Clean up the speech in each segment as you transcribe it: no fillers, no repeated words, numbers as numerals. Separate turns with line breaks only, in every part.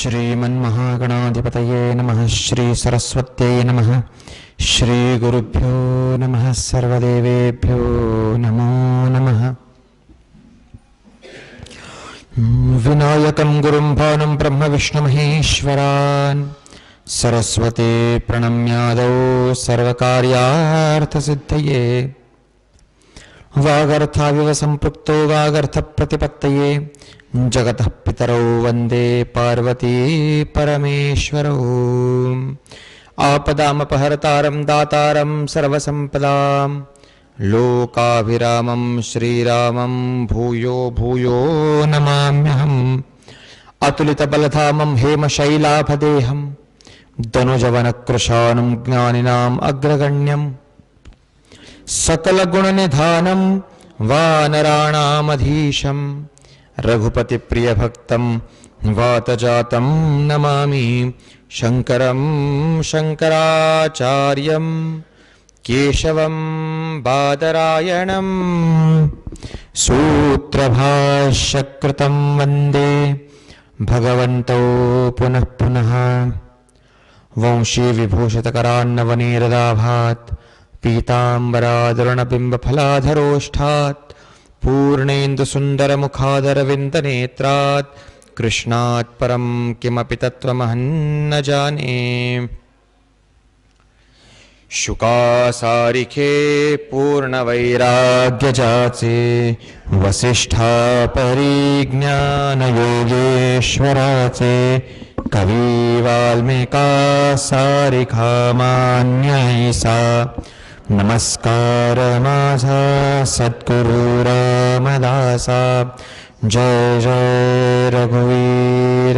श्रीमन्महागणाधिपतये नमः। श्री सरस्वत्यै नमः। श्री गुरुभ्यो नमः। सर्वदेवेभ्यो नमो नमः। विनायकं गुरुं भानुं ब्रह्म विष्णु महेश्वरान् सरस्वती प्रणम्यादौ सर्वकार्यार्थसिद्धये वागर्थाविव सम्पृक्तो वागर्थप्रतिपत्तये जगतः पितरौ वन्दे पार्वती परमेश्वरौ। आपदामपहर्तारं दातारं सर्वसम्पदां लोकाभिरामं श्रीरामं भूयो भूयो नमाम्यहम्। अतुलितबलधामं हेमशैलाभदेहं दनुजवनकृशानं ज्ञानिनाम् अग्रगण्यं सकलगुणनिधानं वानराणामधीशं रघुपतिप्रियभक्तं वातजातं नमामि। शङ्करं शङ्कराचार्यं केशवं बादरायणं सूत्रभाष्यकृतं वन्दे भगवन्तौ पुनः पुनः। वंशी विभूषितकरान्नवनीरदाभात् पीताम्बरादरुणबिम्बफलाधरोष्ठात् पूर्णेन्दुसुन्दरमुखादरविन्दनेत्रात् कृष्णात् परं किमपि तत्त्वमहं न जाने। शुकासारिखे पूर्णवैराग्यजाते वसिष्ठा परिज्ञानयोगेश्वराते कविवाल्मीकासारिखामान्यैसा नमस्कार माझा सद्गुरु रामदासा। जय जय रघुवीर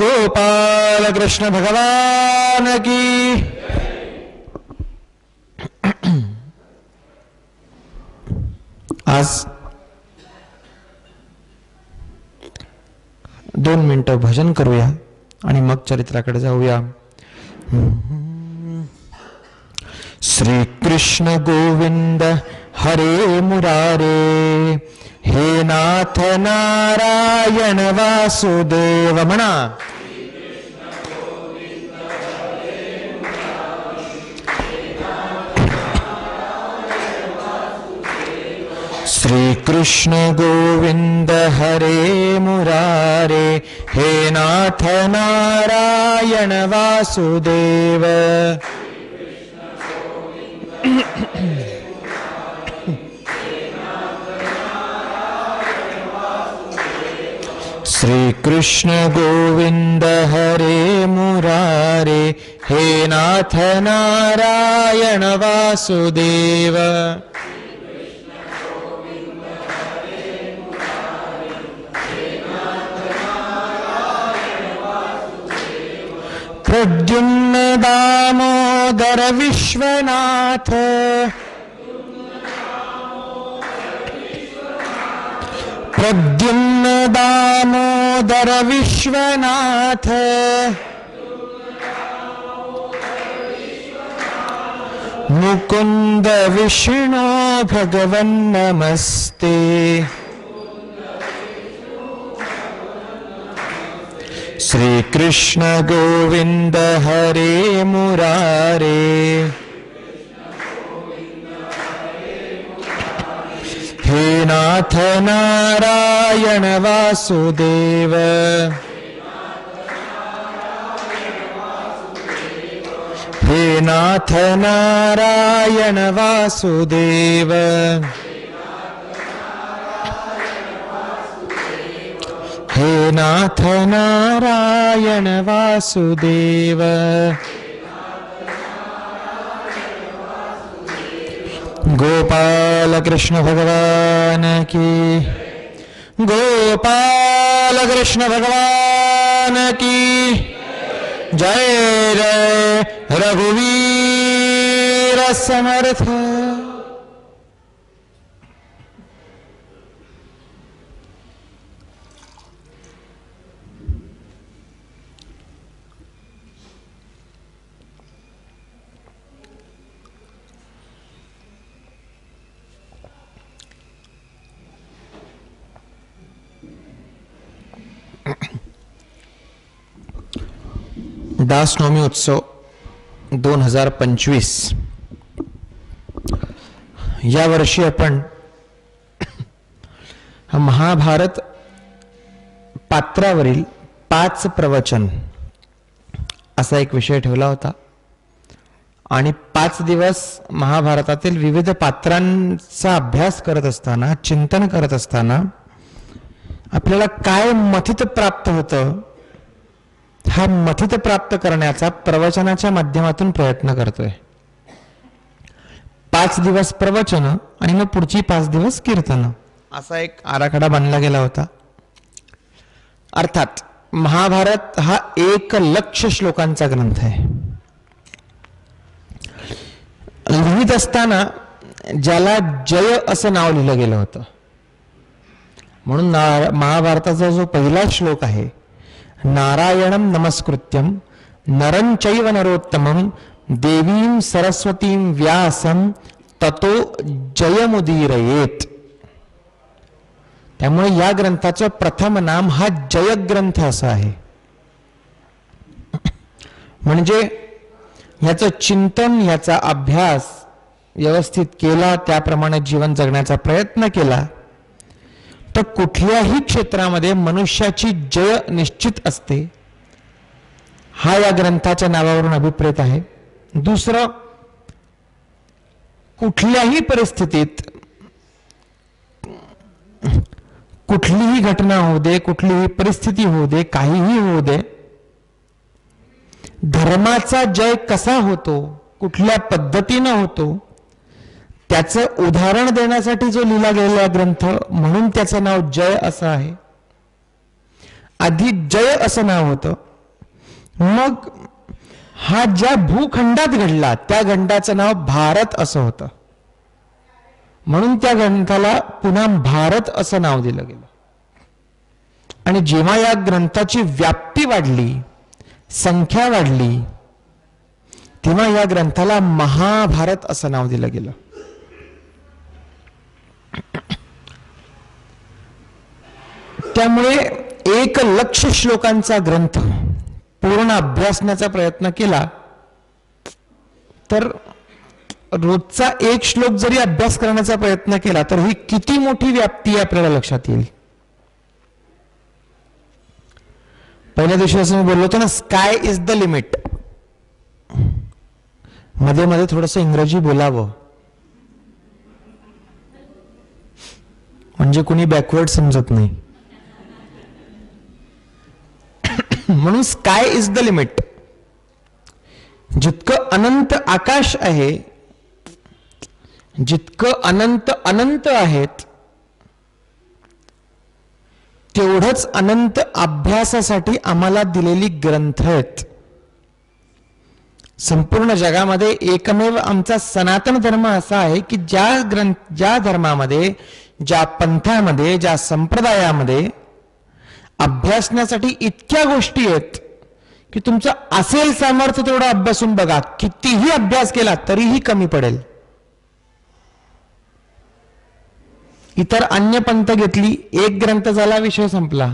गोपाल कृष्ण भगवान की। आज 2 मिनिटं भजन करूया आणि मग चरित्राकडे जाऊया। श्री कृष्ण गोविंद हरे मुरारे हे नाथ नारायण वासुदेव म्हणा। श्री कृष्ण गोविंद हरे मुरारे हे नाथ नारायण वासुदेव। श्री कृष्ण गोविंद हरे मुरारे हे नाथ नारायण वासुदेव। प्रद्युम्न दामोदर विश्वनाथ प्रद्युम्न दामोदर विश्वनाथ मुकुंद विष्णु भगवन् नमस्ते। श्री कृष्ण गोविंद हरे मुरारे हे नाथ नारायण वासुदेव। हे नाथ नारायण वासुदेव। हे नाथ नारायण वासुदेव। गोपाल कृष्ण भगवान की। गोपाल कृष्ण भगवान भगवान की जय जय रघुवीर समर्थ। दासनवमी उत्सव 2025 या वर्षी आपण महाभारत पात्रावरील 5 प्रवचन असा एक विषय ठेवला होता आणि 5 दिवस महाभारतातील विविध पात्रांचा अभ्यास करत असताना, चिंतन करत असताना आपल्याला काय मथित प्राप्त होतं, हा मथित प्राप्त करण्याचा प्रवचनाच्या माध्यमातून प्रयत्न करतोय। 5 दिवस प्रवचन आणि मग पुढची 5 दिवस कीर्तन असा एक आराखडा बांधला गेला होता। अर्थात महाभारत हा 1,00,000 श्लोकांचा ग्रंथ आहे। लिहित असताना ज्याला जय असं नाव लिहिलं गेलं होतं, म्हणून महाभारताचा जो पहिला श्लोक आहे, नारायणं नमस्कृत्यं नरं चैव नरोत्तमं देवीं सरस्वतीं व्यासं ततो जयमुदीरयेत। त्यामुळे या ग्रंथाचं प्रथम नाम हा जयग्रंथ असं आहे। म्हणजे याचं चिंतन, याचा अभ्यास व्यवस्थित केला, त्याप्रमाणे जीवन जगण्याचा प्रयत्न केला तर कुठल्याही क्षेत्रामध्ये मनुष्याची जय निश्चित असते, हा या ग्रंथाच्या नावावरून अभिप्रेत आहे। दुसरं, कुठल्याही परिस्थितीत कुठलीही घटना होऊ दे, कुठलीही परिस्थिती होऊ दे, काहीही होऊ दे, धर्माचा जय कसा होतो, कुठल्या पद्धतीनं होतो, त्याचं उदाहरण देण्यासाठी जो लिहिला गेलेला ग्रंथ, म्हणून त्याचं नाव जय असं आहे। आधी जय असं नाव होतं, मग हा ज्या भूखंडात घडला त्या खंडाचं नाव भारत असं होतं, म्हणून त्या ग्रंथाला पुन्हा भारत असं नाव दिलं गेलं। आणि जेव्हा या ग्रंथाची व्याप्ती वाढली, संख्या वाढली, तेव्हा या ग्रंथाला महाभारत असं नाव दिलं गेलं। त्यामुळे 1,00,000 श्लोकांचा ग्रंथ पूर्ण अभ्यासण्याचा प्रयत्न केला तर रोजचा 1 श्लोक जरी अभ्यास करण्याचा प्रयत्न केला तर ही किती मोठी व्याप्ती आपल्याला लक्षात येईल। पहिल्या दिवशी असं मी बोललो होतो ना, स्काय इज द लिमिट। मध्ये मध्ये थोडंसं इंग्रजी बोलावं म्हणजे कुणी बॅकवर्ड समजत नाही। म्हणून स्काय इज द लिमिट। जितकं अनंत आकाश आहे, जितकं अनंत अनंत आहेत, तेवढंच अनंत अभ्यासासाठी आम्हाला दिलेली ग्रंथ आहेत। संपूर्ण जगामध्ये एकमेव आमचा सनातन धर्म असा आहे की ज्या धर्मामध्ये, ज्या पंथामध्ये, ज्या संप्रदायामध्ये अभ्यासण्यासाठी इतक्या गोष्टी आहेत की तुमचं असेल सामर्थ्य तेवढं अभ्यासून बघा, कितीही अभ्यास केला तरीही कमी पडेल। इतर अन्य पंथ घेतली, 1 ग्रंथ झाला, विषय संपला,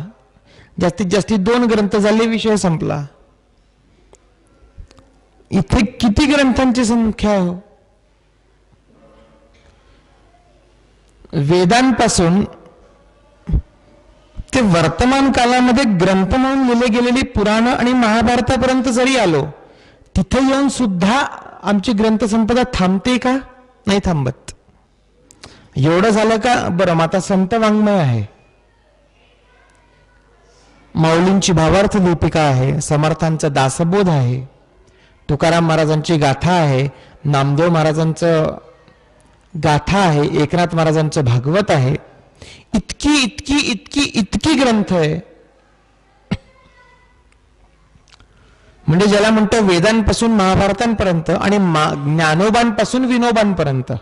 जास्तीत जास्त 2 ग्रंथ झाले, विषय संपला। इथे किती ग्रंथांची संख्या आहे? वेदांपासून ते वर्तमान कालामध्ये ग्रंथ म्हणून लिहिले गेलेली पुराण आणि महाभारतापर्यंत जरी आलो, तिथे येऊन सुद्धा आमची ग्रंथसंपदा थांबते का? नाही थांबत। एवढं झालं का? बरं, मग आता संत वाङ्मय आहे, माऊलींची भावार्थ दीपिका आहे, समर्थांचा दासबोध आहे, तुकाराम महाराजांची गाथा आहे, नामदेव महाराजांचं गाथा आहे, एकनाथ महाराजांचं भागवत आहे। इतकी इतकी इतकी इतकी ग्रंथ आहे म्हणजे ज्याला म्हणतो वेदांपासून महाभारतांपर्यंत आणि ज्ञानोबांपासून विनोबांपर्यंत,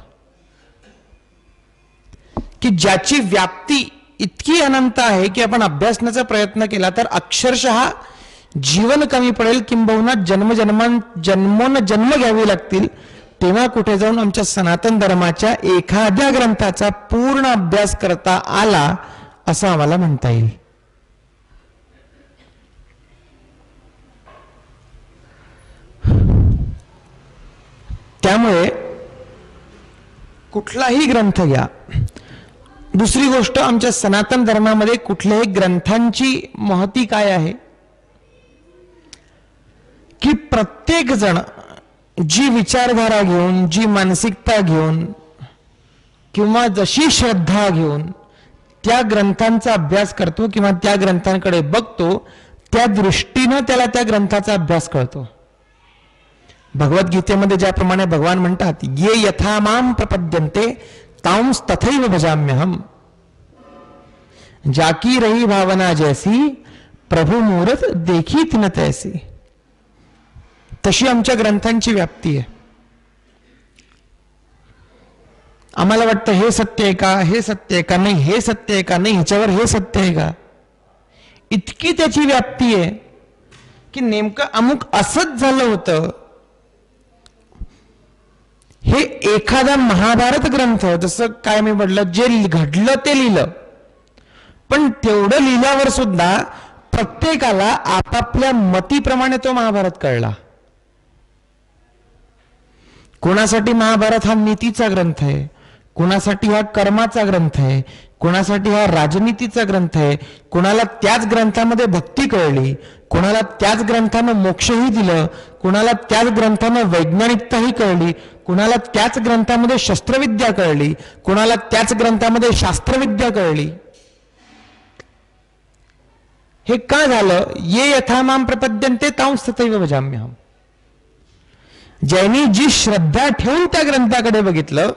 की ज्याची व्याप्ती इतकी अनंत आहे की आपण अभ्यासण्याचा प्रयत्न केला तर अक्षरशः जीवन कमी पडेल, किंबहुना जन्मोन जन्म घ्यावी लागतील, तेव्हा कुठे जाऊन आमच्या सनातन धर्माच्या एखाद्या ग्रंथाचा पूर्ण अभ्यास करता आला असं आम्हाला म्हणता येईल. त्यामुळे कुठलाही ग्रंथ घ्या. दुसरी गोष्ट, आमच्या सनातन धर्मामध्ये कुठल्याही ग्रंथांची महती काय आहे की प्रत्येक जण जी विचारधारा घेऊन, जी मानसिकता घेऊन किंवा जशी श्रद्धा घेऊन त्या ग्रंथांचा अभ्यास करतो किंवा त्या ग्रंथांकडे बघतो, त्या दृष्टीनं त्याला त्या ग्रंथाचा अभ्यास कळतो. भगवद्गीतेमध्ये ज्याप्रमाणे भगवान म्हणतात, ये यथा माम प्रपद्यन्ते तांस तथैव भजाम्यहम, जाकी रही भावना जैसी प्रभु मूरत देखी तिन तैसी. तशी आमच्या ग्रंथांची व्याप्ती आहे. आम्हाला वाटतं हे सत्य आहे का, हे सत्य आहे का, नाही हे सत्य आहे का, नाही ह्याच्यावर हे सत्य आहे का. इतकी त्याची व्याप्ती आहे की नेमकं अमुक असंच झालं होतं. हे एखादा महाभारत ग्रंथ, जसं काय मी म्हटलं, जे घडलं ते लिहिलं, पण तेवढं लिहिल्यावर सुद्धा प्रत्येकाला आपापल्या मतीप्रमाणे तो महाभारत कळला. कोणासाठी महाभारत हा नीतीचा ग्रंथ आहे, कोणासाठी हा कर्माचा ग्रंथ आहे, कोणासाठी हा राजनीतीचा ग्रंथ आहे, कोणाला त्याच ग्रंथामध्ये भक्ती कळली, कोणाला त्याच ग्रंथानं मोक्षही दिलं, कोणाला त्याच ग्रंथानं वैज्ञानिकताही कळली, कोणाला त्याच ग्रंथामध्ये शस्त्रविद्या कळली, कोणाला त्याच ग्रंथामध्ये शास्त्रविद्या कळली. हे का झालं? ये यथा माम प्रपद्यन्ते तांस तथैव भजाम्यहम. ज्यांनी जी श्रद्धा ठेवून त्या ग्रंथाकडे बघितलं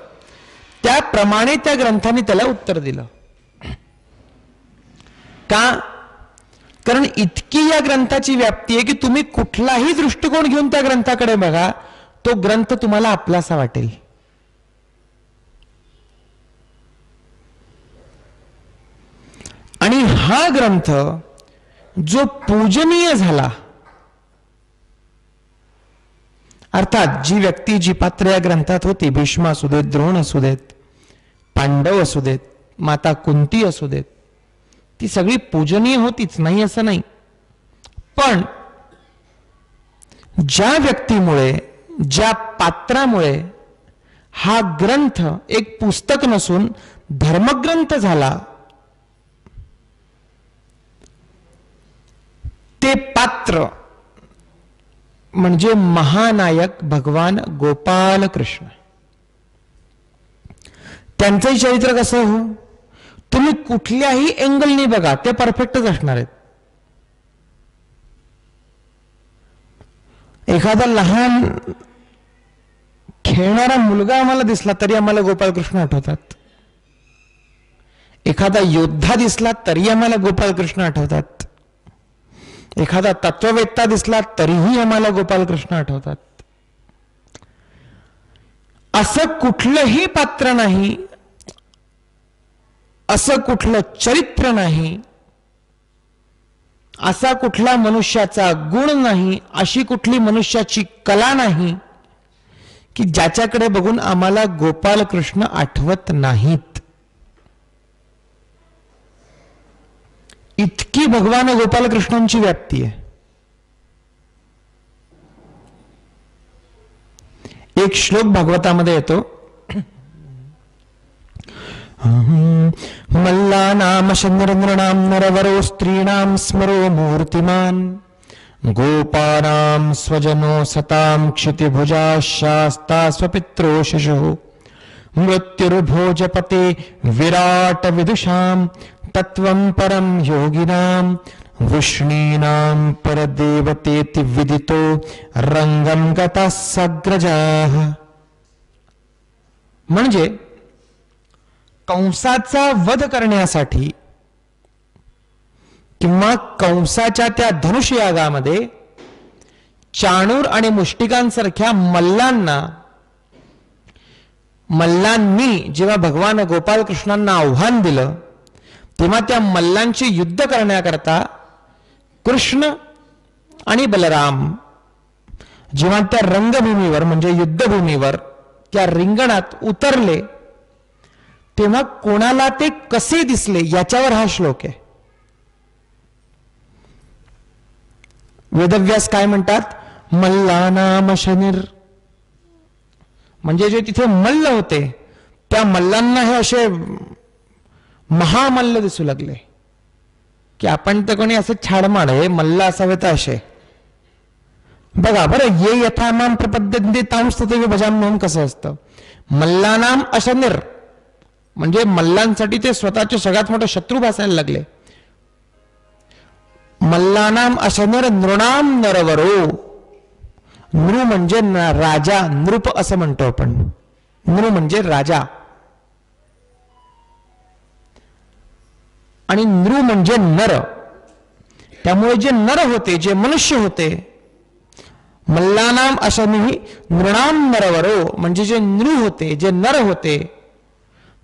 त्याप्रमाणे त्या ग्रंथाने त्याला उत्तर दिलं. का? कारण इतकी या ग्रंथाची व्याप्ती आहे की तुम्ही कुठलाही दृष्टिकोन घेऊन त्या ग्रंथाकडे बघा, तो ग्रंथ तुम्हाला आपलासा वाटेल. आणि हा ग्रंथ जो पूजनीय झाला, अर्थात जी व्यक्ती, जी पात्र या ग्रंथात होती, भीष्म असू देत, द्रोण असू देत, पांडव असू देत, माता कुंती असू देत, ती सगळी पूजनीय होतीच, नाही असं नाही. पण ज्या व्यक्तीमुळे, ज्या पात्रामुळे हा ग्रंथ एक पुस्तक नसून धर्मग्रंथ झाला, ते पात्र म्हणजे महानायक भगवान गोपाल कृष्ण. त्यांचंही चरित्र कसं हो, तुम्ही कुठल्याही अँगलनी बघा ते परफेक्टच असणार आहेत. एखादा लहान खेळणारा मुलगा आम्हाला दिसला तरी आम्हाला गोपालकृष्ण आठवतात. एखादा योद्धा दिसला तरी आम्हाला गोपालकृष्ण आठवतात. एखादा तत्ववेत्ता दिसला तरीही आम्हाला गोपालकृष्ण आठवतात. असं कुठलंही पात्र नाही, असं कुठलं चरित्र नाही, असा कुठला मनुष्याचा गुण नाही, अशी कुठली मनुष्याची कला नाही की ज्याच्याकडे बघून आम्हाला गोपालकृष्ण आठवत नाहीत. इतकी भगवान गोपालकृष्णांची व्याप्ती आहे. एक श्लोक भागवतामध्ये येतो, मल्लानाम शंद्रनृणाम नरवरो स्त्रीणाम स्मरो मूर्तिमान गोपानाम स्वजनो सताम क्षितिभुजा शास्ता स्वपित्रो शिशुः मृत्युर्भोजपते विराट विदुषाम तत्वं परम योगिनाम वृष्णीनाम परदेवतेति विदितो रंगम गता सग्रजाः. म्हणजे कंसाचा वध करण्यासाठी किंवा कंसाच्या त्या धनुष्ययागामध्ये चाणूर आणि मुष्टिकांसारख्या मल्लांनी जेव्हा भगवान गोपालकृष्णांना आव्हान दिलं तेव्हा त्या मल्लांची युद्ध करण्याकरता कृष्ण आणि बलराम जेव्हा त्या रंगभूमीवर म्हणजे युद्धभूमीवर त्या रिंगणात उतरले तेव्हा कोणाला ते कसे दिसले याच्यावर हा श्लोक आहे. वेदव्यास काय म्हणतात? मल्लानाम शनिर, म्हणजे जे तिथे मल्ल होते त्या मल्लांना हे असे महामल्ल दिसू लागले की आपण तर कोणी असं छाडमाड हे मल्ल असावे तर असे. बघा बरं, ये यथामाम प्रपद्यन्ते तांस्तते भजाम म्हणून कसं असतं. मल्लानाम अशनिर म्हणजे मल्लांसाठी ते स्वतःचे सगळ्यात मोठे शत्रू भासायला लागले. मल्लानाम अशनिर नृणाम नरवरो, नृ म्हणजे राजा, नृप असं म्हणतो आपण. नृ म्हणजे राजा आणि नृ म्हणजे नर. त्यामुळे जे नर होते, जे मनुष्य होते, मल्लानाम अशनिः नृणाम नरवरो म्हणजे जे नृ होते, जे नर होते,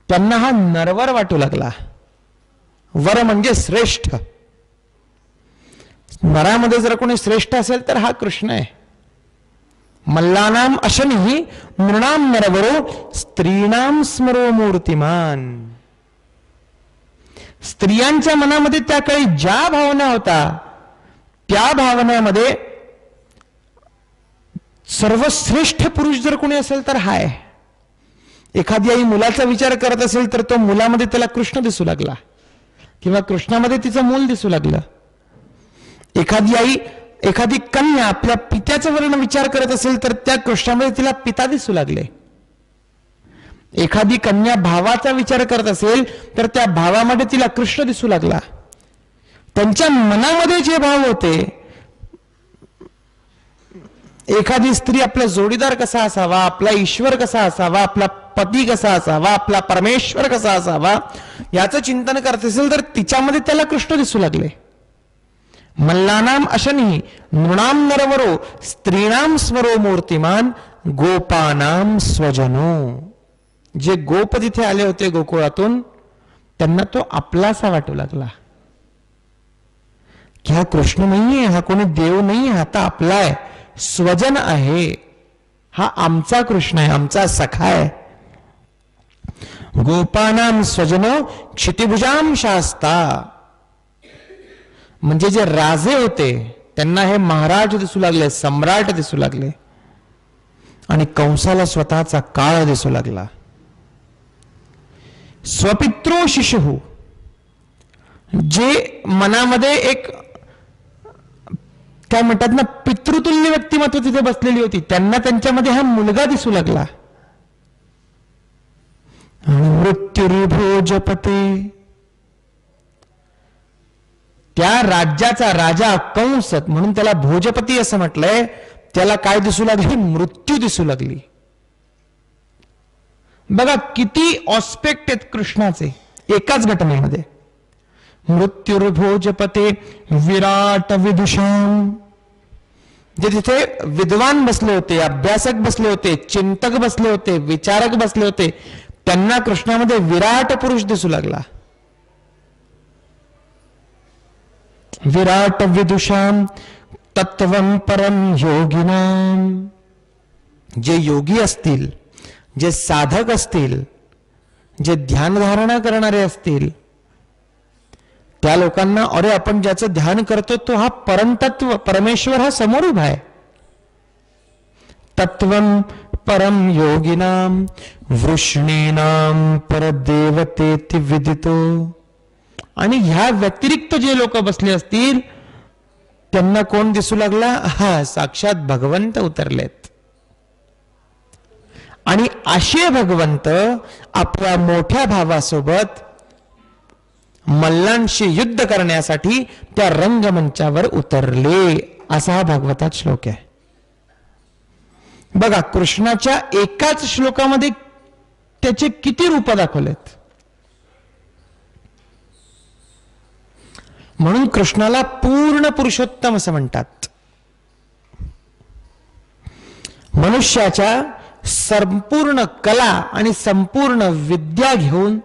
त्यांना हा नरवर वाटू लागला. वर म्हणजे श्रेष्ठ. नरामध्ये जर कोणी श्रेष्ठ असेल तर हा कृष्ण आहे. मल्लानाम अशनिः नृणाम नरवरो स्त्रीणाम स्मरो मूर्तिमान. स्त्रियांच्या मनामध्ये त्या काळी ज्या भावना होता त्या भावनामध्ये सर्वश्रेष्ठ पुरुष जर कोणी असेल तर हाय. एखादी आई मुलाचा विचार करत असेल तर तो मुलामध्ये त्याला कृष्ण दिसू लागला किंवा कृष्णामध्ये तिचं मूल दिसू लागलं. एखादी कन्या आपल्या पित्याचा वर्ण विचार करत असेल तर त्या कृष्णामध्ये तिला पिता दिसू लागले. एखादी कन्या भावाचा विचार करत असेल तर त्या भावामध्ये तिला कृष्ण दिसू लागला. त्यांच्या मनामध्ये जे भाव होते, एखादी स्त्री आपला जोडीदार कसा असावा, आपला ईश्वर कसा असावा, आपला पती कसा असावा, आपला परमेश्वर कसा असावा याचं चिंतन करत असेल तर तिच्यामध्ये त्याला कृष्ण दिसू लागले. मल्लानाम अशनिः नृणाम नरवरो स्त्रीणाम स्मरो मूर्तिमान गोपानाम स्वजनो. जे गोप तिथे आले होते गोकुळातून त्यांना तो आपलासा वाटू लागला की हा कृष्ण नाहीये, हा कोणी देव नाही, हा तर आपला आहे, स्वजन आहे, हा आमचा कृष्ण आहे, आमचा सखा आहे. गोपानाम स्वजनो क्षितिभुजाम शास्ता म्हणजे जे राजे होते त्यांना हे महाराज दिसू लागले, सम्राट दिसू लागले आणि कंसाला स्वतःचा काळ दिसू लागला. स्वपित्रो शिशु, जे मनामध्ये एक काय म्हणतात ना पितृतुल्य व्यक्तिमत्व तिथे बसलेली होती त्यांना त्यांच्यामध्ये हा मुलगा दिसू लागला. मृत्युर्भोजपते, त्या राज्याचा राजा कंस म्हणून त्याला भोजपती असं म्हटलंय, त्याला काय दिसू लागली? मृत्यू दिसू लागली. बघा किती ऑस्पेक्ट आहेत कृष्णाचे एकाच घटनेमध्ये. मृत्युर्भोजपते विराट विदुषाम, जे तिथे विद्वान बसले होते, अभ्यासक बसले होते, चिंतक बसले होते, विचारक बसले होते, त्यांना कृष्णामध्ये विराट पुरुष दिसू लागला. विराट विदुषाम तत्वं परम योगिनाम, जे योगी असतील, जे साधक असतील, जे ध्यानधारणा करणारे असतील त्या लोकांना अरे आपण ज्याचं ध्यान करतो तो हा परमतत्व परमेश्वर हा समोर उभा आहे. तत्वं परम योगिनाम वृष्णीनाम परदेवतेति विदितो, आणि ह्या व्यतिरिक्त जे लोक बसले असतील त्यांना कोण दिसू लागला? हा साक्षात भगवंत उतरलेत. आणि असे भगवंत आपल्या मोठ्या भावासोबत मल्लांशी युद्ध करण्यासाठी त्या रंगमंचावर उतरले, असा हा भागवतात श्लोक आहे. बघा कृष्णाच्या एकाच श्लोकामध्ये त्याचे किती रूप दाखवलेत. म्हणून कृष्णाला पूर्ण पुरुषोत्तम असं म्हणतात. मनुष्याच्या संपूर्ण कला आणि संपूर्ण विद्या घेऊन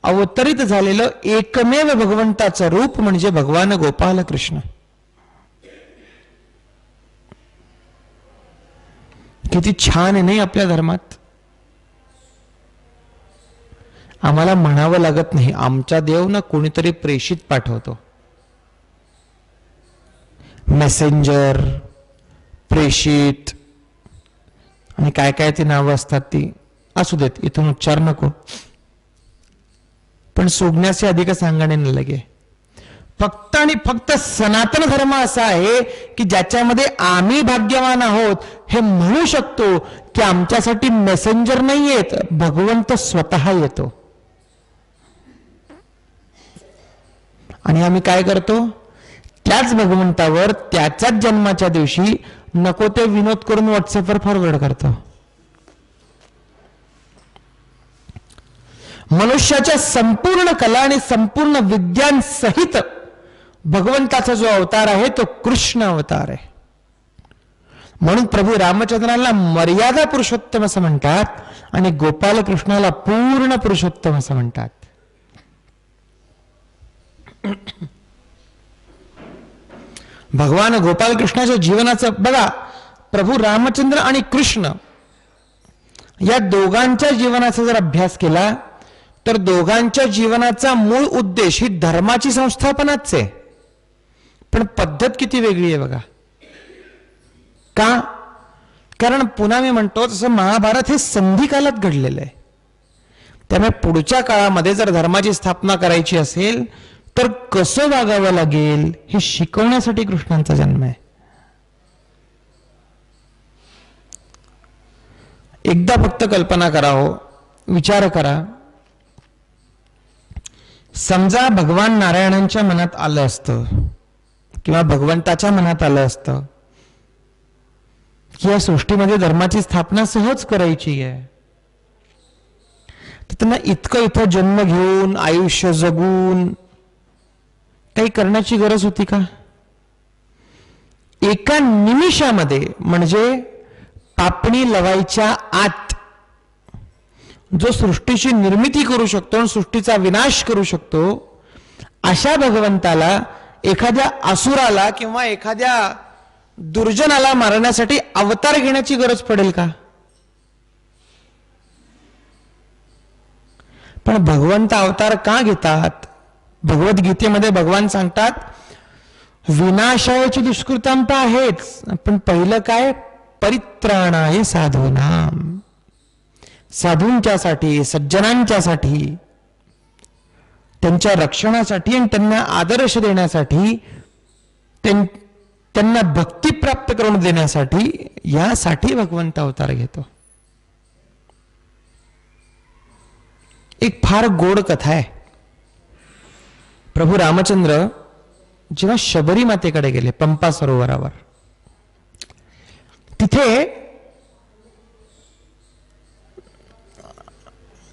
अवतरित झालेलं एकमेव भगवंताचं रूप म्हणजे भगवान गोपाल कृष्ण. किती छान आहे नाही आपल्या धर्मात. आम्हाला म्हणावं लागत नाही, आमचा देव ना कोणीतरी प्रेषित पाठवतो. मेसेंजर, प्रेषित आणि काय काय ती नावं असतात ती असू देत, इथून उच्चार नको. पण सोडण्याचे अधिक सांगणे न लगे. फक्त आणि फक्त सनातन धर्म असा आहे की ज्याच्यामध्ये आम्ही भाग्यवान आहोत हे म्हणू शकतो की आमच्यासाठी मेसेंजर नाही येत, भगवंत स्वतः येतो. आणि आम्ही काय करतो, त्याच भगवंतावर त्याच्याच जन्माच्या दिवशी नको ते विनोद करून व्हॉट्सअपवर फॉरवर्ड करतो. मनुष्याच्या संपूर्ण कला आणि संपूर्ण विद्यांसहित भगवंताचा जो अवतार आहे तो कृष्ण अवतार आहे. म्हणून प्रभू रामचंद्राला मर्यादा पुरुषोत्तम असं म्हणतात आणि गोपाल कृष्णाला पूर्ण पुरुषोत्तम असं म्हणतात. भगवान गोपाल कृष्णाच्या जीवनाचं बघा, प्रभू रामचंद्र आणि कृष्ण या दोघांच्या जीवनाचा जर अभ्यास केला तर दोघांच्या जीवनाचा मूळ उद्देश ही धर्माची संस्थापनाच आहे. पण पद्धत किती वेगळी आहे बघा. का? कारण पुन्हा मी म्हणतो तसं महाभारत हे संधी कालात घडलेलं आहे. त्यामुळे पुढच्या काळामध्ये जर धर्माची स्थापना करायची असेल तर कसं वागावं लागेल हे शिकवण्यासाठी कृष्णांचा जन्म आहे. एकदा फक्त कल्पना करा, हो विचार करा, समजा भगवान नारायणांच्या मनात आलं असतं किंवा भगवंताच्या मनात आलं असतं की या सृष्टीमध्ये धर्माची स्थापना सहज करायची आहे, तर त्यांना इतकं जन्म घेऊन आयुष्य जगून काही करण्याची गरज होती का? एका निमिषामध्ये म्हणजे पापणी लवायच्या आत जो सृष्टीची निर्मिती करू शकतो आणि सृष्टीचा विनाश करू शकतो, अशा भगवंताला एखाद्या असुराला किंवा एखाद्या दुर्जनाला मारण्यासाठी अवतार घेण्याची गरज पडेल का? पण भगवंत अवतार का घेतात? भगवद्गीतेमध्ये भगवान सांगतात विनाशाची दुष्कृतांता आहेच, पण पहिलं काय? परित्राणाय साधूनाम. साधूंच्यासाठी, सज्जनांच्यासाठी, त्यांच्या रक्षणासाठी आणि त्यांना आदर्श देण्यासाठी, त्यांना भक्ती प्राप्त करून देण्यासाठी, यासाठी भगवंत अवतार घेतो. एक फार गोड कथा आहे. प्रभू रामचंद्र जेव्हा शबरी मातेकडे गेले पंपा सरोवरावर, तिथे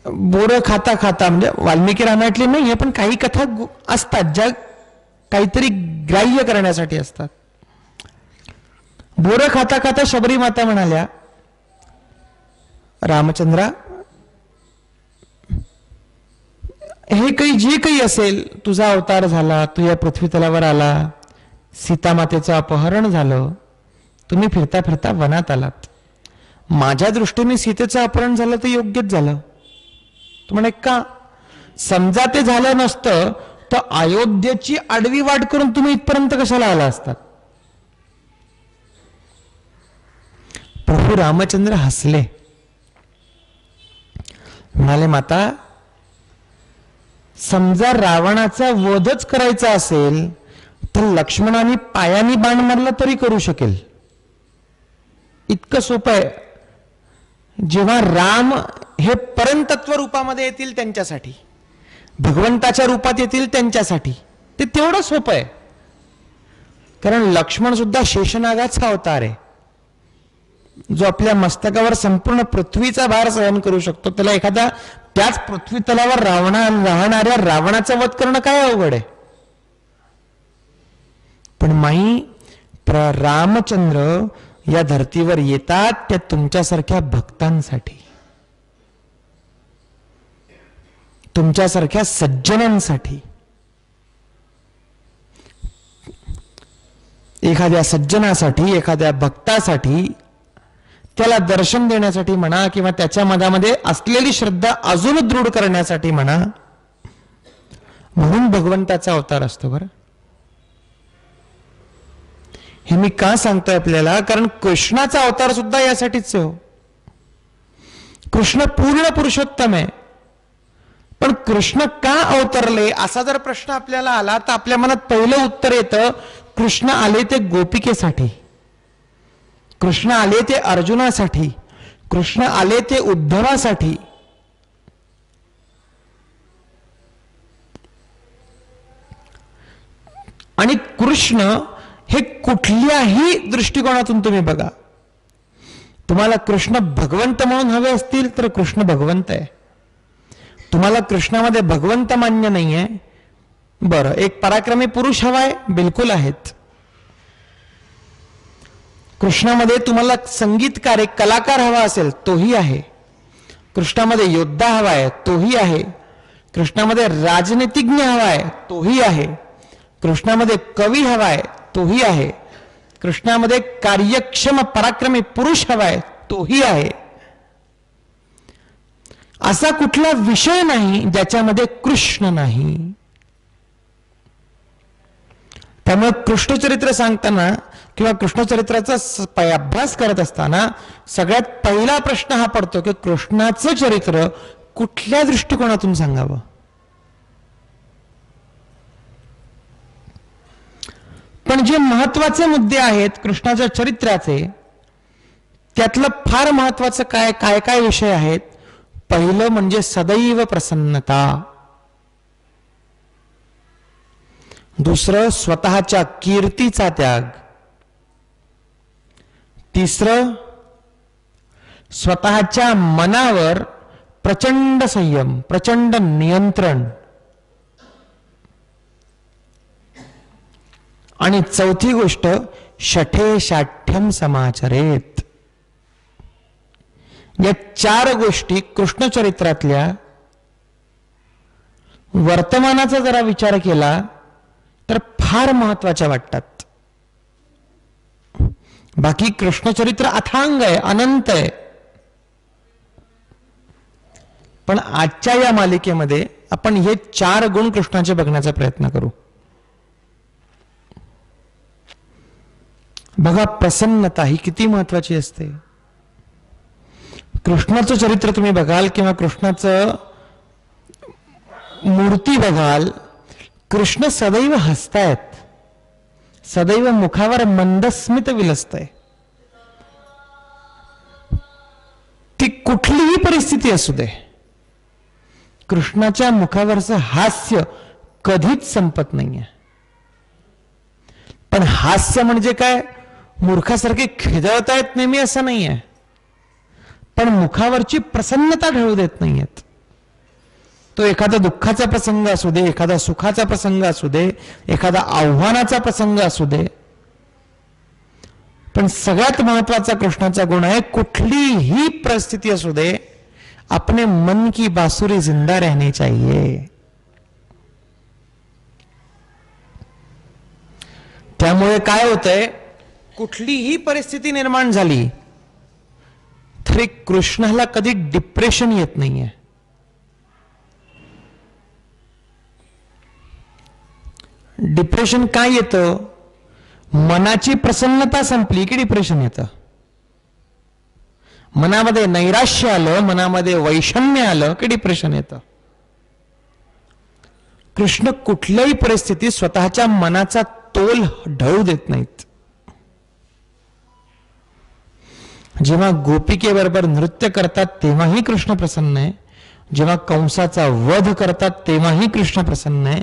बोरं खाता खाता, म्हणजे वाल्मिकी रामायणातली नाहीये पण काही कथा असतात ज्या काहीतरी ग्राह्य करण्यासाठी असतात. बोरं खाता खाता शबरी माता म्हणाल्या, रामचंद्रा, हे काही जे काही असेल, तुझा अवतार झाला, तू या पृथ्वी तलावर आला, सीता मातेचं अपहरण झालं, तुम्ही फिरता फिरता वनात आलात, माझ्या दृष्टीने सीतेचं अपहरण झालं तर योग्यच झालं. तू म्हणे का? समजा ते झालं नसतं तर अयोध्येची आडवी वाट करून तुम्ही इथपर्यंत कशाला आला असतात? प्रभू रामचंद्र हसले, म्हणाले, माता, समजा रावणाचा वधच करायचा असेल तर लक्ष्मणाने पायानी बाण मारला तरी करू शकेल. इतकं सोपं आहे. जेव्हा राम हे परमतत्व रूपामध्ये येतील त्यांच्यासाठी, भगवंताच्या रूपात येतील त्यांच्यासाठी, ते तेवढं सोपं आहे. कारण लक्ष्मण सुद्धा शेषनागाचा अवतार आहे, जो आपल्या मस्तकावर संपूर्ण पृथ्वीचा भार सहन करू शकतो. त्याला एखादा त्याच पृथ्वी तलावर राहणाऱ्या रावणाचा वध करणं काय अवघड आहे? पण माई रामचंद्र या धर्तीवर येतात त्या तुमच्यासारख्या भक्तांसाठी, तुमच्यासारख्या सज्जनांसाठी. एखाद्या सज्जनासाठी, एखाद्या भक्तासाठी, त्याला दर्शन देण्यासाठी म्हणा किंवा त्याच्या मनामध्ये असलेली श्रद्धा अजून दृढ करण्यासाठी म्हणा, म्हणून भगवंताचा अवतार असतो. बरं, हे मी का सांगतोय आपल्याला, कारण कृष्णाचा अवतार सुद्धा यासाठीच आहे. कृष्ण पूर्ण पुरुषोत्तम आहे, पण कृष्ण का अवतरले असा जर प्रश्न आपल्याला आला तर आपल्या मनात पहिलं उत्तर येतं, कृष्ण आले ते गोपिकेसाठी, कृष्ण आले ते अर्जुनासाठी, कृष्ण आले ते उद्धवासाठी. आणि कृष्ण हे कुठल्याही दृष्टिकोनातून तुम्ही बघा, तुम्हाला कृष्ण भगवंत म्हणून हवे असतील तर कृष्ण भगवंत आहे. तुम्हाला कृष्णामध्ये भगवंत मान्य नाहीये, बरं, एक पराक्रमी पुरुष हवाय, बिलकुल आहेत. कृष्णामध्ये तुम्हाला संगीतकार, एक कलाकार हवा असेल, तोही आहे. कृष्णामध्ये योद्धा हवाय, तोही आहे. कृष्णामध्ये राजनीतिज्ञ हवाय, तोही आहे. कृष्णामध्ये कवी हवाय, तोही आहे. कृष्णामध्ये कार्यक्षम पराक्रमी पुरुष हवाय, तोही आहे. असा कुठला विषय नाही ज्याच्यामध्ये कृष्ण नाही. त्यामुळे कृष्णचरित्र सांगताना किंवा कृष्णचरित्राचा अभ्यास करत असताना सगळ्यात पहिला प्रश्न हा पडतो की कृष्णाचं चरित्र कुठल्या दृष्टिकोनातून सांगावं. पण जे महत्वाचे मुद्दे आहेत कृष्णाच्या चरित्राचे, त्यातलं फार महत्वाचं काय काय काय विषय आहेत. पहिलं म्हणजे सदैव प्रसन्नता, दुसरं स्वतःच्या कीर्तीचा त्याग, तिसरं स्वतःच्या मनावर प्रचंड संयम, प्रचंड नियंत्रण, आणि चौथी गोष्ट शठे शाठ्यम समाचरेत. या चार गोष्टी कृष्णचरित्रातल्या वर्तमानाचा जरा विचार केला तर फार महत्वाच्या वाटतात. बाकी कृष्णचरित्र अथांग आहे, अनंत आहे, पण आजच्या या मालिकेमध्ये आपण हे चार गुण कृष्णाचे बघण्याचा प्रयत्न करू. बघा, प्रसन्नता ही किती महत्वाची असते. कृष्णाचं चरित्र तुम्ही बघाल किंवा कृष्णाचं मूर्ती बघाल, कृष्ण सदैव हसतायत, सदैव मुखावर मंदस्मित विलसतंय. ती कुठलीही परिस्थिती असू दे, कृष्णाच्या मुखावरचं हास्य कधीच संपत नाहीये. पण हास्य म्हणजे काय मूर्खासारखे खिदळतायत नेहमी असं नाहीये, पण मुखावरची प्रसन्नता ढळू देत नाहीयेत. तो एखादा दुःखाचा प्रसंग असू दे, एखादा सुखाचा प्रसंग असू दे, एखादा आव्हानाचा प्रसंग असू दे, पण सगळ्यात महत्वाचा कृष्णाचा गुण आहे, कुठलीही परिस्थिती असू दे, अपने मन की बांसुरी जिंदा रहनी चाहिए. त्यामुळे काय होतंय, कुठलीही परिस्थिती निर्माण झाली तरी कृष्णाला कधी डिप्रेशन येत नाहीये. डिप्रेशन काय येतं, मनाची प्रसन्नता संपली की डिप्रेशन येतं. मनामध्ये नैराश्य आलं, मनामध्ये वैषम्य आलं की डिप्रेशन येतं. कृष्ण कुठल्याही परिस्थितीत स्वतःच्या मनाचा तोल ढळू देत नाहीत. जेव्हा गोपिकेबरोबर नृत्य करतात तेव्हाही कृष्ण प्रसन्न आहे, जेव्हा कंसाचा वध करतात तेव्हाही कृष्ण प्रसन्न आहे,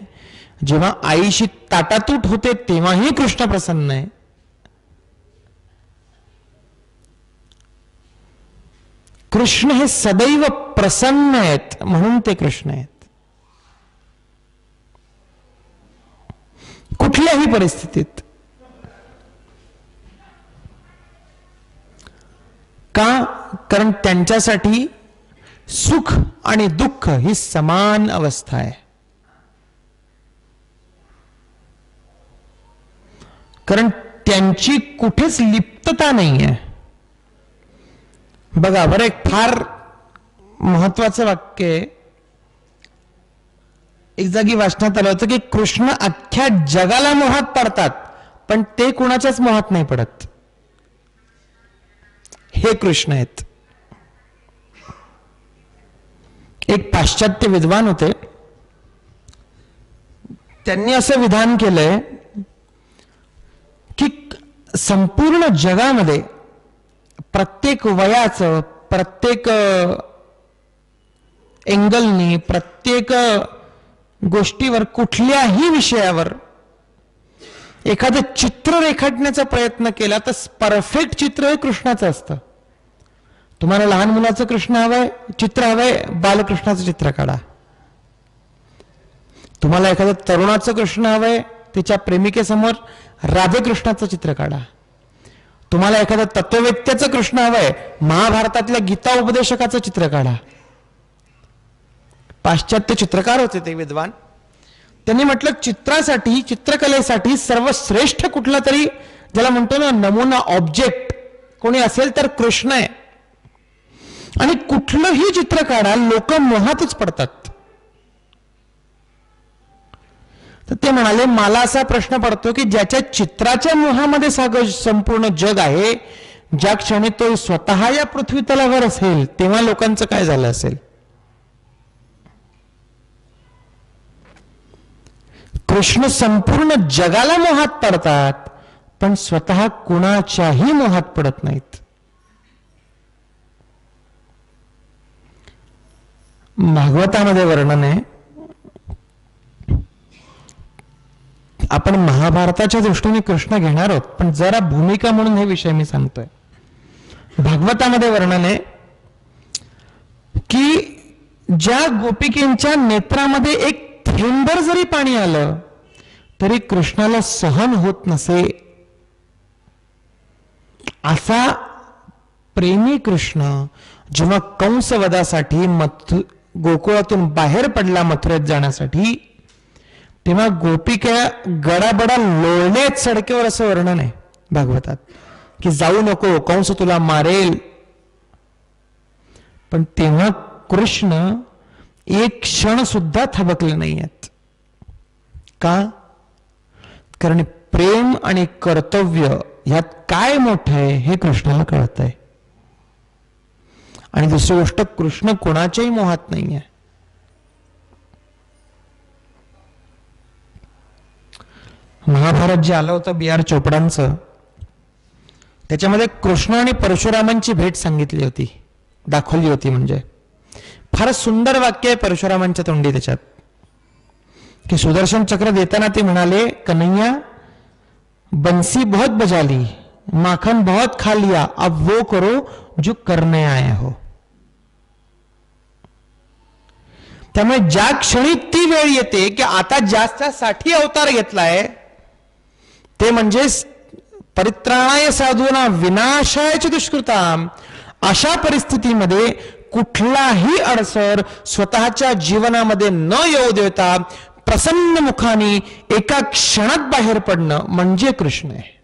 जेव्हा आईशी ताटातूट होते तेव्हाही कृष्ण प्रसन्न आहे. कृष्ण हे सदैव प्रसन्न आहेत म्हणून ते कृष्ण आहेत. कुठल्याही परिस्थितीत. का? कारण त्यांच्यासाठी सुख आणि दुःख ही समान अवस्था आहे. कारण त्यांची कुठेच लिप्तता नाही आहे. बघा बरं, एक फार महत्वाचं वाक्य आहे, एक जागी वाचण्यात आलं होतं की कृष्ण अख्ख्या जगाला मोहात पडतात, पण ते कुणाच्याच मोहात नाही पडत. हे कृष्ण आहेत. एक पाश्चात्य विद्वान होते, त्यांनी असं विधान केलंय की संपूर्ण जगामध्ये प्रत्येक वयाचं, प्रत्येक एंगलनी, प्रत्येक गोष्टीवर, कुठल्याही विषयावर एखादं चित्र रेखाटण्याचा प्रयत्न केला तर परफेक्ट चित्र हे कृष्णाचं असतं. तुम्हाला लहान मुलाचं कृष्ण हवंय, चित्र हवंय, बालकृष्णाचं चित्र काढा. तुम्हाला एखादं तरुणाचं कृष्ण हवंय, तिच्या प्रेमिकेसमोर राधेकृष्णाचं चित्र काढा. तुम्हाला एखादं तत्ववेत्याचं कृष्ण हवंय, महाभारतातल्या गीता उपदेशकाचं चित्र काढा. पाश्चात्य चित्रकार होते ते विद्वान. त्यांनी म्हटलं चित्रासाठी, चित्रकलेसाठी सर्वश्रेष्ठ कुठला तरी, ज्याला म्हणतो ना नमुना, ऑब्जेक्ट कोणी असेल तर कृष्ण आहे. आणि कुठलंही चित्र काढा, लोक मोहातच पडतात. तर ते म्हणाले, मला असा प्रश्न पडतो की ज्याच्या चित्राच्या मोहामध्ये संपूर्ण जग आहे, ज्या क्षणी तो स्वतः या पृथ्वी तलावर असेल तेव्हा लोकांचं काय झालं असेल. कृष्ण संपूर्ण जगाला मोहात पडतात, पण स्वतः कुणाच्याही मोहात पडत नाहीत. भागवतामध्ये वर्णन आहे, आपण महाभारताच्या दृष्टीने कृष्ण घेणार आहोत, पण जरा भूमिका म्हणून हे विषय मी सांगतोय. भागवतामध्ये वर्णन आहे की ज्या गोपिकेंच्या नेत्रामध्ये एक थेंबर जरी पाणी आलं तरी कृष्णाला सहन होत नसे, असा प्रेमी कृष्ण जेव्हा कंसवधासाठी गोकुळातून बाहेर पडला मथुरेत जाण्यासाठी, तेव्हा गोपिका गडाबडा लोळण्यात सडकेवर, असं वर्णन आहे भागवतात की जाऊ नको, कंस तुला मारेल. पण तेव्हा कृष्ण एक क्षण सुद्धा थबकले नाही आहेत. का? कारण प्रेम आणि कर्तव्य ह्यात काय मोठं आहे हे कृष्णाला कळत आहे. आणि दुसरी गोष्ट, कृष्ण कोणाच्याही मोहात नाही आहे. महाभारत जे आलं होतं बी आर चोपडांचं, त्याच्यामध्ये कृष्ण आणि परशुरामांची भेट सांगितली होती, दाखवली होती. म्हणजे फार सुंदर वाक्य आहे परशुरामांच्या तोंडी त्याच्यात, की सुदर्शन चक्र देताना ते म्हणाले, कन्हैया बंसी बहुत बजा ली, माखन बहुत खा लिया, अब वो करो जो करने आए हो. त्यामुळे ज्या क्षणी ती वेळ येते की आता ज्यासाठी अवतार घेतलाय ते म्हणजे परित्राणाय साधूना विनाशाय दुष्कृताम, अशा परिस्थितीमध्ये कुठलाही अडसर स्वतःच्या जीवनामध्ये न येऊ देता प्रसन्न मुखाने एका क्षणात बाहेर पडणं म्हणजे कृष्ण आहे.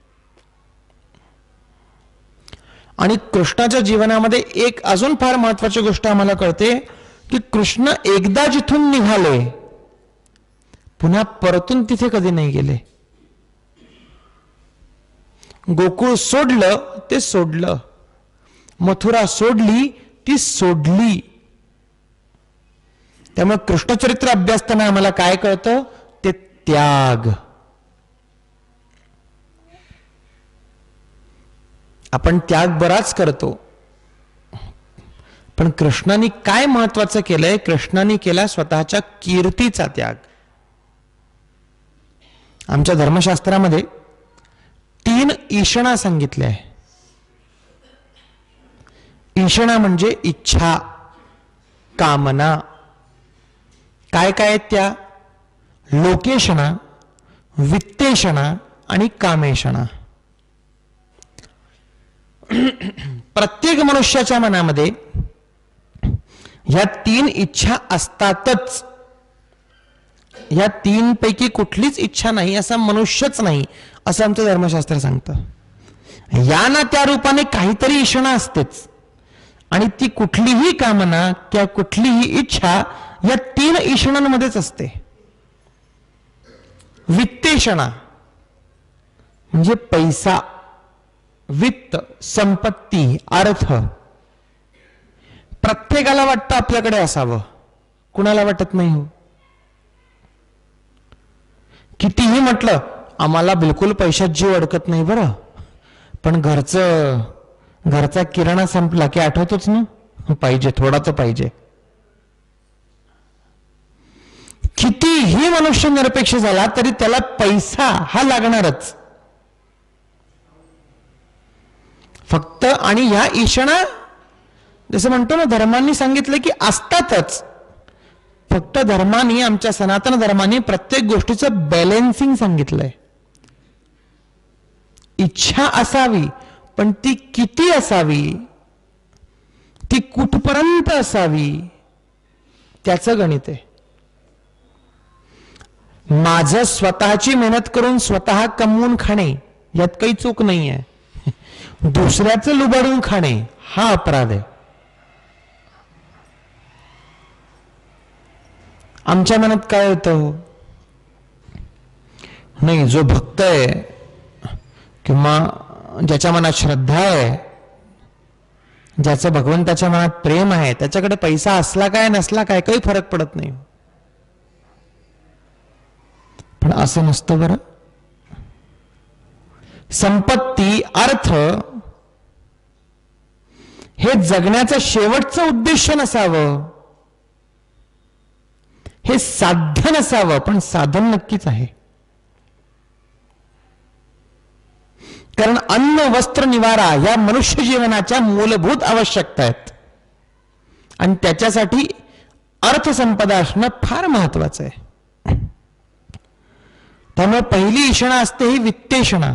आणि कृष्णाच्या जीवनामध्ये एक अजून फार महत्वाची गोष्ट आम्हाला कळते की कृष्ण एकदा जिथून निघाले पुन्हा परतून तिथे कधी नाही गेले. गोकुळ सोडलं ते सोडलं, मथुरा सोडली ती सोडली. त्यामुळे कृष्णचरित्र अभ्यासताना आम्हाला काय कळतं, ते त्याग. आपण त्याग बराच करतो, पण कृष्णाने काय महत्वाचं केलंय, कृष्णाने केला स्वतःच्या कीर्तीचा त्याग. आमच्या धर्मशास्त्रामध्ये 3 ईषणा सांगितल्या आहे. ईषणा म्हणजे इच्छा, कामना. काय काय आहेत त्या? लोकेशणा, वित्तेषणा आणि कामेषणा. प्रत्येक मनुष्याच्या मनामध्ये या 3 इच्छा असतातच. या 3 पैकी कुठलीच इच्छा नाही असा मनुष्यच नाही असं आमचं धर्मशास्त्र सांगतं. या ना त्या रूपाने काहीतरी इच्छा असतेच आणि ती कुठलीही कामना किंवा कुठलीही इच्छा या 3 इच्छांमध्येच असते. वित्तेषणा म्हणजे पैसा, वित्त, संपत्ती, अर्थ. प्रत्येकाला वाटतं आपल्याकडे असावं, कुणाला वाटत नाही हो. कितीही म्हटलं आम्हाला बिलकुल पैशात जीव अडकत नाही बरं, पण घरचा किराणा संपला की आठवतोच ना, पाहिजे थोडा तर पाहिजे. कितीही मनुष्य निरपेक्ष झाला तरी त्याला पैसा हा लागणारच. फक्त आणि ह्या इच्छा जसं म्हणतो ना, धर्मांनी सांगितलं की असतातच. फक्त धर्मानी, आमच्या सनातन धर्माने प्रत्येक गोष्टीचं बॅलेन्सिंग सांगितलंय. इच्छा असावी, पण ती किती असावी, ती कुठपर्यंत असावी, त्याचं गणित आहे. माझं स्वतःची मेहनत करून स्वतः कमवून खाणे यात काही चूक नाही आहे. दुसऱ्याचं लुबाडून खाणे हा अपराध आहे. आमच्या मनात काय होतं, नाही जो भक्त आहे किंवा ज्याच्या मनात श्रद्धा आहे, ज्याचं भगवंताच्या मनात प्रेम आहे, त्याच्याकडे पैसा असला काय नसला काय काही फरक पडत नाही. पण असं नसतं बरं. संपत्ती, अर्थ हे जगण्याचं शेवटचं उद्देश नसावं, हे साध्य नसावं, पण साधन नक्कीच आहे. कारण अन्न, वस्त्र, निवारा या मनुष्य जीवनाच्या मूलभूत आवश्यकता आहेत आणि त्याच्यासाठी अर्थसंपदा असणं फार महत्वाचं आहे. त्यामुळे पहिली इषणा असते ही वित्तेषणा,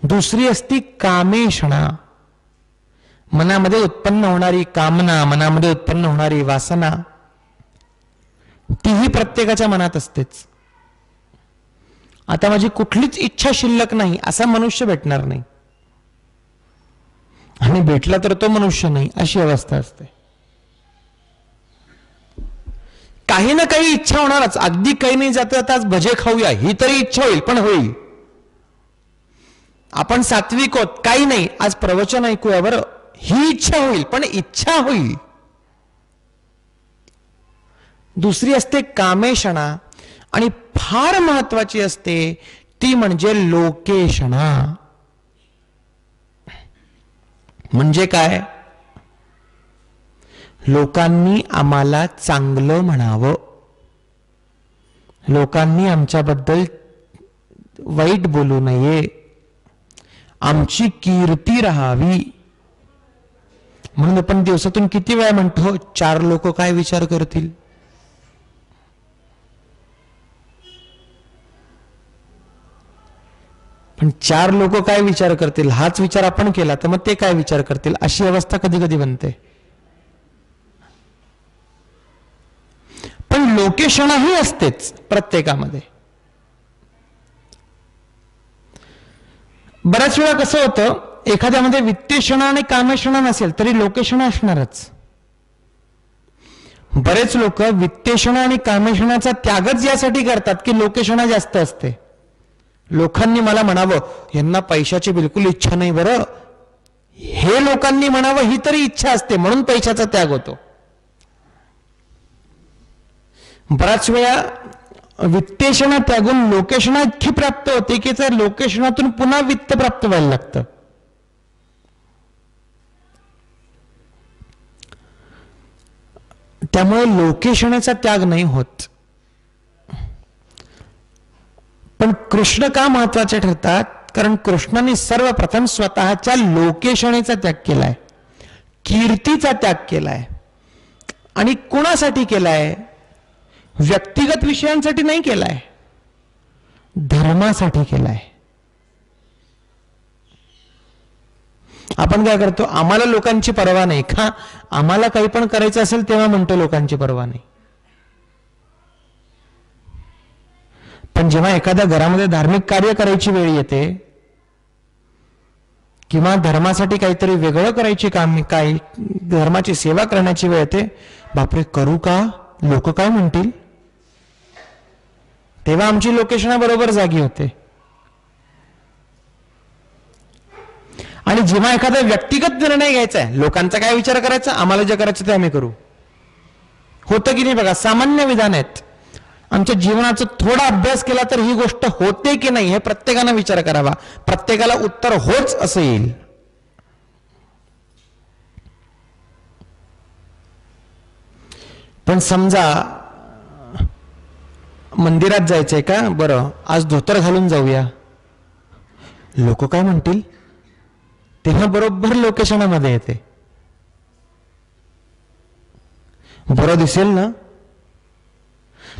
दुसरी असती कामेषणा. मनामध्ये उत्पन्न होणारी कामना, मनामध्ये उत्पन्न होणारी वासना, तीही प्रत्येकाच्या मनात असतेच. आता माझी कुठलीच इच्छा शिल्लक नाही असा मनुष्य भेटणार नाही, आणि भेटला तर तो मनुष्य नाही अशी अवस्था असते. काही ना काही इच्छा होणारच. अगदी काही नाही जात आज भजे खाऊया ही तरी इच्छा होईल, पण होईल. आपण सात्विक होत, काही नाही आज प्रवचन ऐकूया बरं, ही इच्छा होईल, पण इच्छा होईल. दुसरी असते कामेषणा आणि फार महत्वाची असते ती म्हणजे लोकेषणा. म्हणजे काय, लोकांनी आम्हाला चांगलं म्हणावं, लोकांनी आमच्याबद्दल वाईट बोलू नये, आमची कीर्ती राहावी. म्हणून आपण दिवसातून किती वेळा म्हणतो 4 लोक काय विचार करतील. पण 4 लोक काय विचार करतील हाच विचार आपण केला तर मग ते काय विचार करतील अशी अवस्था कधी कधी बनते. पण लोकेषणाही असतेच प्रत्येकामध्ये. बऱ्याच वेळा कसं होतं, एखाद्यामध्ये वित्तेषणा आणि कामेषणा नसेल तरी लोकेषणा असणारच. बरेच लोक वित्तेषणा आणि कामेषणाचा त्यागच यासाठी करतात की लोकेषणा जास्त असते. लोकांनी मला म्हणावं यांना पैशाची बिलकुल इच्छा नाही बरं, हे लोकांनी म्हणावं ही तरी इच्छा असते, म्हणून पैशाचा त्याग होतो. बराच वेळा वित्तेषणा त्यागून लोकेषणा इतकी प्राप्त होते की त्या लोकेषणातून पुन्हा वित्त प्राप्त व्हायला लागतं. त्यामुळे लोकेषणाचा त्याग नाही होत. पण कृष्ण का महत्वाचे ठरतात, कारण कृष्णाने सर्वप्रथम स्वतःच्या लोकेषणेचा त्याग केलाय, कीर्तीचा त्याग केलाय. आणि कुणासाठी केलाय, व्यक्तिगत विषयांसाठी नाही केलाय, धर्मासाठी केलाय. आपण काय करतो, आम्हाला लोकांची पर्वा नाही का, आम्हाला काही पण करायचं असेल तेव्हा म्हणतो लोकांची पर्वा नाही. पण जेव्हा एखाद्या घरामध्ये धार्मिक कार्य करायची वेळ येते किंवा धर्मासाठी काहीतरी वेगळं करायची काम, काय धर्माची सेवा करण्याची वेळ येते, बापरे करू का, लोक काय म्हणतील, तेव्हा आमची लोकेशना बरोबर जागी होते. आणि जेव्हा एखादा व्यक्तिगत निर्णय घ्यायचा आहे, लोकांचा काय विचार करायचा, आम्हाला जे करायचं ते आम्ही करू, होतं की नाही बघा. सामान्य विधान आहेत. आमच्या जीवनाचा थोडा अभ्यास केला तर ही गोष्ट होते की नाही हे प्रत्येकानं विचार करावा. प्रत्येकाला उत्तर होच असं येईल. पण समजा मंदिरात जायचंय का, बरं आज धोतर घालून जाऊया, लोक काय म्हणतील, तेव्हा बरोबर लोकेशनामध्ये येते, बरं दिसेल ना.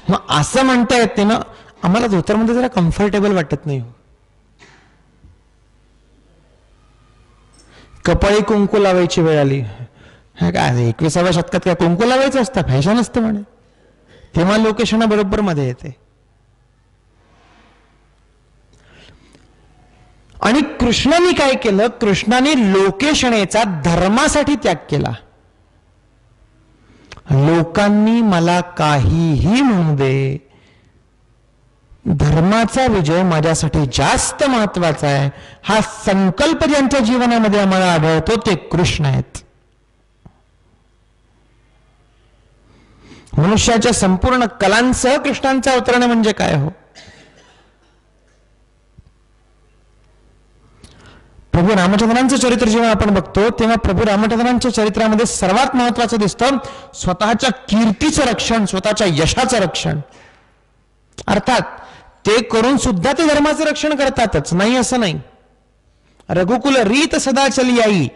मग असं म्हणता येते ना, आम्हाला धोतरमध्ये जरा कम्फर्टेबल वाटत नाही, कपाळी कुंकू लावायची वेळ आली, काय 21व्या शतकात काय कुंकू लावायचं असतं, फॅशन असतं म्हणे, तेव्हा लोकेशना बरोबर मध्ये येते. आणि कृष्णाने काय केलं, कृष्णाने लोकेशनेचा धर्मासाठी त्याग केला. लोकांनी मला काहीही म्हणू दे, धर्माचा विजय माझ्यासाठी जास्त महत्वाचा आहे, हा संकल्प ज्यांच्या जीवनामध्ये आम्हाला आढळतो ते कृष्ण आहेत. मनुष्याच्या संपूर्ण कलांसह कृष्णांचा अवतरण म्हणजे काय हो. प्रभू रामचंद्रांचं चरित्र जेव्हा आपण बघतो तेव्हा प्रभू रामचंद्रांच्या चरित्रामध्ये सर्वात महत्वाचं दिसतं स्वतःच्या कीर्तीचं रक्षण, स्वतःच्या यशाचं रक्षण. अर्थात ते करून सुद्धा ते धर्माचं रक्षण करतातच, नाही असं नाही. रघुकुल रीत सदा चली आई,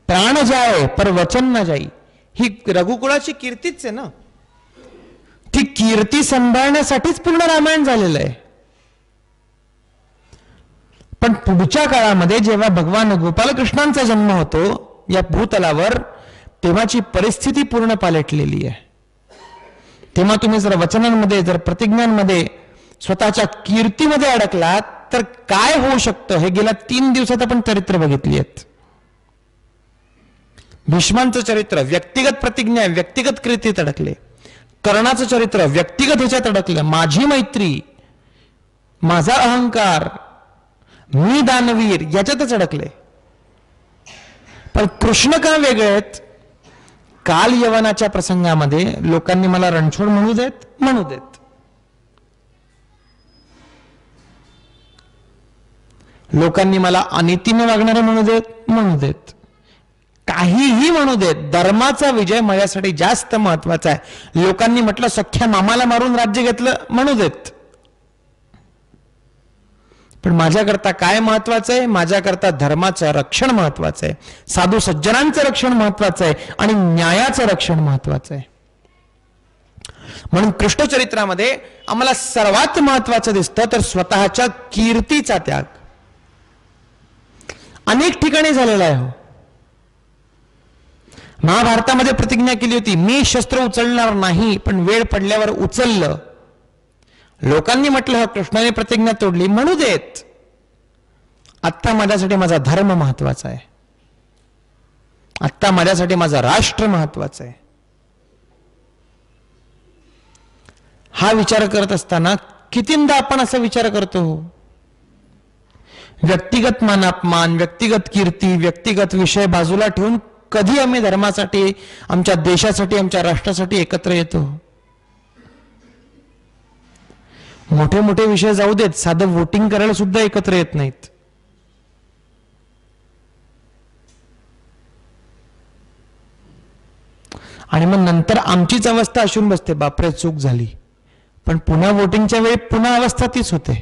प्राण जाय पर वचन न जाई, ही रघुकुळाची कीर्तीच आहे ना. ती कीर्ती सांभाळण्यासाठीच पूर्ण रामायण झालेलं आहे. पण पुढच्या काळामध्ये जेव्हा भगवान गोपालकृष्णांचा जन्म होतो या भूतलावर, तेव्हाची परिस्थिती पूर्ण पालटलेली आहे. तेव्हा तुम्ही जर वचनांमध्ये, जर प्रतिज्ञांमध्ये, स्वतःच्या कीर्तीमध्ये अडकलात तर काय होऊ शकतं हे गेल्या 3 दिवसात आपण चरित्र बघितली आहेत. भीष्मांचं चरित्र व्यक्तिगत प्रतिज्ञा, व्यक्तिगत कीर्तीत अडकले. कर्णाचं चरित्र व्यक्तिगत ह्याच्यात अडकलं, माझी मैत्री, माझा अहंकार, मी दानवीर याच्यातच अडकले. पण कृष्ण का वेगळे आहेत, काल यवनाच्या प्रसंगामध्ये लोकांनी मला रणछोड म्हणू देत, म्हणू देत, लोकांनी मला अनितीने वागणारे म्हणू देत, म्हणू देत, काहीही म्हणू देत, धर्माचा विजय माझ्यासाठी जास्त महत्वाचा आहे. लोकांनी म्हटलं सख्या मामाला मारून राज्य घेतलं, म्हणू देत, पण माझ्याकरता काय महत्वाचं आहे, माझ्याकरता धर्माचं रक्षण महत्वाचं आहे, साधू सज्जनांचं रक्षण महत्वाचं आहे आणि न्यायाचं रक्षण महत्वाचं आहे. म्हणून कृष्ण चरित्रामध्ये आम्हाला सर्वात महत्वाचं दिसतं तर स्वतःच्या कीर्तीचा त्याग. अनेक ठिकाणी झालेला आहे हो. महाभारतामध्ये प्रतिज्ञा केली होती, मी शस्त्र उचलणार नाही, पण वेळ पडल्यावर उचललं. लोकांनी म्हटलं कृष्णाने प्रतिज्ञा तोडली, म्हणू देत, आत्ता माझ्यासाठी माझा धर्म महत्वाचा आहे, आत्ता माझ्यासाठी माझा राष्ट्र महत्वाचा आहे. हा विचार करत असताना कितींदा आपण असा विचार करतो, व्यक्तिगत मानापमान, व्यक्तिगत कीर्ती, व्यक्तिगत विषय बाजूला ठेवून कधी आम्ही धर्मासाठी, आमच्या देशासाठी, आमच्या राष्ट्रासाठी एकत्र येतो. मोठे मोठे विषय जाऊ देत, साधं वोटिंग करायला सुद्धा एकत्र येत नाहीत. आणि मग नंतर आमचीच अवस्था असून बसते, बापरे चूक झाली. पण पुन्हा वोटिंगच्या वेळी पुन्हा अवस्था तीच होते.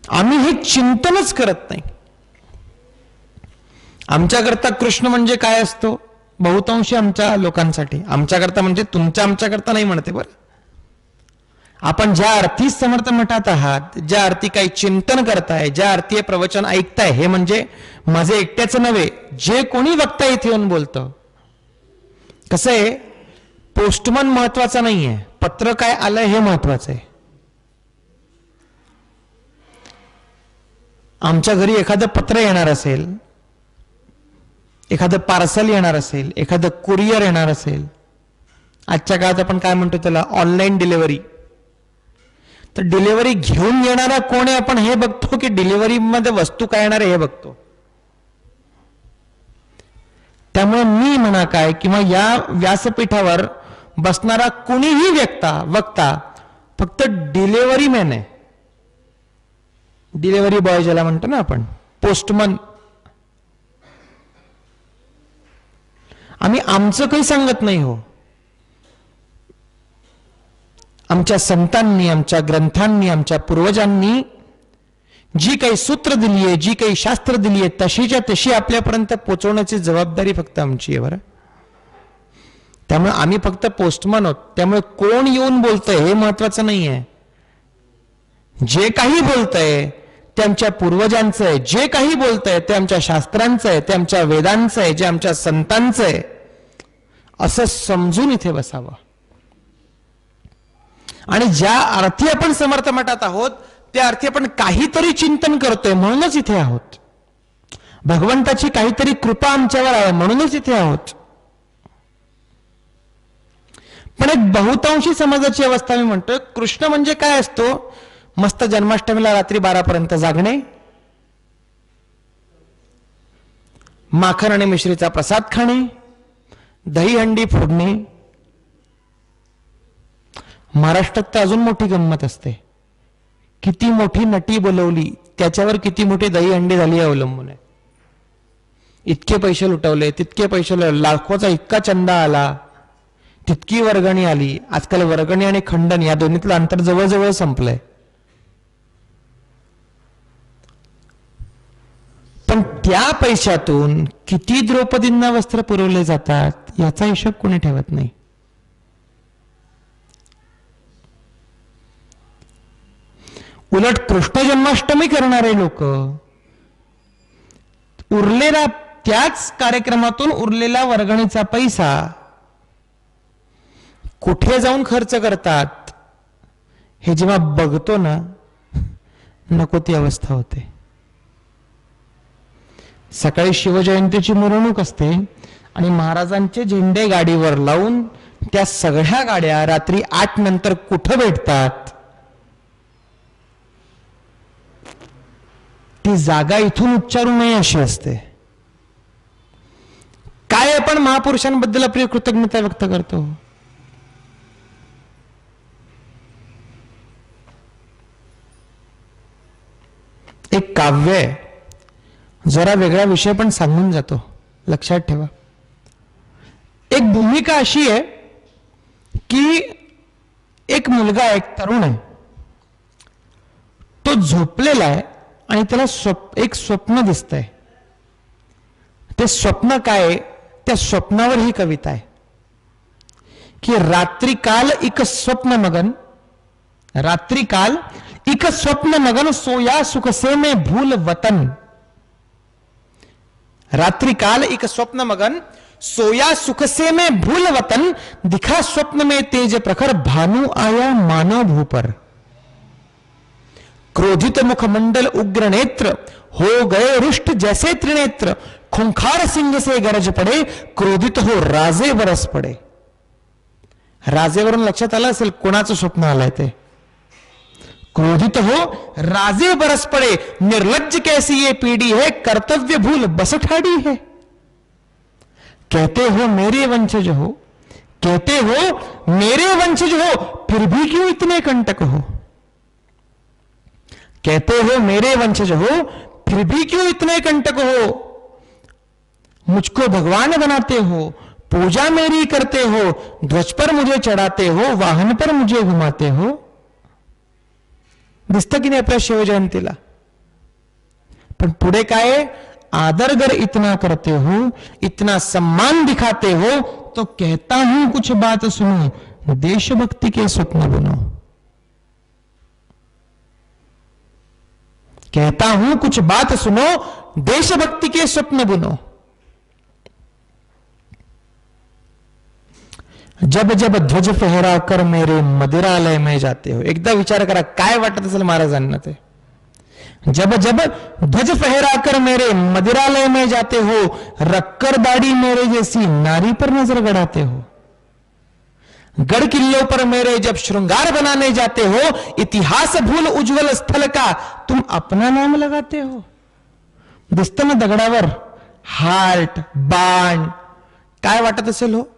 आम्ही हे चिंतनच करत नाही. आमच्याकरता कृष्ण म्हणजे काय असतो, बहुतांशी आमच्या लोकांसाठी, आमच्याकरता म्हणजे तुमच्या आमच्याकरता नाही म्हणते बरं, आपण ज्या अर्थी समर्थ मठात आहात, ज्या अर्थी काही चिंतन करताय, ज्या अर्थी हे प्रवचन ऐकताय, हे म्हणजे माझे एकट्याचं नव्हे, जे कोणी वक्ता इथे येऊन बोलतं. कसं आहे, पोस्टमन महत्वाचा नाहीये, पत्र काय आलंय हे महत्वाचं आहे. आमच्या घरी एखादं पत्र येणार असेल, एखादं पार्सल येणार असेल, एखादं कुरिअर येणार असेल, आजच्या काळात आपण काय म्हणतो त्याला, ऑनलाईन डिलिव्हरी. तर डिलिव्हरी घेऊन येणारा कोण आहे आपण हे बघतो की डिलिव्हरी मध्ये वस्तू काय येणार आहे हे बघतो. त्यामुळे मी म्हणा काय किंवा या व्यासपीठावर बसणारा कुणीही वक्ता फक्त डिलिव्हरी मॅन आहे. डिलिव्हरी बॉय ज्याला म्हणतो ना आपण, पोस्टमन. आम्ही आमचं काही सांगत नाही हो. आमच्या संतांनी, आमच्या ग्रंथांनी, आमच्या पूर्वजांनी जी काही सूत्र दिली आहे, जी काही शास्त्र दिली आहे, तशीच्या तशी आपल्यापर्यंत पोहोचवण्याची जबाबदारी फक्त आमची आहे बरं. त्यामुळे आम्ही फक्त पोस्टमन आहोत. त्यामुळे कोण येऊन बोलतंय हे महत्वाचं नाही आहे. जे काही बोलतंय ते आमच्या पूर्वजांचं आहे, जे काही बोलतंय ते आमच्या शास्त्रांचं आहे, ते आमच्या वेदांचं आहे, जे आमच्या संतांचं आहे, असं समजून इथे बसावं. आणि ज्या अर्थी आपण समर्थ मठात आहोत त्या अर्थी आपण काहीतरी चिंतन करतोय म्हणूनच इथे आहोत. भगवंताची काहीतरी कृपा आमच्यावर आहे म्हणूनच इथे आहोत. पण एक बहुतांशी समाजाची अवस्था मी म्हणतोय, कृष्ण म्हणजे काय असतो, मस्त जन्माष्टमीला रात्री 12 पर्यंत जागणे, माखन आणि मिश्रीचा प्रसाद खाणे, दहीहंडी फोडणे. महाराष्ट्रात तर अजून मोठी गंमत असते. किती मोठी नटी बोलवली त्याच्यावर किती मोठी दहीहंडी झाली अवलंबून आहे. इतके पैसे लुटवले, तितके पैसे, लाखोचा इतका चंदा आला, तितकी वर्गणी आली. आजकाल वर्गणी आणि खंडन या दोन्हीतलं अंतर जवळजवळ संपलंय. पण त्या पैशातून किती द्रौपदींना वस्त्र पुरवले जातात याचा हिशोब कोणी ठेवत नाही. उलट कृष्ण जन्माष्टमी करणारे लोक उरलेला, त्याच कार्यक्रमातून उरलेला वर्गणीचा पैसा कुठे जाऊन खर्च करतात हे जेव्हा बघतो ना, नको ती अवस्था होते. सकाळी शिवजयंतीची मिरवणूक असते आणि महाराजांचे झेंडे गाडीवर लावून त्या सगळ्या गाड्या रात्री 8 नंतर कुठं भेटतात, ती जागा इथून उच्चारू नये अशी असते. काय आपण महापुरुषांबद्दल आपली कृतज्ञता व्यक्त करतो. एक काव्य आहे, जरा वेगळा विषय पण सांगून जातो, लक्षात ठेवा. एक भूमिका अशी आहे की एक मुलगा, एक तरुण आहे, तो झोपलेला आहे आणि त्याला एक स्वप्न दिसतंय. ते स्वप्न काय, त्या स्वप्नावर ही कविता आहे की रात्रि काल इक स्वप्न मगन, रात्रि काल इक स्वप्न मगन, सोया सुख से में भूल वतन. रात्रि काल इक स्वप्न मगन, सोया सुख से में भूल वतन, दिखा स्वप्न में तेज प्रखर, भानु आया मानव भू पर. क्रोधित मुखमंडल उग्र नेत्र, हो गए रुष्ट जैसे त्रिनेत्र, खुंखार सिंह से गरज पड़े, क्रोधित हो राजे बरस पडे. राजेवरून लक्षात आलं असेल कोणाचं स्वप्न आलंय ते. क्रोधित हो राजे बरस पड़े, निर्लज्ज कैसी ये पीढ़ी है, कर्तव्य भूल बस ठाड़ी है. कहते हो मेरे वंशज हो, कहते हो मेरे वंशज हो, फिर भी क्यों इतने कंटक हो. कहते हो मेरे वंशज हो, फिर भी क्यों इतने कंटक हो. मुझको भगवान बनाते हो, पूजा मेरी करते हो, ध्वज पर मुझे चढ़ाते हो, वाहन पर मुझे घुमाते हो. दिसतं की नाही आपल्या शिवजयंतीला. पण पुढे काय, आदरगर इतना करते हो, इतना सम्मान दिखाते हो, तो कहता हूं कुछ बात सुनो, देशभक्ति के स्वप्न बुनो. कहता हूं कुछ बात सुनो, देशभक्ति के स्वप्न बुनो। जब जब ध्वज फहरा कर मेरे मदिरालय में जाते हो. एकदा विचार करा काय वाटत असेल महाराजांना ते. जब जब ध्वज फहरा कर मेरे मदिरालय में जाते हो, रक्कर दाढ़ी मेरे जैसी नारी पर नजर गड़ाते हो. गढ़ किल्लों पर मेरे जब श्रृंगार बनाने जाते हो, इतिहास भूल उज्जवल स्थल का तुम अपना नाम लगाते हो. दिसतं ना दगडावर हार्ट बाण, काय वाटत असेल हो.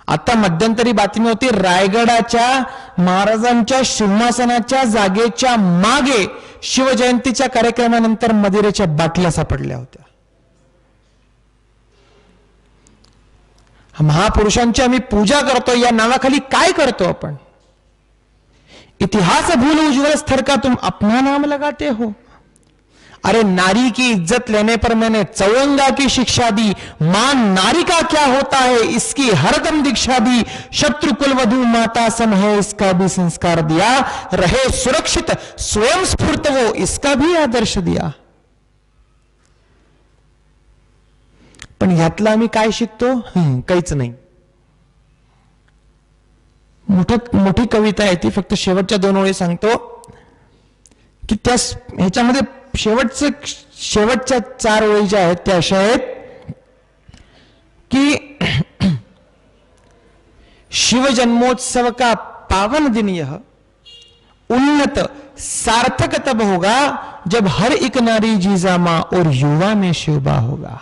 आता मध्यंतरी बातमी होती, रायगडाच्या महाराजांच्या सिंहासनाच्या जागेच्या मागे शिवजयंतीच्या कार्यक्रमानंतर मदिरेच्या बाटल्या सापडल्या होत्या. महापुरुषांची आम्ही पूजा करतो, या नावाखाली काय करतो आपण. इतिहास भूल उज्ज्वल स्तर का तुम अपना नाम लगाते हो. अरे नारी की इज्जत लेने पर मैंने चौरंगा की शिक्षा दी, मान नारी का क्या होता है इसकी हरदम दीक्षा दी. शत्रु कुलवधु माता सम है इसका भी संस्कार दिया, रहे सुरक्षित स्वयं स्फूर्त वो इसका भी आदर्श दिया. पण यातला आम्ही काय शिकतो, काहीच नाही. मोठी कविता आहे ती, फक्त शेवटच्या 2 ओळी सांगतो की त्या ह्याच्यामध्ये शेवटच्या 4 ओळी ज्या आहेत त्या अशा आहेत की शिव जन्मोत्सव का पावन दिन यह उन्नत सार्थक तब होगा जब हर एक नारी जीजामा और युवा में शोभा होगा.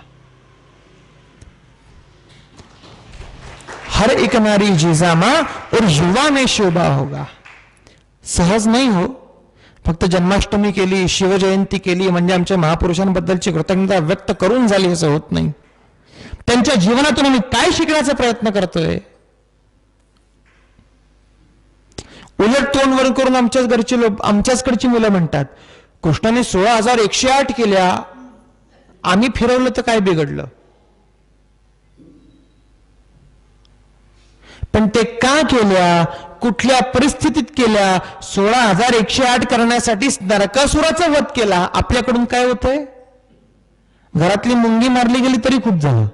हर एक नारी जीजामा और युवा में शोभा होगा. सहज नाही हो. फक्त जन्माष्टमी केली, शिवजयंती केली म्हणजे आमच्या महापुरुषांबद्दलची कृतज्ञता व्यक्त करून झाली असं होत नाही. त्यांच्या जीवनातून आम्ही काय शिकण्याचा प्रयत्न करतोय. उलट तोंड वर करून आमच्याचकडची मुलं म्हणतात, कृष्णाने 16,108 केल्या, आम्ही फिरवलं तर काय बिघडलं. पण ते का केल्या, कुठल्या परिस्थितीत केल्या. 16,108 करण्यासाठी नरकासुराचा वध केला. आपल्याकडून काय होतंय, घरातली मुंगी मारली गेली तरी खूप झालं.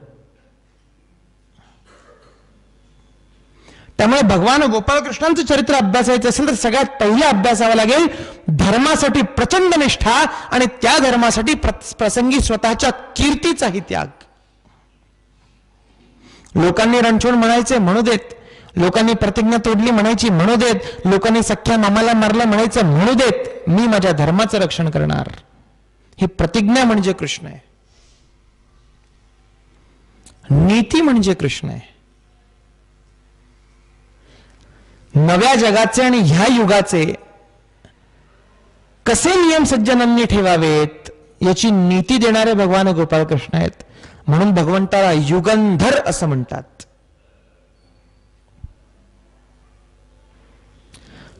त्यामुळे भगवान गोपाळकृष्णांचं चरित्र अभ्यासायचं असेल तर सगळ्यात पहिला अभ्यासावा लागेल धर्मासाठी प्रचंड निष्ठा आणि त्या धर्मासाठी प्रसंगी स्वतःच्या कीर्तीचाही त्याग. लोकांनी रणछोड म्हणायचे म्हणू देत, लोकांनी प्रतिज्ञा तोडली म्हणायची म्हणू देत, लोकांनी सख्या मामाला मारलं म्हणायचं म्हणू देत, मी माझ्या धर्माचं रक्षण करणार. ही प्रतिज्ञा म्हणजे कृष्ण आहे. नीती म्हणजे कृष्ण आहे. नव्या जगाचे आणि ह्या युगाचे कसे नियम सज्जनांनी ठेवावेत याची नीती देणारे भगवान गोपाळकृष्ण आहेत. म्हणून भगवंताला युगंधर असं म्हणतात.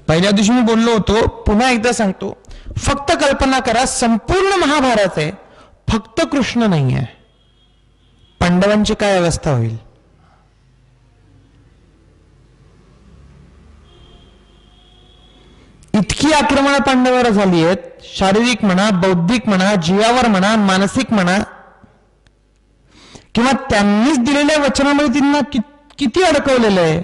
पहिल्या दिवशी मी बोललो होतो, पुन्हा एकदा सांगतो, फक्त कल्पना करा संपूर्ण महाभारत आहे, फक्त कृष्ण नाही आहे, पांडवांची काय अवस्था होईल. इतकी आक्रमण पांडवावर झाली आहेत, शारीरिक म्हणा, बौद्धिक म्हणा, जीवावर म्हणा, मानसिक म्हणा, किंवा त्यांनीच दिलेल्या वचनामध्ये त्यांना किती अडकवलेलं आहे.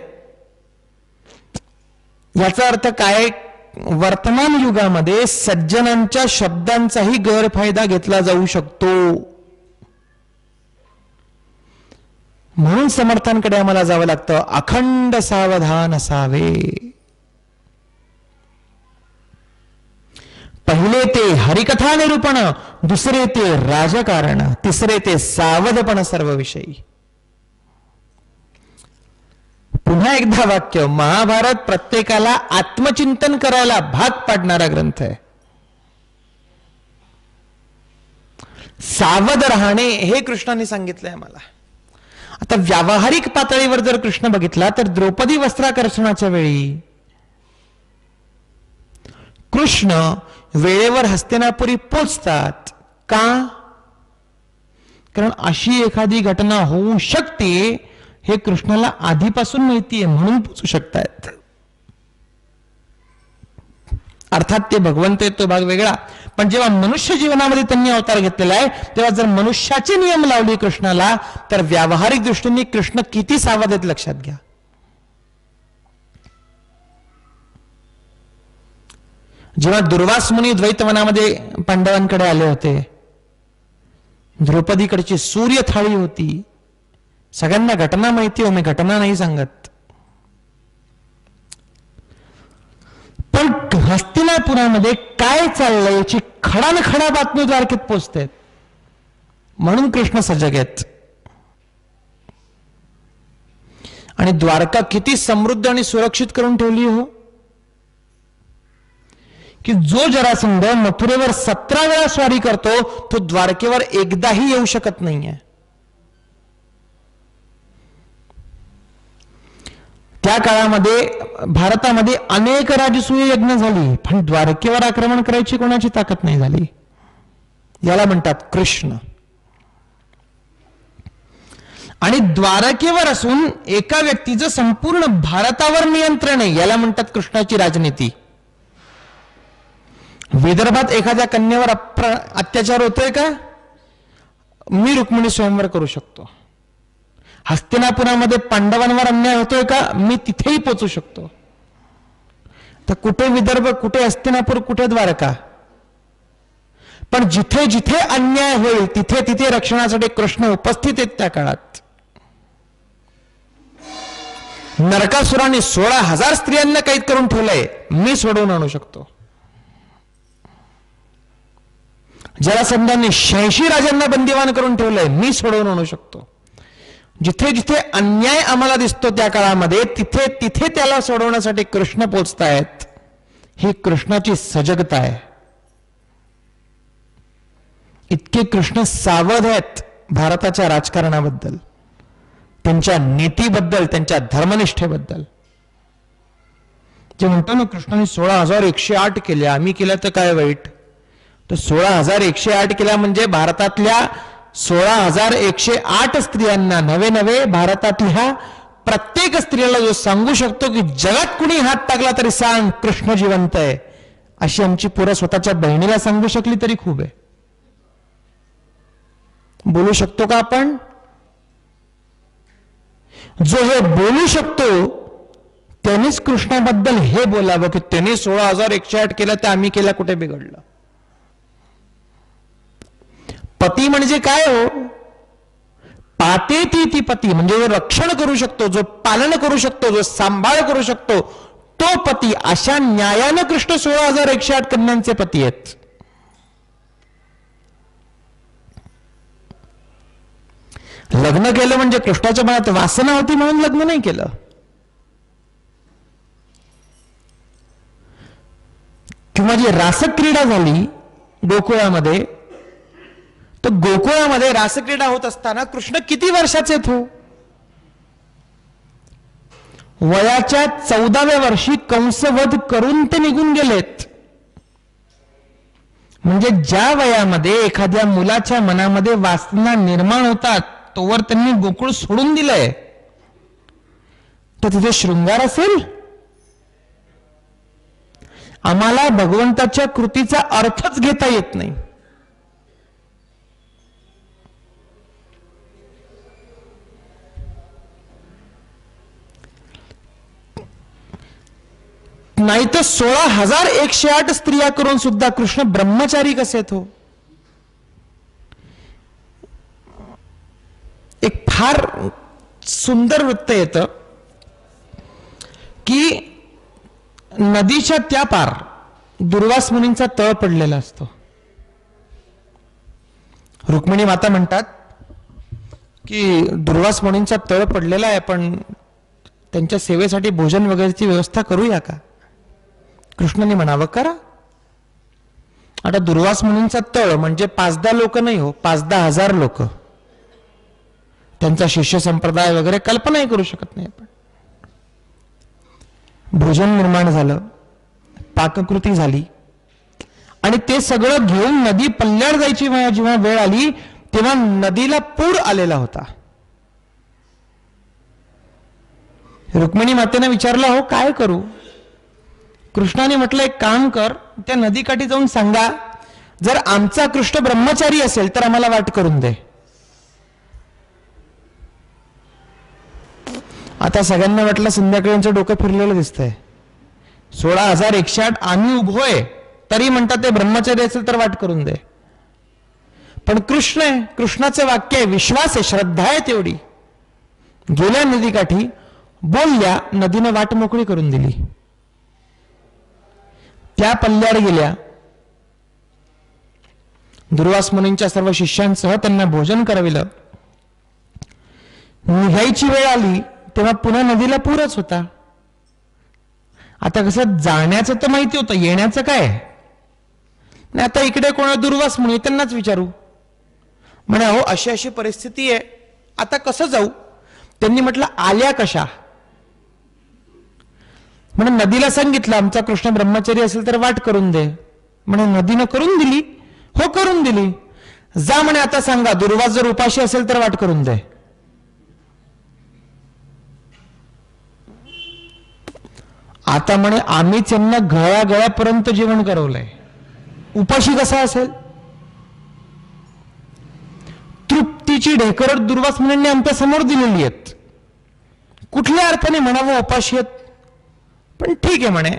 याचा अर्थ काय, वर्तमान युगामध्ये सज्जनांच्या शब्दांचाही गैरफायदा घेतला जाऊ शकतो. म्हणून समर्थांकडे आम्हाला जावं लागतं. अखंड सावधान असावे. पहिले ते हरिकथा निरूपण, दुसरे ते राजकारण, तिसरे ते सावधपण सर्वविषयी. पुन्हा एकदा वाक्य, महाभारत प्रत्येकाला आत्मचिंतन करायला भाग पाडणारा ग्रंथ आहे. सावध राहणे हे कृष्णाने सांगितलंय मला. आता व्यावहारिक पातळीवर जर कृष्ण बघितला तर द्रौपदी वस्त्राकर्षणाच्या वेळी कृष्ण वेळेवर हस्तिनापुरी पोचतात का, कारण अशी एखादी घटना होऊ शकते हे कृष्णाला आधीपासून माहिती आहे, म्हणून पोचू शकतात. अर्थात ते भगवंत आहेत तो भाग वेगळा, पण जेव्हा मनुष्य जीवनामध्ये त्यांनी अवतार घेतलेला आहे तेव्हा जर मनुष्याचे नियम लावले कृष्णाला तर व्यावहारिक दृष्टीने कृष्ण किती सावध आहेत लक्षात घ्या. जेव्हा दुर्वास मुनी द्वैतवनामध्ये पांडवांकडे आले होते, द्रौपदीकडची सूर्य थाळी होती. सगळ्यांना घटना माहिती हो, मी घटना नाही सांगत. पण हस्तिनापुरामध्ये काय चाललंय याची खडानखडा बातमी द्वारकेत पोचते. म्हणून कृष्ण सजग आहेत. आणि द्वारका किती समृद्ध आणि सुरक्षित करून ठेवली हो, की जो जरासंध मथुरेवर 17 वेळा स्वारी करतो तो द्वारकेवर एकदाही येऊ शकत नाहीये. त्या काळामध्ये भारतामध्ये अनेक राजसूय यज्ञ झाली पण द्वारकेवर आक्रमण करायची कोणाची ताकद नाही झाली. याला म्हणतात कृष्ण. आणि द्वारकेवर असून एका व्यक्तीचं संपूर्ण भारतावर नियंत्रण आहे, याला म्हणतात कृष्णाची राजनीती. विदर्भात एखाद्या कन्येवर अत्याचार होतोय का, मी रुक्मिणी स्वयंवर करू शकतो. हस्तिनापुरामध्ये पांडवांवर अन्याय होतोय का, मी तिथेही पोचू शकतो. तर कुठे विदर्भ, कुठे हस्तिनापूर, कुठे द्वारका. पण जिथे जिथे अन्याय होईल तिथे तिथे रक्षणासाठी कृष्ण उपस्थित आहेत. त्या काळात नरकासुराने 16,000 स्त्रियांना कैद करून ठेवलंय, मी सोडवून आणू शकतो. जरासंधाने 86 राजांना बंदिवान करून ठेवलंय, मी सोडवून आणू शकतो. जिथे जिथे अन्याय आम्हाला दिसतो त्या काळामध्ये तिथे तिथे त्याला सोडवण्यासाठी कृष्ण पोचतायत. ही कृष्णाची सजगता आहे. इतके कृष्ण सावध आहेत भारताच्या राजकारणाबद्दल, त्यांच्या नीतीबद्दल, त्यांच्या धर्मनिष्ठेबद्दल. जे म्हणतो ना कृष्णाने 16,108 केल्या, आम्ही केल्या तर काय वाईट. तर 16,108 केल्या म्हणजे भारतातल्या 16,108 स्त्रियांना, नवे भारतातल्या प्रत्येक स्त्रीला जो सांगू शकतो की जगात कुणी हात टाकला तरी सांग कृष्ण जिवंत आहे, अशी आमची पोरं स्वतःच्या बहिणीला सांगू शकली तरी खूप आहे. बोलू शकतो का आपण? जो हे बोलू शकतो त्यांनीच कृष्णाबद्दल हे बोलावं की त्यांनी 16,108 केलं तर आम्ही केलं कुठे बिघडलं. पती म्हणजे काय हो, पाते ती पती म्हणजे जो रक्षण करू शकतो, जो पालन करू शकतो, जो सांभाळ करू शकतो तो पती. अशा न्यायानं कृष्ण 16,108 कन्यांचे पती आहेत. लग्न केलं म्हणजे कृष्णाच्या मनात वासना होती म्हणून लग्न नाही केलं. किंवा जी रासक्रीडा झाली गोकुळामध्ये, तर गोकुळामध्ये रासक्रीडा होत असताना कृष्ण किती वर्षाचे हो, वयाच्या 14व्या वर्षी कंसवध करून ते निघून गेलेत. म्हणजे ज्या वयामध्ये एखाद्या मुलाच्या मनामध्ये वासना निर्माण होतात तोवर त्यांनी गोकुळ सोडून दिलंय, तर तिथे शृंगार असेल. आम्हाला भगवंताच्या कृतीचा अर्थच घेता येत नाही. नाही तर 16,108 स्त्रिया करून सुद्धा कृष्ण ब्रह्मचारी कसे हो. एक फार सुंदर वृत्त येतं की नदीच्या त्या पार दुर्वास मुनींचा तळ पडलेला असतो. रुक्मिणी माता म्हणतात की दुर्वास मुनींचा तळ पडलेला आहे, पण त्यांच्या सेवेसाठी भोजन वगैरेची व्यवस्था करूया का. कृष्णाने म्हणावं करा. आता दुर्वास मुनींचा तळ म्हणजे 5-10 लोक नाही हो, 5-10 हजार लोक. त्यांचा शिष्य संप्रदाय वगैरे कल्पनाही करू शकत नाही आपण. भोजन निर्माण झालं, पाककृती झाली आणि ते सगळं घेऊन नदी पल्ल्याड जायची जेव्हा वेळ आली तेव्हा नदीला पूर आलेला होता. रुक्मिणी मातेने विचारलं हो काय करू. कृष्णाने म्हटलं एक काम कर, त्या नदीकाठी जाऊन सांगा जर आमचा कृष्ण ब्रह्मचारी असेल तर आम्हाला वाट करून दे. आता सगळ्यांना वाटलं संध्याकाळीचं डोकं फिरलेलं दिसतंय. 16,108 आम्ही उभोय तरी म्हणतात ते ब्रह्मचारी असेल तर वाट करून दे. पण कृष्ण आहे, कृष्णाचं वाक्य आहे, विश्वास आहे, श्रद्धा आहे तेवढी. गेल्या नदीकाठी बोलल्या, नदीनं वाट मोकळी करून दिली. त्या पल्ल्यावर गेल्या. दुर्वास मुनींच्या सर्व शिष्यांसह त्यांना भोजन करविलं. निघायची वेळ आली तेव्हा पुन्हा नदीला पूरच होता. आता कसं जाण्याचं तर माहिती होतं, येण्याचं काय. आता इकडे कोणा दुर्वास मुनी त्यांनाच विचारू, म्हणे हो अशी अशी परिस्थिती आहे, आता कसं जाऊ. त्यांनी म्हटलं आल्या कशा. म्हणे नदीला सांगितलं आमचा कृष्ण ब्रह्मचारी असेल तर वाट करून दे. म्हणे नदीनं करून दिली. हो करून दिली. जा म्हणे आता सांगा दुर्वास जर उपाशी असेल तर वाट करून दे. आता म्हणे आम्हीच यांना गळ्यापर्यंत जेवण करवलंय, उपाशी कसा असेल. तृप्तीची ढेकरट दुर्वास मुनींनी आमच्या समोर दिलेली आहेत. कुठल्या अर्थाने म्हणावं उपाशी आहेत. पण ठीक आहे म्हणे,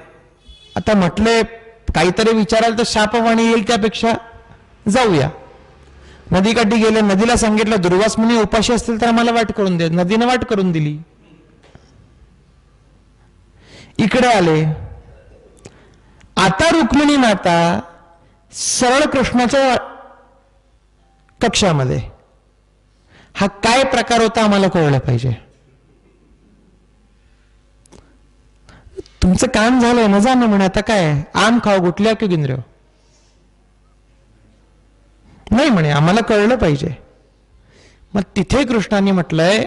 आता म्हटले काहीतरी विचाराल तर शापवाणी येईल, त्यापेक्षा जाऊया. नदीकाठी गेले, नदीला सांगितलं दुर्वास मुनी उपाशी असतील तर आम्हाला वाट करून दे. नदीनं वाट करून दिली. इकडे आले. आता रुक्मिणी माता सरळ कृष्णाच्या कक्षामध्ये. हा काय प्रकार होता आम्हाला कळलं पाहिजे. तुमचं काम झालंय ना, जा ना म्हणे, आता काय आम खाऊ गुटल्या की गिंद्र नाही म्हणे, आम्हाला कळलं पाहिजे. मग तिथे कृष्णाने म्हटलंय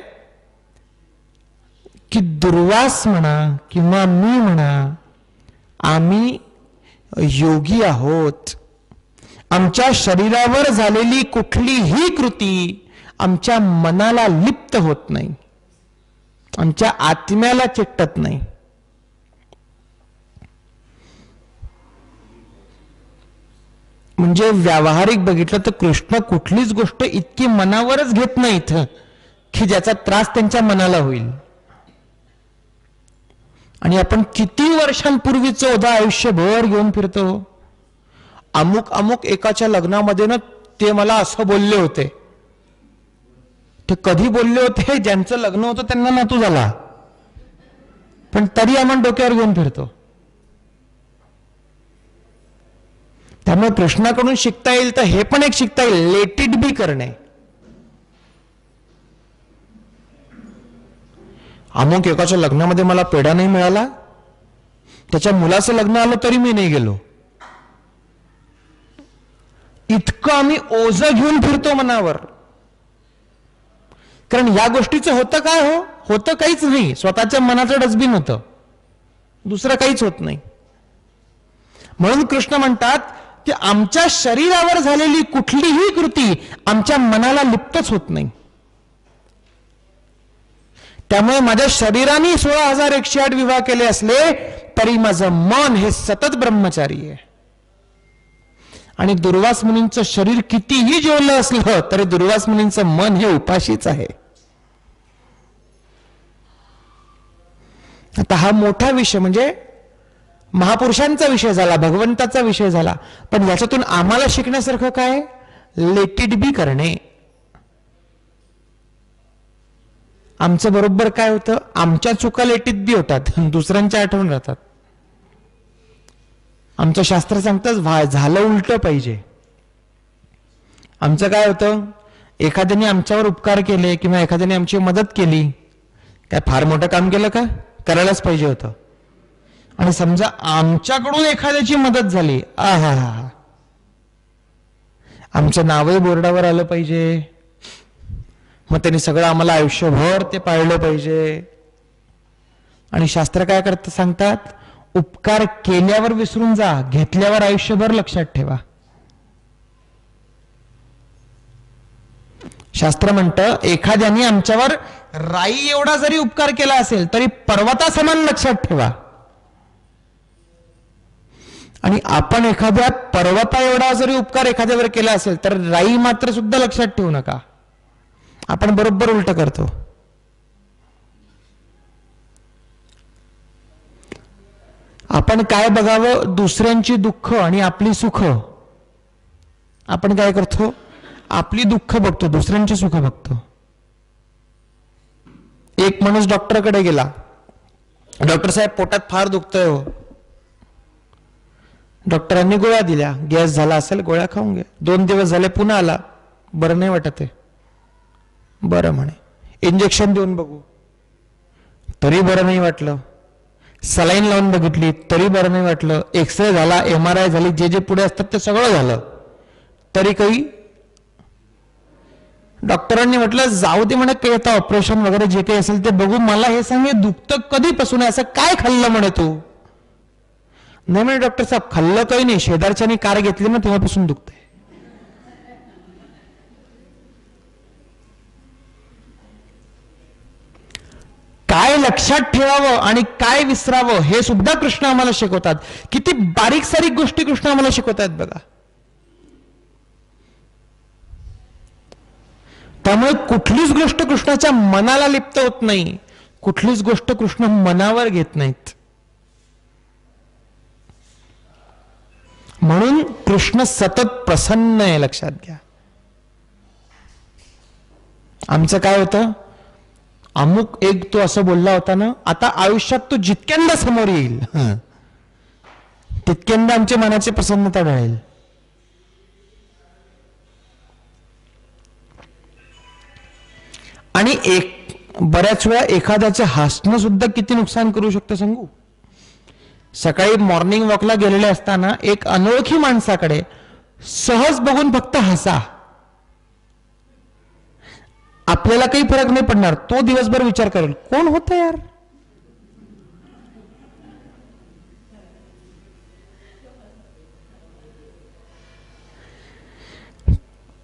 की दुर्वास म्हणा किंवा मी म्हणा, आम्ही योगी आहोत. आमच्या शरीरावर झालेली कुठलीही कृती आमच्या मनाला लिप्त होत नाही, आमच्या आत्म्याला चिकटत नाही. म्हणजे व्यावहारिक बघितलं तर कृष्ण कुठलीच गोष्ट इतकी मनावरच घेत नाहीत की ज्याचा त्रास त्यांच्या मनाला होईल. आणि आपण किती वर्षांपूर्वीचं उदा आयुष्यभर घेऊन फिरतो. अमुक अमुक एकाच्या लग्नामध्ये ना ते मला असं बोलले होते. ते कधी बोलले होते, ज्यांचं लग्न होतं त्यांना नातू झाला, पण तरी आपण डोक्यावर घेऊन फिरतो. त्यामुळे कृष्णाकडून शिकता येईल तर हे पण एक शिकता येईल, लेट इट बी करणे. अमुक एकाच्या लग्नामध्ये मला पेढा नाही मिळाला, त्याच्या मुलाचं लग्न आलं तरी मी नाही गेलो. इतकं आम्ही ओझं घेऊन फिरतो मनावर. कारण या गोष्टीचं होतं काय, होतं काहीच नाही. स्वतःच्या मनाचं डस्टबिन होतं, दुसरं काहीच होत नाही. म्हणून कृष्ण म्हणतात की आमच्या शरीरावर झालेली कुठलीही कृती आमच्या मनाला लिप्तच होत नाही. त्यामुळे माझ्या शरीराने 16,108 विवाह केले असले तरी माझं मन हे सतत ब्रह्मचारी आहे. आणि दुर्वास मुनींचं शरीर कितीही जेवलं असलं तरी दुर्वास मुनींचं मन हे उपाशीच आहे. आता हा मोठा विषय म्हणजे महापुरुषांचा विषय झाला, भगवंताचा विषय झाला. पण याच्यातून आम्हाला शिकण्यासारखं काय, लेट इट बी करणे. आमचं बरोबर काय होतं, आमच्या चुका लेटीत बी होतात, दुसऱ्यांच्या आठवण राहतात. आमचं शास्त्र सांगतं झालं उलट पाहिजे. आमचं काय होतं, एखाद्याने आमच्यावर उपकार केले किंवा एखाद्याने आमची मदत केली, काय फार मोठं काम केलं का, करायलाच पाहिजे होतं. आणि समजा आमच्याकडून एखाद्याची मदत झाली, आहा, आमचं नावही बोर्डावर आलं पाहिजे. मग त्यांनी सगळं आम्हाला आयुष्यभर ते पाळलं पाहिजे. आणि शास्त्र काय करतं सांगतात, उपकार केल्यावर विसरून जा, घेतल्यावर आयुष्यभर लक्षात ठेवा. शास्त्र म्हणतं एखाद्याने आमच्यावर राई एवढा जरी उपकार केला असेल तरी पर्वता समान लक्षात ठेवा. आणि आपण एखाद्या पर्वता एवढा जरी उपकार एखाद्यावर केला असेल तर राई मात्र सुद्धा लक्षात ठेवू नका. आपण बरोबर उलट करतो. आपण काय बघावं, दुसऱ्यांची दुःख आणि आपली सुख. आपण काय करतो, आपली दुःख बघतो, दुसऱ्यांची सुख बघतो. एक माणूस डॉक्टरकडे गेला. डॉक्टर साहेब पोटात फार दुखतंय हो. डॉक्टरांनी गोळ्या दिल्या. गॅस झाला असेल, गोळ्या खाऊन घ्या. 2 दिवस झाले, पुन्हा आला, बरं नाही वाटत आहे. बरं म्हणे, इंजेक्शन देऊन बघू, तरी बरं नाही वाटलं. सलाईन लावून बघितली तरी बरं नाही वाटलं. एक्सरे झाला, MRI झाली, जे जे पुढे असतात ते सगळं झालं, तरी काही. डॉक्टरांनी म्हटलं जाऊ दे म्हणे, काही आता ऑपरेशन वगैरे जे काही असेल ते बघू. मला हे सांग, हे दुखतं कधीपासून आहे, असं काय खाल्लं म्हणे तू? नाही म्हणे डॉक्टर साहेब, खाल्लं काही नाही, शेजारच्यानी कार घेतली ना तेव्हापासून दुखतंय. काय लक्षात ठेवावं आणि काय विसरावं हे सुद्धा कृष्ण आम्हाला शिकवतात. किती बारीक सारीक गोष्टी कृष्ण आम्हाला शिकवतात बघा. त्यामुळे कुठलीच गोष्ट कृष्णाच्या मनाला लिप्त होत नाही, कुठलीच गोष्ट कृष्ण मनावर घेत नाहीत. म्हणून कृष्ण सतत प्रसन्न आहे, लक्षात घ्या. आमचं काय होतं, अमुक एक तो असं बोलला होता ना, आता आयुष्यात तो जितक्यांदा समोर येईल तितक्यांदा आमच्या मनाची प्रसन्नता ढळेल. आणि बऱ्याच वेळा एखाद्याचं हसणं सुद्धा किती नुकसान करू शकतं सांगू. सकाळी मॉर्निंग वॉकला गेलेले असताना एक अनोळखी माणसाकडे सहज बघून फक्त हसा, आपल्याला काही फरक नाही पडणार. तो दिवसभर विचार करेल कोण होतं यार.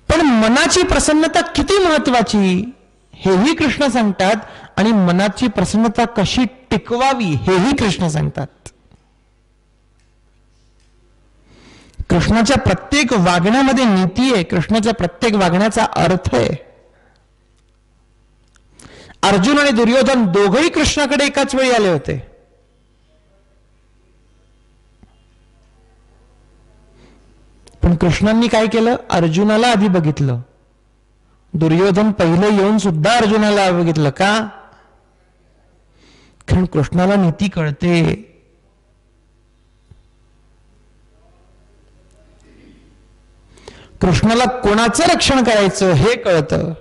पण मनाची प्रसन्नता किती महत्वाची हेही कृष्ण सांगतात आणि मनाची प्रसन्नता कशी टिकवावी हेही कृष्ण सांगतात. कृष्णाच्या प्रत्येक वागण्यामध्ये नीती आहे, कृष्णाच्या प्रत्येक वागण्याचा अर्थ आहे. अर्जुन आणि दुर्योधन दोघंही कृष्णाकडे एकाच वेळी आले होते. पण कृष्णांनी काय केलं, अर्जुनाला आधी बघितलं. दुर्योधन पहिले येऊन सुद्धा अर्जुनाला बघितलं का? कारण कृष्णाला नीती कळते. कृष्णाला कोणाचं रक्षण करायचं हे कळतं.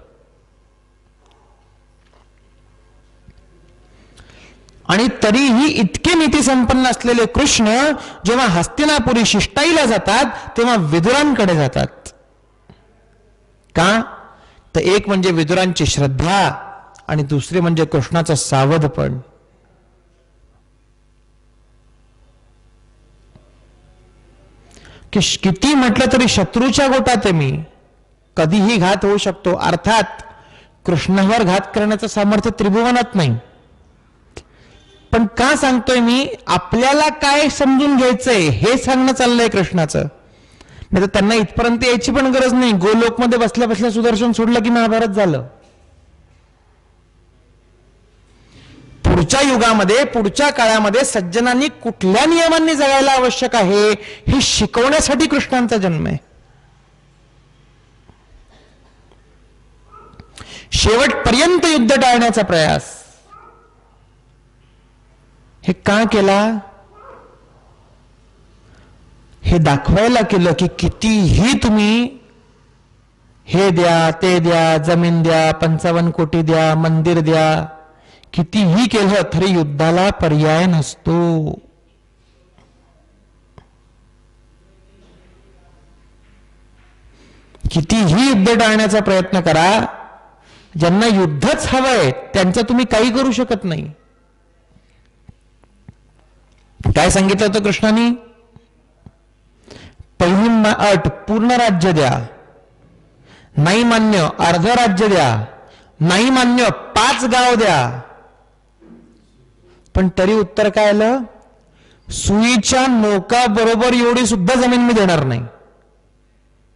आणि तरीही इतके नीती संपन्न असलेले कृष्ण जेव्हा हस्तिनापुरी शिष्टाईला जातात तेव्हा विदुरांकडे जातात. का? तर एक म्हणजे विदुरांची श्रद्धा आणि दुसरे म्हणजे कृष्णाचं सावधपण. की किती म्हटलं तरी शत्रूच्या गोटात आहे मी, कधीही घात होऊ शकतो. अर्थात कृष्णावर घात करण्याचं सामर्थ्य त्रिभुवनात नाही. पण का सांगतोय मी, आपल्याला काय समजून घ्यायचंय हे सांगणं चाललंय कृष्णाचं. नाही तर त्यांना इथपर्यंत यायची पण गरज नाही. गोलोकमध्ये बसल्या बसल्या सुदर्शन सोडलं की महाभारत झालं. पुढच्या युगामध्ये, पुढच्या काळामध्ये सज्जनांनी कुठल्या नियमांनी जगायला आवश्यक आहे हे शिकवण्यासाठी कृष्णांचा जन्म आहे. शेवटपर्यंत युद्ध टाळण्याचा प्रयास हे का केला? हे दाखवायला केलं की कितीही तुम्ही हे द्या, ते द्या, जमीन द्या, 55 कोटी द्या, मंदिर द्या, कितीही केलं तरी युद्धाला पर्याय नसतो. कितीही युद्ध टाळण्याचा प्रयत्न करा, ज्यांना युद्धच हवंय त्यांचं तुम्ही काही करू शकत नाही. काय सांगितलं होतं कृष्णाने? पहिली अट पूर्ण राज्य द्या, नाही मान्य अर्ध राज्य द्या, नाही मान्य 5 गाव द्या. पण तरी उत्तर काय आलं? सुईच्या नोका बरोबर एवढी सुद्धा जमीन मी देणार नाही.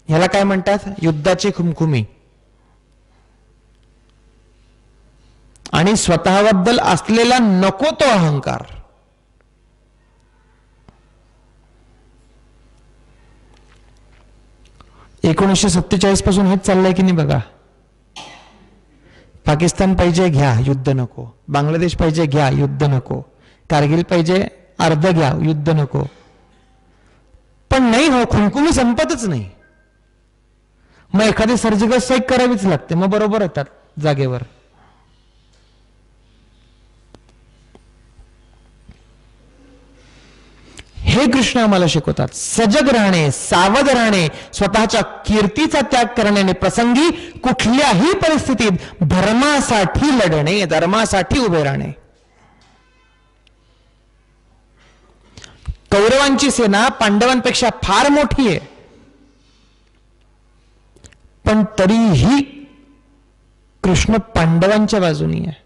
ह्याला काय म्हणतात? युद्धाची खुमखुमी. आणि स्वतःबद्दल असलेला नको तो अहंकार. (1947) पासून हेच चाललंय की नाही बघा. पाकिस्तान पाहिजे, घ्या, युद्ध नको. बांगलादेश पाहिजे, घ्या, युद्ध नको. कारगिल पाहिजे, अर्ध घ्या, युद्ध नको. पण नाही हो, खुमखुमी संपतच नाही. मग एखादी सर्जिकल स्ट्राईक करावीच लागते, मग बरोबर येतात जागेवर. हे कृष्ण आम्हाला शिकवतात. सजग राहणे, सावध राहणे, स्वतःच्या कीर्तीचा त्याग करण्याने प्रसंगी कुठल्याही परिस्थितीत धर्मासाठी लढणे, धर्मासाठी उभे राहणे. कौरवांची सेना पांडवांपेक्षा फार मोठी आहे, पण तरीही कृष्ण पांडवांच्या बाजूनी आहे.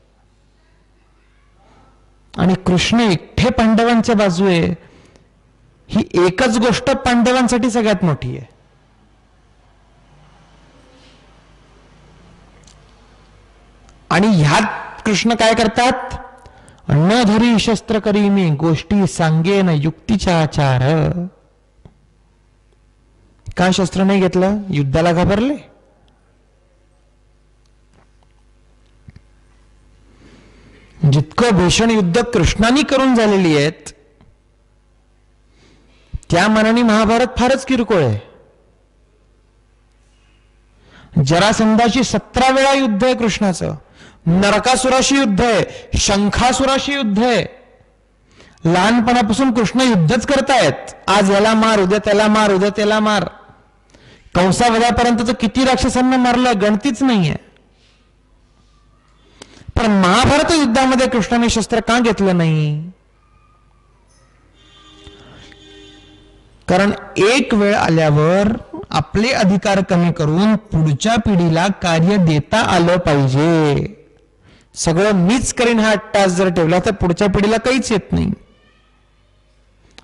आणि कृष्ण एकटे पांडवांच्या बाजू आहे, ही एकच गोष्ट पांडवांसाठी सगळ्यात मोठी आहे. आणि ह्यात कृष्ण काय करतात? न धरी शस्त्र करी मी, गोष्टी सांगेन युक्तीचा आचार. का शस्त्र नाही घेतलं? युद्धाला घाबरले. जितकं भीषण युद्ध कृष्णाने करून झालेली आहेत, त्या मनाने महाभारत फारच किरकोळ आहे. जरासंधाची 17 वेळा युद्ध आहे कृष्णाचं. नरकासुराशी युद्ध आहे, शंखासुराशी युद्ध आहे. लहानपणापासून कृष्ण युद्धच करतायत. आज याला मार, उद्या त्याला मार, उद्या त्याला मार. कंसावधापर्यंत किती राक्षसांना मारलं गणतीच नाहीये. पण महाभारत युद्धामध्ये कृष्णाने शस्त्र का घेतलं नाही? कारण एक वेळ आल्यावर आपले अधिकार कमी करून पुढच्या पिढीला कार्य देता आलं पाहिजे. सगळं मीच करीन हा अट्टास जर ठेवला तर पुढच्या पिढीला काहीच येत नाही.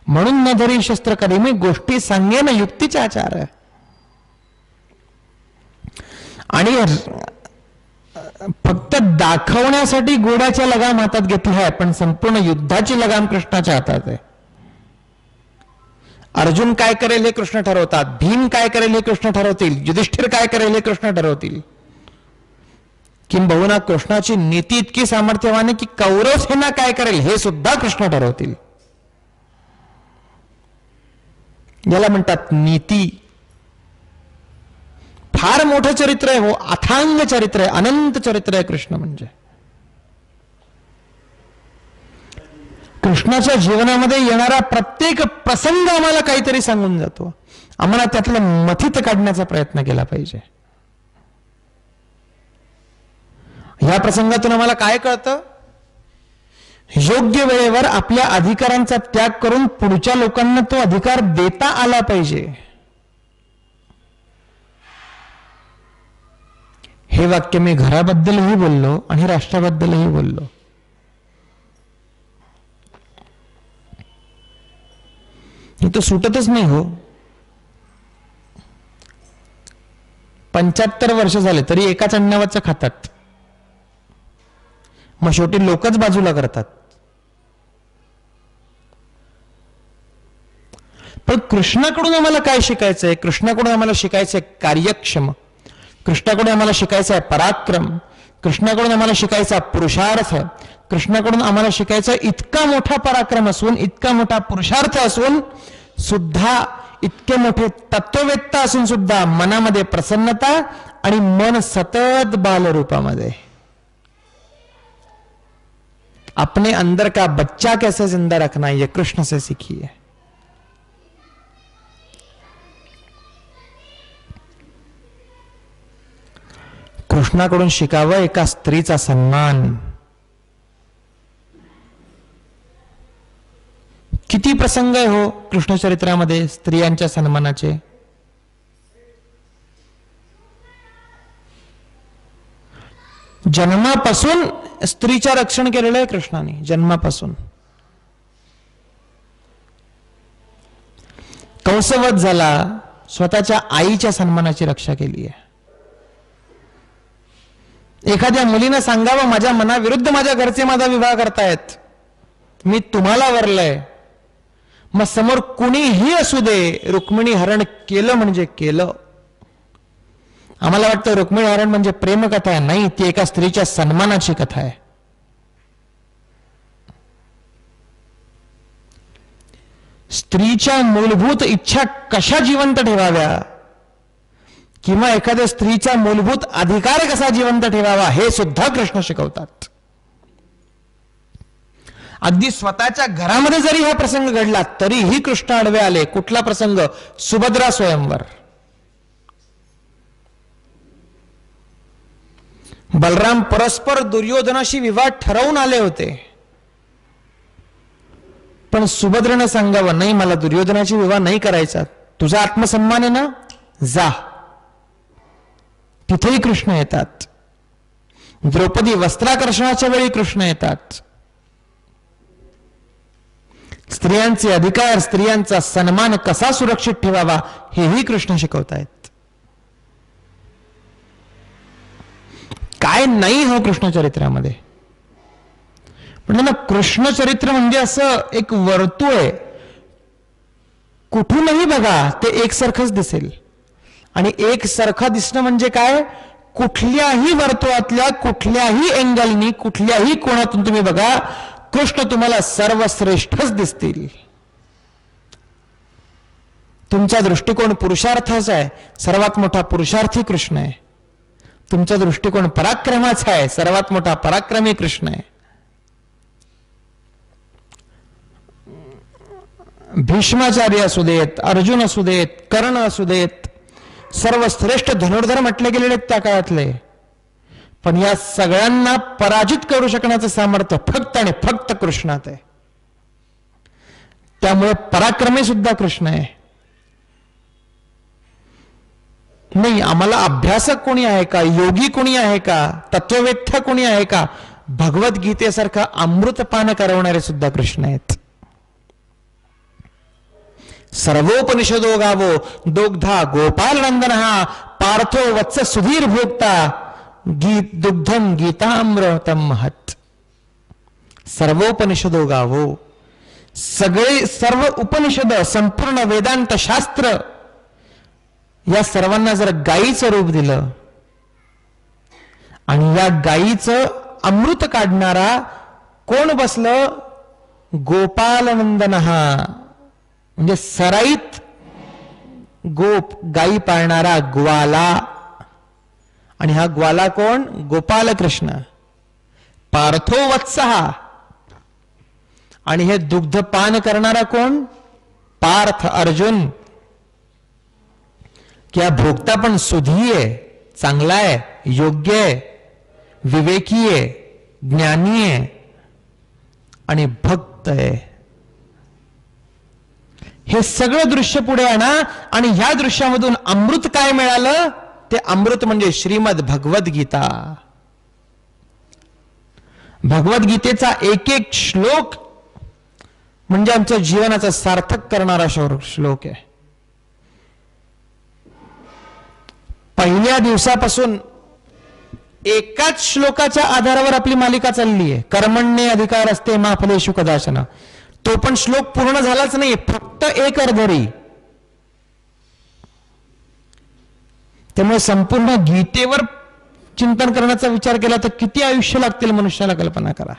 म्हणून न धरी शस्त्र करी मी, गोष्टी सांगेन युक्तीचा आचार. आणि फक्त दाखवण्यासाठी घोड्याच्या लगाम हातात घेतला आहे, पण संपूर्ण युद्धाची लगाम कृष्णाच्या हातात आहे. अर्जुन काय करेल हे कृष्ण ठरवतात, भीम काय करेल हे कृष्ण ठरवतील, युधिष्ठिर काय करेल हे कृष्ण ठरवतील. किंबहुना कृष्णाची नीती इतकी सामर्थ्यवान आहे की कौरव सेना काय करेल हे सुद्धा कृष्ण ठरवतील. याला म्हणतात नीती. फार मोठं चरित्र आहे हो, अथांग चरित्र आहे, अनंत चरित्र आहे कृष्ण म्हणजे. कृष्णाच्या जीवनामध्ये येणारा प्रत्येक प्रसंग आम्हाला काहीतरी सांगून जातो. आम्हाला त्यातलं मथित काढण्याचा प्रयत्न केला पाहिजे. या प्रसंगातून आम्हाला काय कळतं? योग्य वेळेवर आपल्या अधिकारांचा त्याग करून पुढच्या लोकांना तो अधिकार देता आला पाहिजे. हे वाक्य मी घराबद्दलही बोललो आणि राष्ट्राबद्दलही बोललो. हे तर सुटतच नाही हो. 75 वर्ष झाले तरी एकाच अन्नावरचं खातात. मग शेवटी लोकच बाजूला करतात. पण कृष्णाकडून आम्हाला काय शिकायचंय? कृष्णाकडून आम्हाला शिकायचंय कार्यक्षम. कृष्णाकडून आम्हाला शिकायचं आहे पराक्रम. कृष्णाकडून आम्हाला शिकायचा पुरुषार्थ. कृष्णाकडून आम्हाला शिकायचा इतका मोठा पराक्रम असून, इतका मोठा पुरुषार्थ असून सुद्धा, इतके मोठे तत्ववेत्ता असून सुद्धा मनामध्ये प्रसन्नता आणि मन सतत बालरूपामध्ये. अपने अंदर का बच्चा कैसे जिंदा रखना ये कृष्ण से सीखिए. कृष्णाकडून शिकावं एका स्त्रीचा सन्मान. किती प्रसंग आहे हो कृष्ण चरित्रामध्ये स्त्रियांच्या सन्मानाचे. जन्मापासून स्त्रीचं रक्षण केलेलं आहे कृष्णाने, जन्मापासून. कंसवध झाला, स्वतःच्या आईच्या सन्मानाची रक्षा केली आहे. एखाद्या मुलीनं सांगावं माझ्या मनाविरुद्ध माझ्या घरचे माझा विवाह करतायत, मी तुम्हाला वरलंय, मग समोर कुणीही असू दे रुक्मिणी हरण केलं म्हणजे केलं. आम्हाला वाटतं रुक्मिणी हरण म्हणजे प्रेमकथा आहे, नाही, ती एका स्त्रीच्या सन्मानाची कथा आहे. स्त्रीच्या मूलभूत इच्छा कशा जिवंत ठेवाव्या किंवा एखाद्या स्त्रीचा मूलभूत अधिकार कसा जिवंत ठेवावा हे सुद्धा कृष्ण शिकवतात. अगदी स्वतःच्या घरामध्ये जरी हा प्रसंग घडला तरीही कृष्ण आडवे आले. कुठला प्रसंग? सुभद्रा स्वयंवर. बलराम परस्पर दुर्योधनाशी विवाह ठरवून आले होते, पण सुभद्रेनं सांगावं नाही, मला दुर्योधनाशी विवाह नाही करायचा, तुझा आत्मसन्मान आहे ना, जा. तिथेही कृष्ण येतात. द्रौपदी वस्त्राकर्षणाच्या वेळी कृष्ण येतात. स्त्रियांचे अधिकार, स्त्रियांचा सन्मान कसा सुरक्षित ठेवावा हेही कृष्ण शिकवतायत. काय नाही हो कृष्ण चरित्रामध्ये. पण ना, कृष्ण चरित्र म्हणजे असं एक वर्तुळ आहे, कुठूनही बघा ते एकसारखंच दिसेल. आणि एकसारखं दिसणं म्हणजे काय? कुठल्याही वर्तुळातल्या कुठल्याही अँगलनी कुठल्याही कोणातून तुम्ही बघा, कृष्ण तुम्हाला सर्वश्रेष्ठच दिसतील. तुमचा दृष्टिकोन पुरुषार्थाचा आहे, सर्वात मोठा पुरुषार्थी कृष्ण आहे. तुमचा दृष्टिकोन पराक्रमाचा आहे, सर्वात मोठा पराक्रमी कृष्ण आहे. भीष्माचार्य असू देत, अर्जुन असू देत, कर्ण असू देत, सर्वश्रेष्ठ धनुर्धर म्हटले गेलेले त्या काळातले, पण या सगळ्यांना पराजित करू शकण्याचं सामर्थ्य फक्त आणि फक्त कृष्णात आहे. त्यामुळे पराक्रमी सुद्धा कृष्ण आहे. नाही, आम्हाला अभ्यासक कोणी आहे का, योगी कोणी आहे का, तत्ववेत्ता कोणी आहे का? भगवद्गीतेसारखा अमृतपान करवणारे सुद्धा कृष्ण आहेत. सर्वोपनिषदो गावो दोग्धा गोपाल नंदनहा पार्थो वत्स सुधीर भोक्ता गीत दुग्धम गीतामृतम महत्. सर्वोपनिषदो गावो, सगळे सर्व उपनिषद, संपूर्ण वेदांत शास्त्र, या सर्वांना जर गायीचं रूप दिलं आणि या गायीचं अमृत काढणारा कोण बसलं? गोपालनंदनहा, म्हणजे सराईत गोप गायी पाळणारा ग्वाला. आणि हा ग्वाला कोण? गोपालकृष्ण. पार्थो वत्सहा, आणि हे दुग्धपान करणारा कोण? पार्थ, अर्जुन. की हा भोगता पण सुधी आहे, चांगला आहे, योग्य आहे, विवेकी आहे, ज्ञानी आहे आणि भक्त आहे. हे सगळं दृश्य पुढे आणा आणि ह्या दृश्यामधून अमृत काय मिळालं? ते अमृत म्हणजे श्रीमद भगवद्गीता. भगवद्गीतेचा एक एक श्लोक म्हणजे आमच्या जीवनाचा सार्थक करणारा श्लोक आहे. पहिल्या दिवसापासून एकाच श्लोकाच्या आधारावर आपली मालिका चालली आहे. कर्मण्ये अधिकार असते मा फलेषु कदाचन. तो पण श्लोक पूर्ण झालाच नाही, फक्त एक अर्धरी. त्यामुळे संपूर्ण गीतेवर चिंतन करण्याचा विचार केला तर किती आयुष्य लागतील मनुष्याला, कल्पना करा.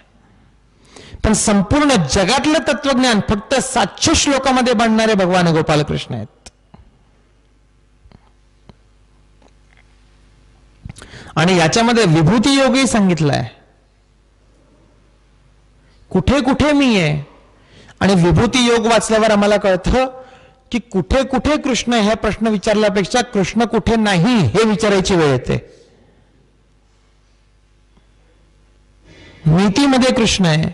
पण संपूर्ण जगातलं तत्वज्ञान फक्त 700 श्लोकामध्ये बांधणारे भगवान गोपालकृष्ण आहेत. आणि याच्यामध्ये विभूती योगही सांगितलाय, कुठे कुठे मी आहे. आणि विभूती योग वाचल्यावर आम्हाला कळतं की कुठे कुठे कृष्ण हे प्रश्न विचारल्यापेक्षा कृष्ण कुठे नाही हे विचारायची वेळ येते. नीतीमध्ये कृष्ण आहे,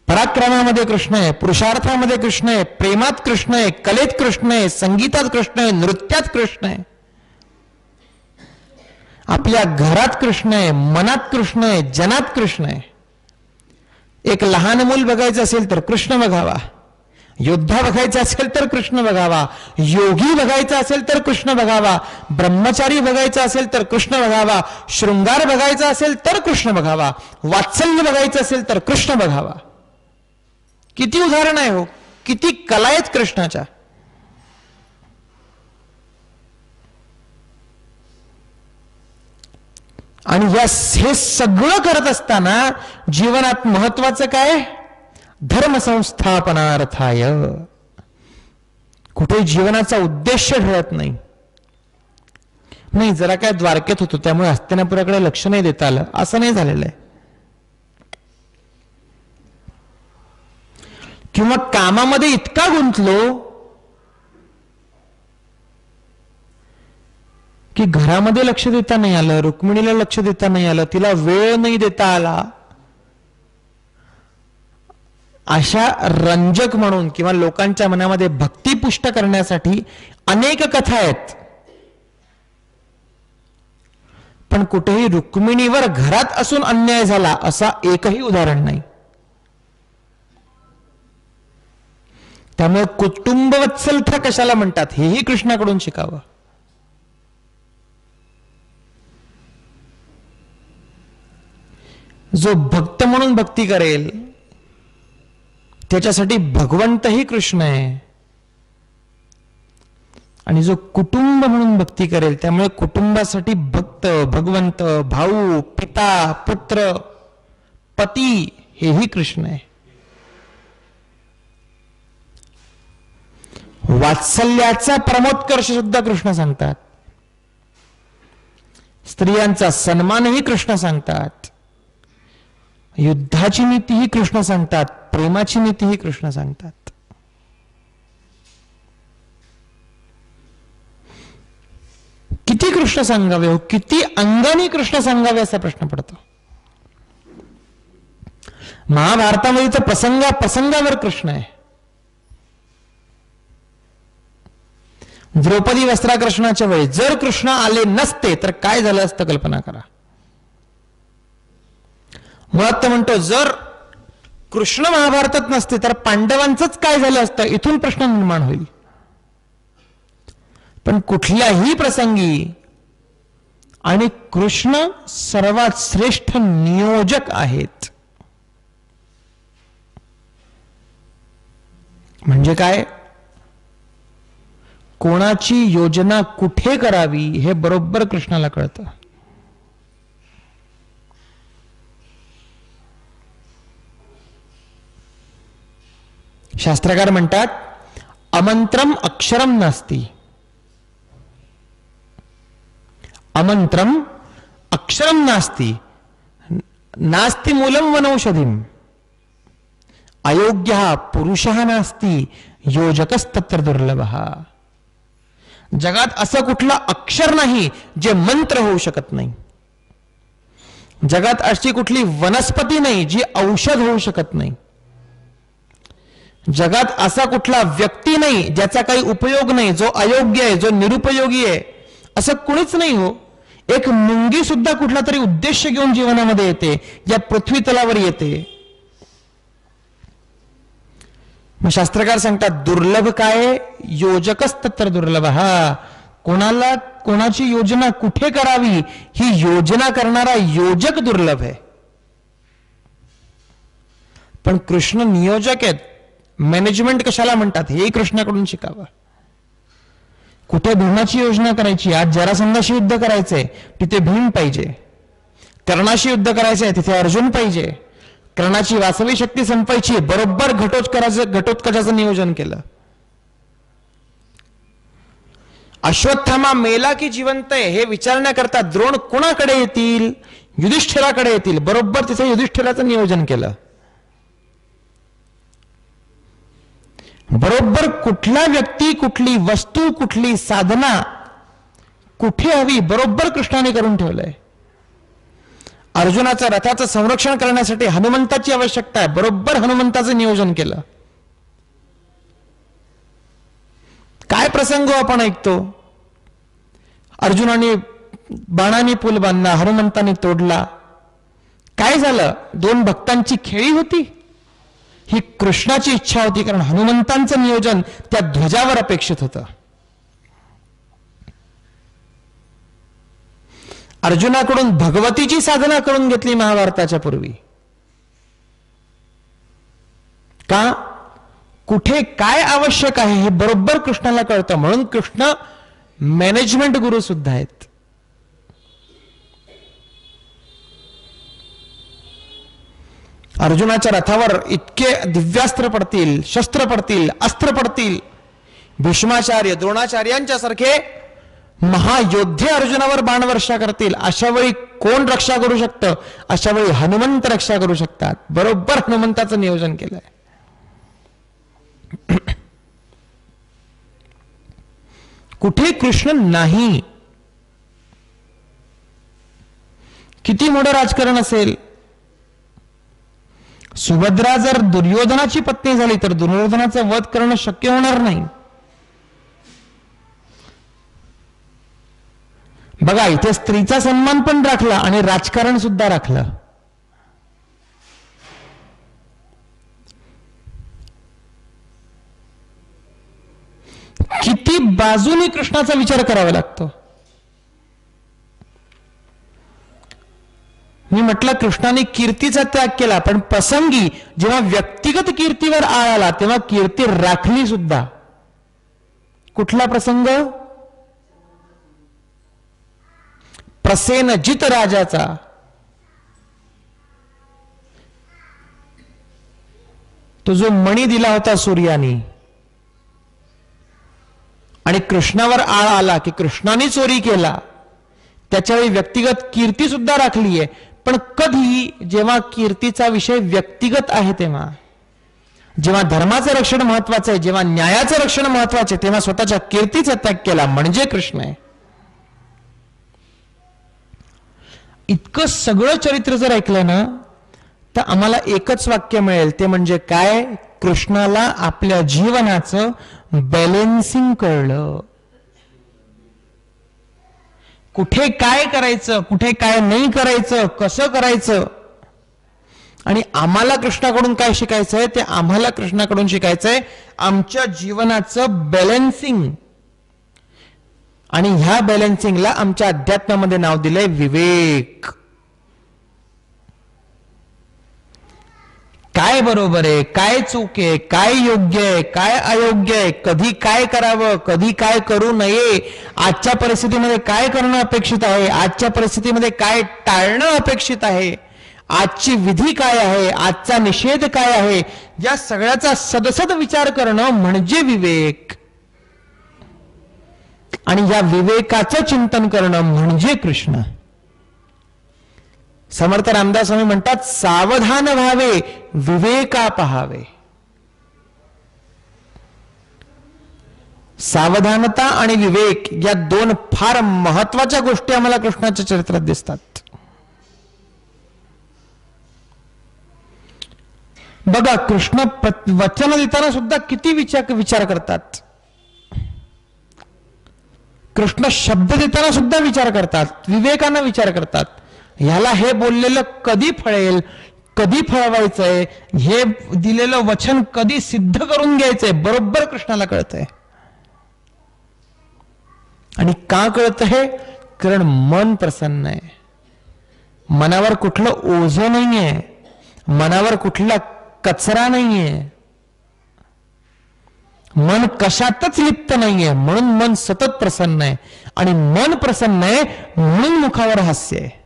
पराक्रमामध्ये कृष्ण आहे, पुरुषार्थामध्ये कृष्ण आहे, प्रेमात कृष्ण आहे, कलेत कृष्ण आहे, संगीतात कृष्ण आहे, नृत्यात कृष्ण आहे, आपल्या घरात कृष्ण आहे, मनात कृष्ण आहे, जनात कृष्ण आहे. एक लहान मूल बघायचं असेल तर कृष्ण बघावा, योद्धा बघायचा असेल तर कृष्ण बघावा, योगी बघायचा असेल तर कृष्ण बघावा, ब्रह्मचारी बघायचा असेल तर कृष्ण बघावा, शृंगार बघायचा असेल तर कृष्ण बघावा, वात्सल्य बघायचं असेल तर कृष्ण बघावा. किती उदाहरण आहे हो, किती कला आहेत कृष्णाच्या. आणि हे सगळं करत असताना जीवनात महत्वाचं काय? धर्म संस्थापनार्थाय. कुठे जीवनाचा उद्देश ठरत नाही. नाही जरा काय द्वारकेत होतो त्यामुळे हस्तिनापुराकडे लक्ष नाही देता आलं असं नाही झालेलं आहे. किंवा कामामध्ये इतका गुंतलो की घरामध्ये लक्ष देता नाही आलं, रुक्मिणीला लक्ष देता नाही आलं, तिला वेळ नाही देता आला. अशा रंजक म्हणून किंवा लोकांच्या मनामध्ये भक्ती पुष्ट करण्यासाठी अनेक कथा आहेत, पण कुठेही रुक्मिणीवर घरात असून अन्याय झाला असा एकही उदाहरण नाही. त्यामुळे कुटुंबवत्सलता कशाला म्हणतात हेही कृष्णाकडून शिकावं. जो भक्त म्हणून भक्ती करेल त्याच्यासाठी भगवंतही कृष्ण आहे, आणि जो कुटुंब म्हणून भक्ती करेल त्यामुळे कुटुंबासाठी भक्त, भगवंत, भाऊ, पिता, पुत्र, पती हेही कृष्ण आहे. वात्सल्याचा प्रमोत्कर्ष सुद्धा कृष्ण सांगतात, स्त्रियांचा सन्मानही कृष्ण सांगतात, युद्धाची नीतीही कृष्ण सांगतात, प्रेमाची नीतीही कृष्ण सांगतात. किती कृष्ण सांगावे हो, किती अंगाने कृष्ण सांगावे असा प्रश्न पडतो. महाभारतामध्ये तर प्रसंगावर कृष्ण आहे. द्रौपदी वस्त्राकर्षणाच्या वेळी जर कृष्ण आले नसते तर काय झालं असतं कल्पना करा. मुळात म्हणतो जर कृष्ण महाभारतात नसते तर पांडवांचंच काय झालं असतं, इथून प्रश्न निर्माण होईल. पण कुठल्याही प्रसंगी आणि कृष्ण सर्वात श्रेष्ठ नियोजक आहेत. म्हणजे काय, कोणाची योजना कुठे करावी हे बरोबर कृष्णाला कळतं. शास्त्रकार म्हणतात अमंत्रम अक्षरम नास्ति, अमंत्रम अक्षरम नास्ति, नास्ति मूलम वनौषधिम, अयोग्य पुरुषः नास्ति, योजकस्तत्र दुर्लभः. जगात असं कुठलं अक्षर नाही जे मंत्र होऊ शकत नाही. जगात अशी कुठली वनस्पती नाही जी औषध होऊ शकत नाही. जगात असा कुठला व्यक्ती नाही ज्याचा काही उपयोग नाही, जो अयोग्य आहे, जो निरुपयोगी आहे, असं कुणीच नाही हो. एक मुंगी सुद्धा कुठला तरी उद्देश घेऊन जीवनामध्ये येते, या पृथ्वी तलावर येते. मग शास्त्रकार सांगतात दुर्लभ काय, योजकस्तत्र दुर्लभ. हा कोणाला कोणाची योजना कुठे करावी ही योजना करणारा योजक दुर्लभ आहे. पण कृष्ण नियोजक आहेत. मॅनेजमेंट कशाला म्हणतात हे कृष्णाकडून शिकावं. कुठे भीमाची योजना करायची, आज जरासंधाशी युद्ध करायचंय तिथे भीम पाहिजे, कर्णाशी युद्ध करायचंय तिथे अर्जुन पाहिजे, कर्णाची वास्तविक शक्ती संपायची, बरोबर घटोत्कचाचं नियोजन केलं. अश्वत्थामा मेला की जिवंत आहे हे विचारण्याकरता द्रोण कोणाकडे येतील, युधिष्ठिराकडे येतील, बरोबर तिथे युधिष्ठिराचं नियोजन केलं. बरोबर कुठला व्यक्ती, कुठली वस्तू, कुठली साधना कुठे हवी बरोबर कृष्णाने करून ठेवलंय. अर्जुनाचं रथाचं संरक्षण करण्यासाठी हनुमंताची आवश्यकता आहे, बरोबर हनुमंताचं नियोजन केलं. काय प्रसंग आपण ऐकतो, अर्जुनाने बाणाने पूल बांधला, हनुमंताने तोडला. काय झालं, दोन भक्तांची खेळी होती. ही कृष्णाची इच्छा होती, कारण हनुमंतांचं नियोजन त्या ध्वजावर अपेक्षित होतं. अर्जुनाकडून भगवतीची साधना करून घेतली महाभारताच्या पूर्वी. का? कुठे काय आवश्यक आहे हे बरोबर कृष्णाला कळतं, म्हणून कृष्ण मॅनेजमेंट गुरु सुद्धा आहेत. अर्जुनाच्या रथावर इतके दिव्यास्त्र पडतील, शस्त्र पडतील, अस्त्र पडतील, भीष्माचार्य द्रोणाचार्यांच्या सारखे महायोद्धे अर्जुनावर बाणवर्षा करतील. अशा वेळी कोण रक्षा करू शकतं? अशा वेळी हनुमंत रक्षा करू शकतात. बरोबर हनुमंताचं नियोजन केलंय. कुठे कृष्ण नाही. किती मोठं राजकारण असेल, सुभद्रा जर दुर्योधनाची पत्नी झाली तर दुर्योधनाचा वध करणं शक्य होणार नाही. बघा, इथे स्त्रीचा सन्मान पण राखला आणि राजकारण सुद्धा राखलं. किती बाजूने कृष्णाचा विचार करावा लागतो. मी म्हटलं कृष्णाने कीर्तीचा त्याग केला, पण प्रसंगी जेव्हा व्यक्तिगत कीर्तीवर आळ आला तेव्हा कीर्ती राखली सुद्धा. कुठला प्रसंग? प्रसेनजित राजाचा. तो जो मणी दिला होता सूर्याने आणि कृष्णावर आळ आला की कृष्णाने चोरी केला, त्याच्यावेळी व्यक्तिगत कीर्ती सुद्धा राखली आहे. पण कधी जेव्हा कीर्तीचा विषय व्यक्तिगत आहे, तेव्हा जेव्हा धर्माचं रक्षण महत्वाचं आहे, जेव्हा न्यायाचं रक्षण महत्वाचं आहे, तेव्हा स्वतःच्या कीर्तीचा त्याग केला म्हणजे कृष्ण आहे. इतकं सगळं चरित्र जर ऐकलं ना तर आम्हाला एकच वाक्य मिळेल, ते म्हणजे काय? कृष्णाला आपल्या जीवनाचं बॅलेन्सिंग कळलं. कुठे काय करायचं, कुठे काय नाही करायचं, कसं करायचं. आणि आम्हाला कृष्णाकडून काय शिकायचंय? ते आम्हाला कृष्णाकडून शिकायचंय आमच्या जीवनाचं बॅलेन्सिंग. आणि ह्या बॅलेन्सिंगला आमच्या अध्यात्मामध्ये नाव दिलंय विवेक. काय बरोबर आहे, काय चूक आहे, काय योग्य आहे, काय अयोग्य आहे, कधी काय करावं, कधी काय करू नये, आजच्या परिस्थितीमध्ये काय करणं अपेक्षित आहे, आजच्या परिस्थितीमध्ये काय टाळणं अपेक्षित आहे, आजची विधी काय आहे, आजचा निषेध काय आहे, या सगळ्याचा सदसद विचार करणं म्हणजे विवेक. आणि या विवेकाचं चिंतन करणं म्हणजे कृष्ण. समर्थ रामदास स्वामी म्हणतात, सावधान व्हावे, विवेका पहावे. सावधानता आणि विवेक या दोन फार महत्वाच्या गोष्टी आम्हाला कृष्णाच्या चरित्रात दिसतात. बघा, कृष्ण वचन देताना सुद्धा किती विचार करतात. कृष्ण शब्द देताना सुद्धा विचार करतात, विवेकानं विचार करतात. ह्याला हे बोललेलं कधी फळेल, कधी फळवायचंय, हे दिलेलं वचन कधी सिद्ध करून घ्यायचंय, बरोबर कृष्णाला कळतंय. आणि का कळतं हे? कारण मन प्रसन्न आहे, मनावर कुठलं ओझं नाहीये, मनावर कुठला कचरा नाहीये, मन कशातच लिप्त नाहीये, म्हणून मन सतत प्रसन्न आहे. आणि मन प्रसन्न आहे म्हणून मुखावर हास्य आहे.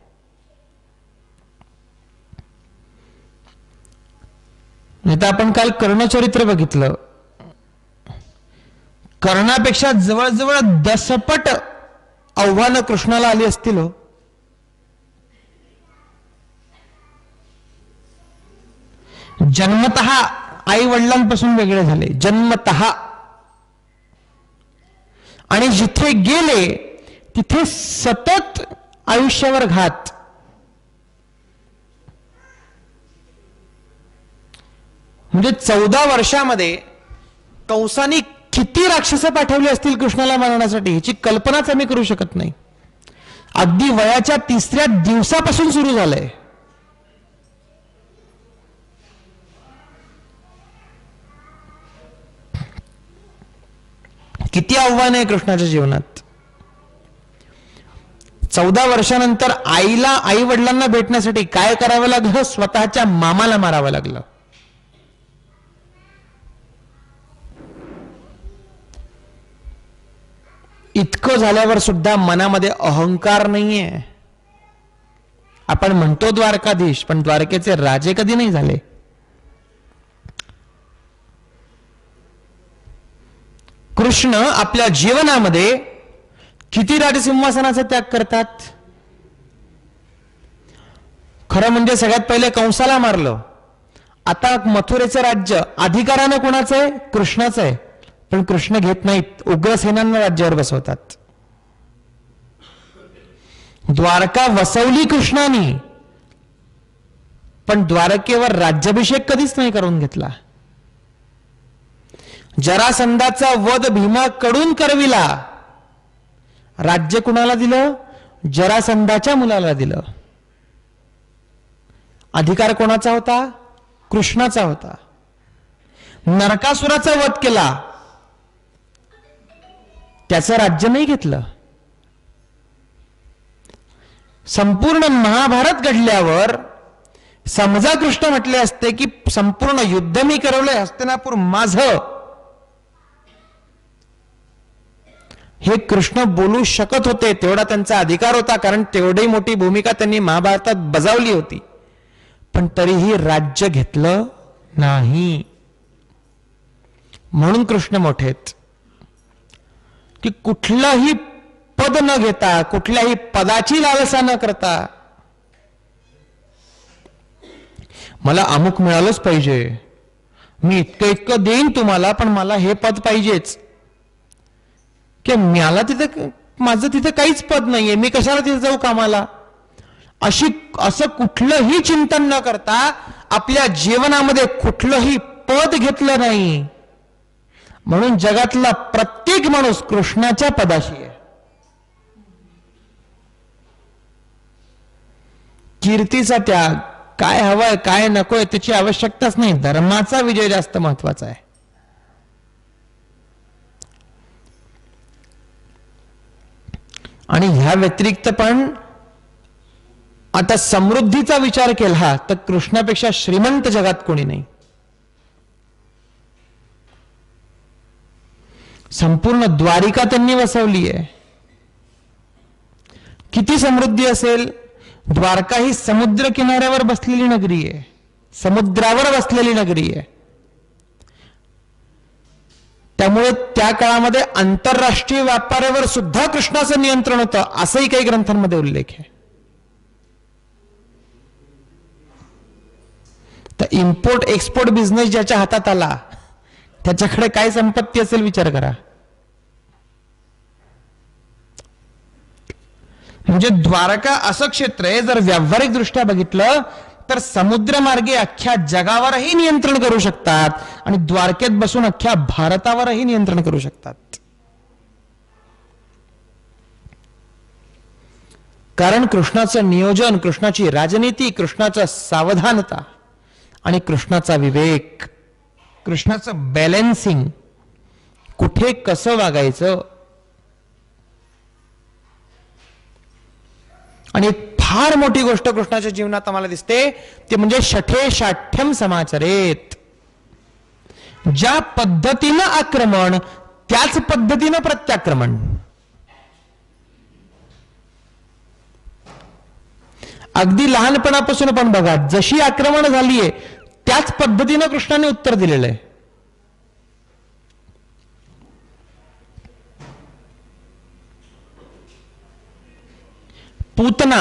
नाही तर आपण काल कर्णचरित्र बघितलं, कर्णापेक्षा जवळजवळ 10 पट आव्हानं कृष्णाला आली असतील हो. जन्मतः आई वडिलांपासून वेगळे झाले, जन्मतः. आणि जिथे गेले तिथे सतत आयुष्यावर घात. म्हणजे 14 वर्षामध्ये कंसाने किती राक्षस पाठवली असतील कृष्णाला मारण्यासाठी, ह्याची कल्पनाच आम्ही करू शकत नाही. अगदी वयाच्या 3ऱ्या दिवसापासून सुरू झालंय. किती आव्हान आहे कृष्णाच्या जीवनात. 14 वर्षानंतर आई वडिलांना भेटण्यासाठी काय करावं लागलं, स्वतःच्या मामाला मारावं लागलं. इतकं झाल्यावर सुद्धा मनामध्ये अहंकार नाहीये. आपण म्हणतो द्वारकाधीश, पण द्वारकेचे राजे कधी नाही झाले. कृष्ण आपल्या जीवनामध्ये किती राजसिंहासनाचा त्याग करतात. खरं म्हणजे सगळ्यात पहिले कंसाला मारलं. आता मथुरेचं राज्य अधिकारानं कोणाचं आहे, कृष्णाचं आहे. पण कृष्ण घेत नाहीत, उग्रसेनांना राज्यावर बसवतात. द्वारका वसवली कृष्णाने, पण द्वारकेवर राज्याभिषेक कधीच नाही करून घेतला. जरासंधाचा वध भीमाकडून करविला. राज्य कुणाला दिलं, जरासंधाच्या मुलाला दिलं. अधिकार कोणाचा होता, कृष्णाचा होता. नरकासुराचा वध केला, त्याचं राज्य नाही घेतलं. संपूर्ण महाभारत घडल्यावर समजा कृष्ण म्हटले असते की संपूर्ण युद्ध मी करवलंय, हस्तिनापूर माझं, हे कृष्ण बोलू शकत होते. तेवढा त्यांचा अधिकार होता, कारण तेवढी मोठी भूमिका त्यांनी महाभारतात बजावली होती. पण तरीही राज्य घेतलं नाही. म्हणून कृष्ण मोठेत की कुठलंही पद न घेता, कुठल्याही पदाची लालसा न करता, मला अमुक मिळालंच पाहिजे, मी इतकं देईन तुम्हाला, पण मला हे पद पाहिजेच, की मला तिथे माझं तिथे काहीच पद नाहीये, मी कशाला तिथे जाऊ कामाला, असं कुठलंही चिंतन न करता आपल्या जीवनामध्ये कुठलंही पद घेतलं नाही. म्हणून जगातला प्रत्येक माणूस कृष्णाच्या पदाशी आहे. कीर्तीचा त्याग, काय हवंय काय नकोय त्याची आवश्यकताच नाही. धर्माचा विजय जास्त महत्वाचा आहे. आणि ह्या व्यतिरिक्त पण आता समृद्धीचा विचार केला तर कृष्णापेक्षा श्रीमंत जगात कोणी नाही. संपूर्ण द्वारिका त्यांनी वसवली आहे. किती समृद्धी असेल. द्वारका ही समुद्र किनाऱ्यावर बसलेली नगरी आहे, समुद्रावर बसलेली नगरी आहे. त्यामुळे त्या काळामध्ये आंतरराष्ट्रीय व्यापारावर सुद्धा कृष्णाचं नियंत्रण होतं, असंही काही ग्रंथांमध्ये उल्लेख आहे. तर इम्पोर्ट एक्सपोर्ट बिझनेस ज्याच्या हातात आला त्याच्याकडे काय संपत्ती असेल विचार करा. म्हणजे द्वारका असं क्षेत्र आहे, जर व्यावहारिक दृष्ट्या बघितलं तर समुद्रमार्गे अख्ख्या जगावरही नियंत्रण करू शकतात आणि द्वारकेत बसून अख्ख्या भारतावरही नियंत्रण करू शकतात. कारण कृष्णाचं नियोजन, कृष्णाची राजनीती, कृष्णाचं सावधानता आणि कृष्णाचा विवेक, कृष्णाचं बॅलन्सिंग, कुठे कसं वागायचं. आणि फार मोठी गोष्ट कृष्णाच्या जीवनात आम्हाला दिसते ते म्हणजे शठे शाठ्यम समाचरेत. ज्या पद्धतीनं आक्रमण त्याच पद्धतीनं प्रत्याक्रमण. अगदी लहानपणापासून पण बघा, जशी आक्रमण झालीये त्याच पद्धतीनं कृष्णाने उत्तर दिलेलं आहे. पूतना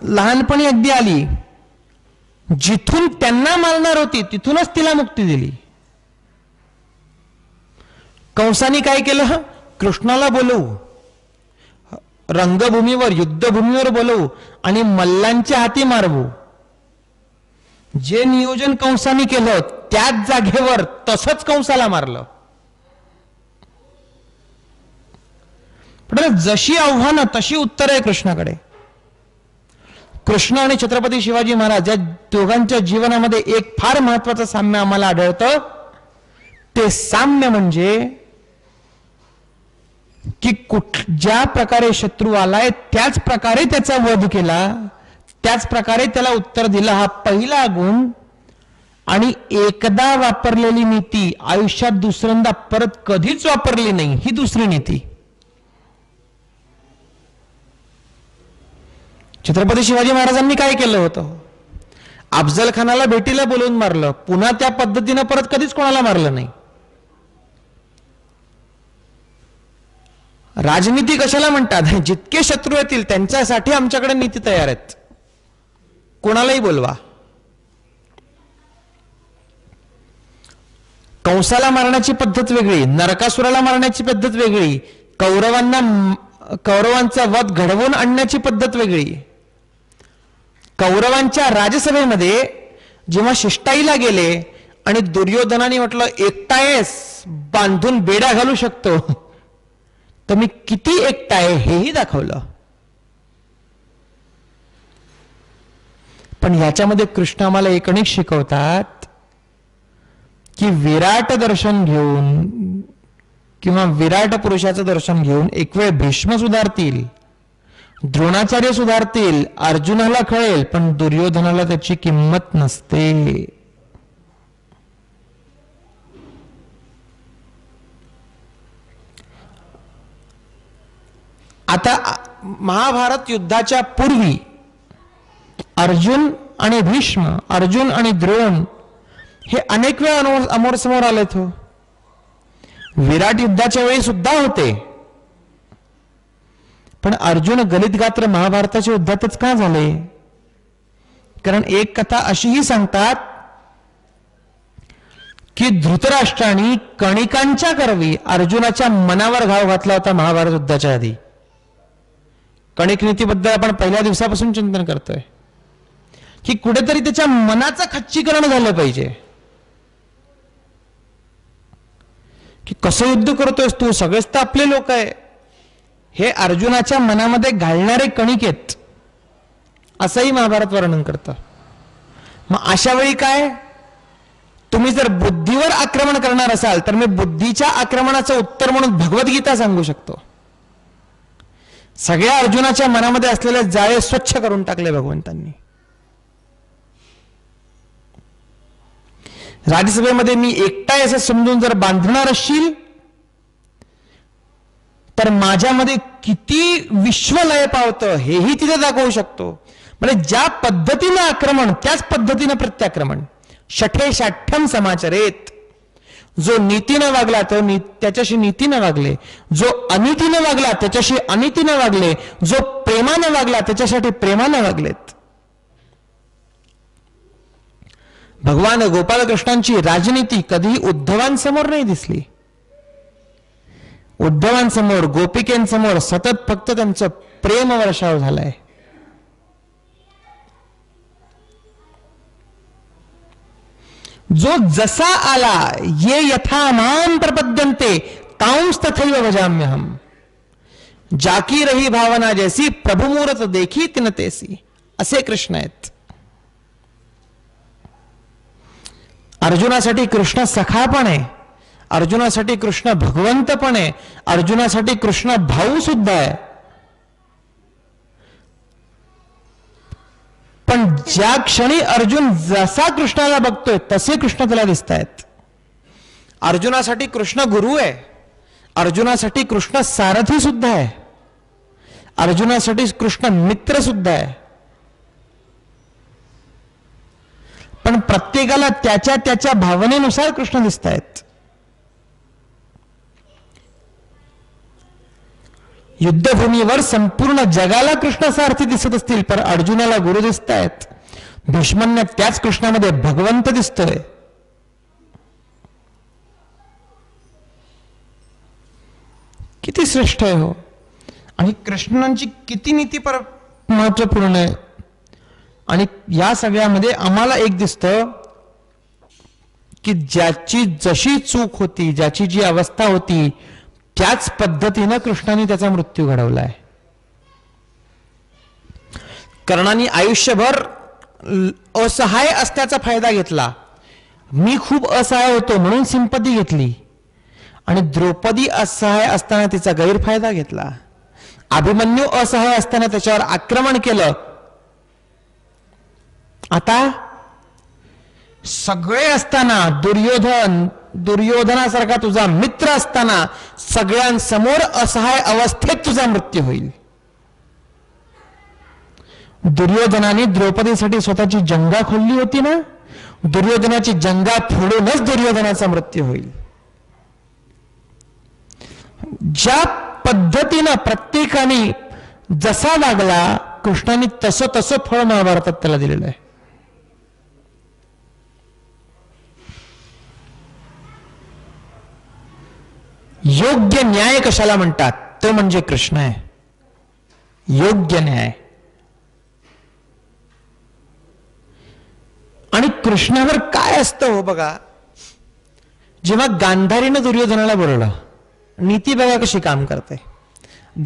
लहानपणी अगदी आली, जिथून त्यांना मारणार होती तिथूनच तिला मुक्ती दिली. कंसाने काय केलं, कृष्णाला बोलवू, रंगभूमीवर युद्धभूमीवर बोलवू आणि मल्लांच्या हाती मारवू. जे नियोजन कंसाने केलं त्याच जागेवर तसंच कंसाला मारलं. पण जशी आव्हानं तशी उत्तर आहे कृष्णाकडे. कृष्ण आणि छत्रपती शिवाजी महाराज या दोघांच्या जीवनामध्ये एक फार महत्वाचं साम्य आम्हाला आढळतं. ते साम्य म्हणजे की ज्या प्रकारे शत्रू आलाय त्याच प्रकारे त्याचा वध केला, त्याच प्रकारे त्याला उत्तर दिलं, हा पहिला गुण. आणि एकदा वापरलेली नीती आयुष्यात दुसऱ्यांदा परत कधीच वापरली नाही, ही दुसरी नीती. छत्रपती शिवाजी महाराजांनी काय केलं होतं? अफजल खानाला भेटीला बोलवून मारलं, पुन्हा त्या पद्धतीनं परत कधीच कोणाला मारलं नाही. राजनीती कशाला म्हणतात? जितके शत्रू येतील त्यांच्यासाठी आमच्याकडे नीती तयार आहेत, कोणालाही बोलवा. कंसाला मारण्याची पद्धत वेगळी, नरकासुराला मारण्याची पद्धत वेगळी, कौरवांचा वध घडवून आणण्याची पद्धत वेगळी. कौरवांच्या राजसभेमध्ये जेव्हा शिष्टाईला गेले आणि दुर्योधनाने म्हटलं एकटायस, बांधून बेड्या घालू शकतो, तर मी किती एकटा आहे हेही दाखवलं. पण याच्यामध्ये कृष्ण आम्हाला एकणिक शिकवतात की विराट दर्शन घेऊन किंवा विराट पुरुषाचं दर्शन घेऊन एक वेळ भीष्म सुधारतील, द्रोणाचार्य सुधारतील, अर्जुनाला कळेल, पण दुर्योधनाला त्याची किंमत नसते. आता महाभारत युद्धाच्या पूर्वी अर्जुन आणि भीष्म, अर्जुन आणि द्रोण हे अनेक वेळा अमोर समोर आलेत हो. विराट युद्धाच्या वेळी सुद्धा होते, पण अर्जुन गलित गात्र महाभारताच्या युद्धातच का झाले? कारण एक कथा अशीही सांगतात की धृतराष्ट्राने कणिकांच्या करवी अर्जुनाच्या मनावर घाव घातला होता महाभारत युद्धाच्या आधी. कणिक नीतीबद्दल आपण पहिल्या दिवसापासून चिंतन करतोय की कुठेतरी त्याच्या मनाचं खच्चीकरण झालं पाहिजे, की कसं युद्ध करतोयस तू, सगळेच तर आपले लोक आहे. हे अर्जुनाच्या मनामध्ये घालणारे कणिक आहेत, असंही महाभारत वर्णन करतं. मग अशा वेळी काय, तुम्ही जर बुद्धीवर आक्रमण करणार असाल तर मी बुद्धीच्या आक्रमणाचं उत्तर म्हणून भगवद्गीता सांगू शकतो. सगळ्या अर्जुनाच्या मनामध्ये असलेले जाळे स्वच्छ करून टाकले भगवंतांनी. राज्यसभेमध्ये मी एकटा असं समजून जर बांधणार असशील तर माझ्यामध्ये किती विश्वलय पावतं हेही तिथे दाखवू शकतो. म्हणजे ज्या पद्धतीनं आक्रमण त्याच पद्धतीनं प्रत्याक्रमण. शठे शाठ्यम समाचरेत. जो नीतीनं वागला तो त्याच्याशी नीतीनं वागले, जो अनितीनं वागला त्याच्याशी अनितीनं वागले, जो प्रेमानं वागला त्याच्यासाठी प्रेमानं वागलेत. भगवान गोपालकृष्णांची राजनीती कधीही उद्धवांसमोर नाही दिसली. उद्धवांसमोर, गोपिकेंसमोर सतत फक्त त्यांचं प्रेम वर्षाव झालाय. जो जसा आला ये यथा माम प्रपद्यन्ते तांस तथैव भजाम्यहम. जाकी रही भावना जैसी प्रभुमूर्त देखी तिन तेसी. असे कृष्ण आहेत. अर्जुनासाठी कृष्ण सखा पण आहे, अर्जुनासाठी कृष्ण भगवंत पण आहे, अर्जुनासाठी कृष्ण भाऊ सुद्धा आहे. पण ज्या क्षणी अर्जुन जसा कृष्णाला बघतोय तसे कृष्ण त्याला दिसत आहेत. अर्जुनासाठी कृष्ण गुरु आहे, अर्जुनासाठी कृष्ण सारथी सुद्धा आहे, अर्जुनासाठी कृष्ण मित्र सुद्धा आहे. पण प्रत्येकाला त्याच्या त्याच्या भावनेनुसार कृष्ण दिसत आहेत. युद्धभूमीवर संपूर्ण जगाला कृष्ण सारथी दिसत असतील, पण अर्जुनाला गुरु दिसत आहेत. भीष्मांना त्याच कृष्णामध्ये भगवंत दिसतोय. किती श्रेष्ठ आहे हो. आणि कृष्णांची किती नीती महत्वपूर्ण आहे. आणि या सगळ्यामध्ये आम्हाला एक दिसतं की ज्याची जशी चूक होती, ज्याची जी अवस्था होती, त्याच पद्धतीनं कृष्णाने त्याचा मृत्यू घडवलाय. कर्णाने आयुष्यभर असहाय असल्याचा फायदा घेतला. मी खूप असहाय होतो म्हणून सिंपती घेतली आणि द्रौपदी असहाय असताना तिचा गैरफायदा घेतला. अभिमन्यू असहाय असताना त्याच्यावर आक्रमण केलं. आता सगळे असताना, दुर्योधनासारखा तुझा मित्र असताना सगळ्यांसमोर असहाय अवस्थेत तुझा मृत्यू होईल. दुर्योधनाने द्रौपदीसाठी स्वतःची जंगा खोलली होती ना, दुर्योधनाची जंगा फोडूनच दुर्योधनाचा मृत्यू होईल. ज्या पद्धतीनं प्रत्येकाने जसा वागला, कृष्णाने तसं फळ महाभारतात त्याला दिलेलं आहे. योग्य न्याय कशाला म्हणतात? तो म्हणजे कृष्ण आहे. योग्य न्याय. आणि कृष्णावर काय असतं हो बघा. जेव्हा गांधारीनं दुर्योधनाला बोलवलं, नीती बघा कशी काम करते.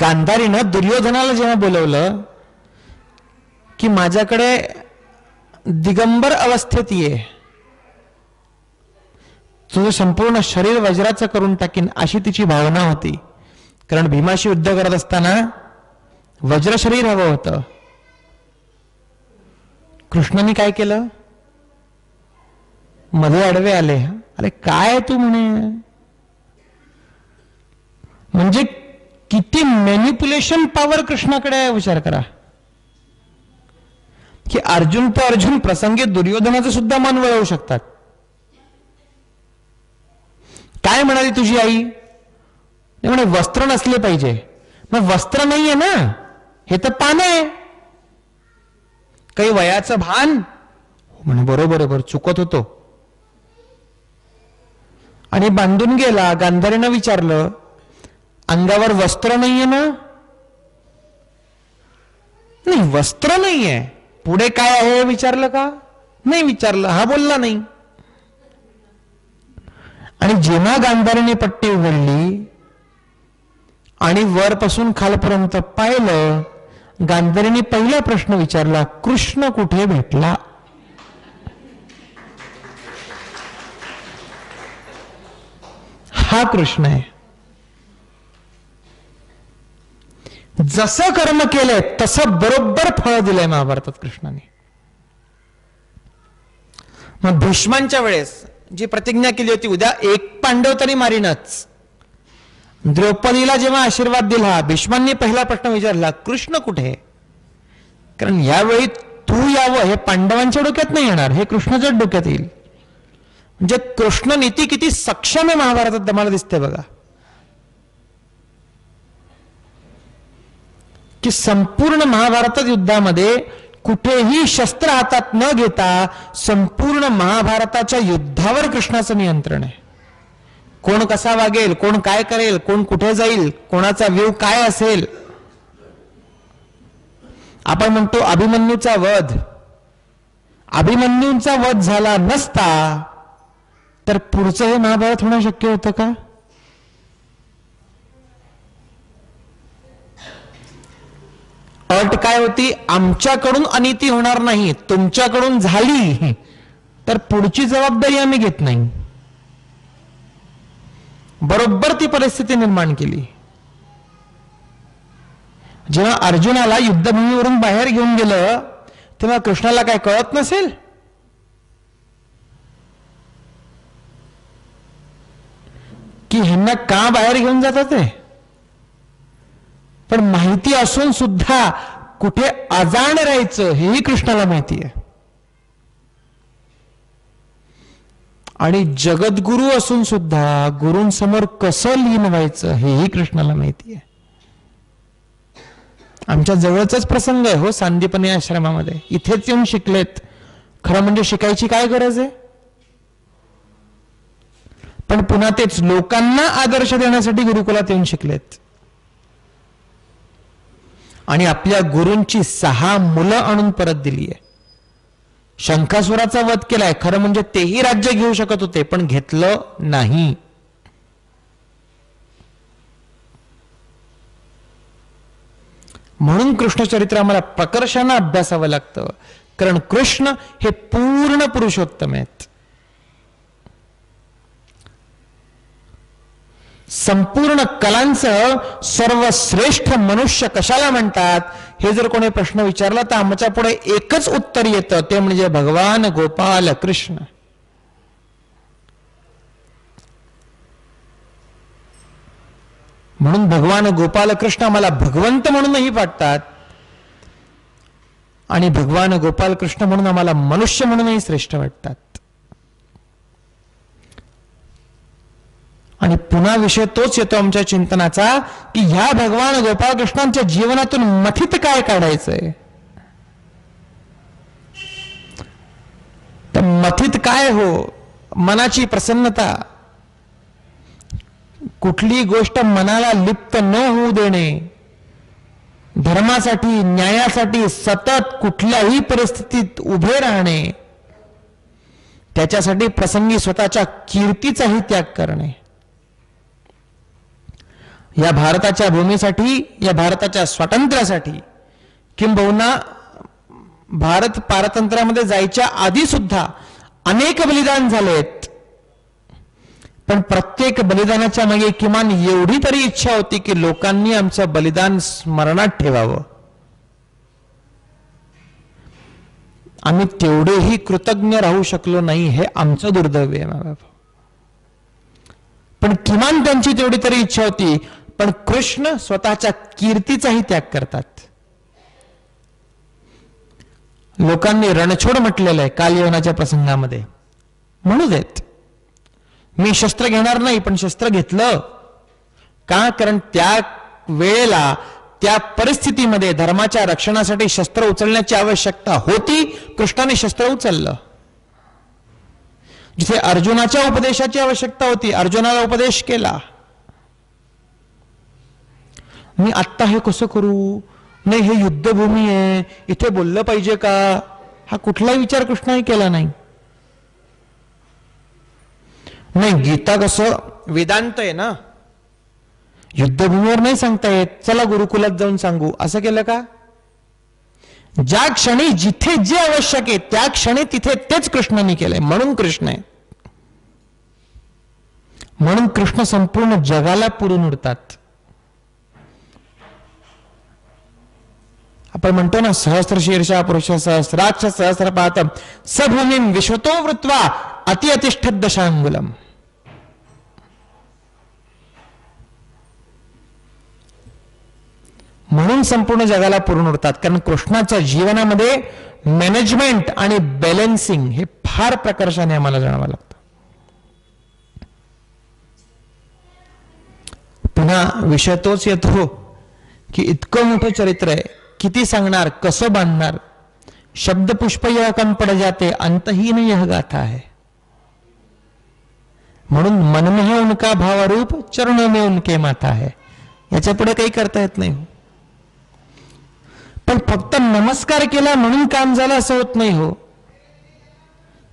गांधारीनं दुर्योधनाला जेव्हा बोलवलं की माझ्याकडे दिगंबर अवस्थेत ये, तुझं संपूर्ण शरीर वज्राचं करून टाकीन, अशी तिची भावना होती. कारण भीमाशी युद्ध करत असताना वज्र शरीर हवं होतं. कृष्णाने काय केलं? मध्ये आडवे आले. अरे काय तू म्हणे, म्हणजे किती मॅनिप्युलेशन पॉवर कृष्णाकडे आहे. विचार करा की अर्जुन प्रसंगी दुर्योधनाचं सुद्धा मन वळवू शकतात. काय म्हणाली तुझी आई? म्हणे वस्त्र नसले पाहिजे. मग वस्त्र नाहीये ना, हे तर पान आहे. काही वयाचं भान? म्हणे बरोबर चुकत होतो. आणि बांधून गेला. गांधारीनं विचारलं अंगावर वस्त्र नाहीये ना? नाही वस्त्र नाहीये. पुढे काय आहे विचारलं का? नाही विचारलं. हा बोलला नाही. आणि जेव्हा गांधारीने पट्टी उघडली आणि वरपासून खालपर्यंत पाहिलं, गांधारीने पहिला प्रश्न विचारला, कृष्ण कुठे भेटला? हा कृष्ण आहे. जसं कर्म केलंय तसं बरोबर फळ दिलंय महाभारतात कृष्णाने. मग भीष्मांच्या वेळेस जी प्रतिज्ञा केली होती, उद्या एक पांडव तरी मारीनच, द्रौपदीला जेव्हा आशीर्वाद दिला, भीष्मांनी पहिला प्रश्न विचारला, कृष्ण कुठे? कारण यावेळी तू यावं हे पांडवांच्या डोक्यात नाही येणार, हे कृष्णाच्याच डोक्यात येईल. म्हणजे कृष्ण नीती किती सक्षम आहे महाभारतात आम्हाला दिसते बघा. की संपूर्ण महाभारत युद्धामध्ये कुठेही शस्त्र हातात न घेता संपूर्ण महाभारताच्या युद्धावर कृष्णाचं नियंत्रण आहे. कोण कसा वागेल, कोण काय करेल, कोण कुठे जाईल, कोणाचा व्ह्यू काय असेल. आपण म्हणतो अभिमन्यूचा वध, अभिमन्यूंचा वध झाला नसता तर पुढचं हे महाभारत होणं शक्य होतं का? अट काय होती? आमच्याकडून अनिती होणार नाही, तुमच्याकडून झाली तर पुढची जबाबदारी आम्ही घेत नाही. बरोबर ती परिस्थिती निर्माण केली. जेव्हा अर्जुनाला युद्धभूमीवरून बाहेर घेऊन गेलं तेव्हा कृष्णाला काय कळत नसेल? की ह्यांना का बाहेर घेऊन जातात ते? पण माहिती असून सुद्धा कुठे अजाण राहायचं हेही कृष्णाला माहिती आहे. आणि जगद्गुरु असून सुद्धा गुरूंसमोर कसं लीन व्हायचं हेही कृष्णाला माहिती आहे. आमच्या जवळचाच प्रसंग आहे हो, सांदीपनी आश्रमामध्ये. इथेच येऊन शिकलेत. खरं म्हणजे शिकायची काय गरज आहे? पण पुन्हा तेच लोकांना आदर्श देण्यासाठी गुरुकुलात येऊन शिकलेत. आणि आपल्या गुरूंची 6 मुलं आणून परत दिली आहे. शंखासुराचा वध केलाय. खरं म्हणजे तेही राज्य घेऊ शकत होते पण घेतलं नाही. म्हणून कृष्णचरित्र आम्हाला प्रकर्षानं अभ्यासावं लागतं. कारण कृष्ण हे पूर्ण पुरुषोत्तम आहेत. संपूर्ण कलांचं सर्वश्रेष्ठ मनुष्य कशाला म्हणतात, हे जर कोणी प्रश्न विचारला तर आमच्या पुढे एकच उत्तर येतं, ते म्हणजे भगवान गोपाल कृष्ण. म्हणून भगवान गोपाल कृष्ण आम्हाला भगवंत म्हणूनही वाटतात आणि भगवान गोपाल कृष्ण म्हणून आम्हाला मनुष्य म्हणूनही श्रेष्ठ वाटतात. आणि पुन्हा विषय तोच येतो आमच्या चिंतनाचा की ह्या भगवान गोपाळ कृष्णांच्या जीवनातून मथित काय काढायचंय. तर मथित काय हो, मनाची प्रसन्नता, कुठली गोष्ट मनाला लिप्त न होऊ देणे, धर्मासाठी न्यायासाठी सतत कुठल्याही परिस्थितीत उभे राहणे, त्याच्यासाठी प्रसंगी स्वतःच्या कीर्तीचाही त्याग करणे. या भारताच्या भूमीसाठी, या भारताच्या स्वातंत्र्यासाठी, किंबहुना भारत पारतंत्र्यामध्ये जायच्या आधी सुद्धा अनेक बलिदान झालेत, पण प्रत्येक बलिदानाच्या मागे किमान एवढी तरी इच्छा होती की लोकांनी आमचं बलिदान स्मरणात ठेवावं. आम्ही तेवढेही कृतज्ञ राहू शकलो नाही, हे आमचं दुर्दैव आहे. पण किमान त्यांची तेवढी तरी इच्छा होती. पण कृष्ण स्वतःच्या कीर्तीचाही त्याग करतात. लोकांनी रणछोड म्हटलेलं आहे कालयवनाच्या प्रसंगामध्ये. म्हणू देत, मी शस्त्र घेणार नाही, पण शस्त्र घेतलं का? कारण त्या वेळेला त्या परिस्थितीमध्ये धर्माच्या रक्षणासाठी शस्त्र उचलण्याची आवश्यकता होती. कृष्णाने शस्त्र उचललं. जिथे अर्जुनाच्या उपदेशाची आवश्यकता होती, अर्जुनाला उपदेश केला. मी आत्ता हे कसं करू, नाही हे युद्धभूमी आहे, इथे बोललं पाहिजे का, हा कुठलाही विचार कृष्णाने केला नाही. नाही, गीता कसं वेदांत आहे ना, युद्धभूमीवर नाही सांगता येत, चला गुरुकुलात जाऊन सांगू, असं केलं का? ज्या क्षणी जिथे जे आवश्यक आहे त्या क्षणी तिथे तेच कृष्णाने केलंय. म्हणून कृष्ण आहे. म्हणून कृष्ण संपूर्ण जगाला पुरून उडतात. आपण म्हणतो ना, सहस्र शीर्षा पुरुष सहस्राक्ष सहस्रपातम सभूमीं विश्वतो वृत्वा अति अतिष्ठत दशांगुलम. म्हणून संपूर्ण जगाला पुरून उडतात, कारण कृष्णाच्या जीवनामध्ये मॅनेजमेंट आणि बॅलन्सिंग हे फार प्रकर्षाने आम्हाला जाणावं लागतं. पुन्हा विषय तोच येतो की इतकं मोठं चरित्र आहे, किती सांगणार, कसं बांधणार. शब्द पुष्प यह कम पड़ जाते, अंतहीन यह गाथा है. म्हणून मन में है उनका भावरूप, चरणों में उनके माथा है. याच्या पुढे काही करता येत नाही. पण फक्त नमस्कार केला म्हणून काम झालं असं होत नाही हो.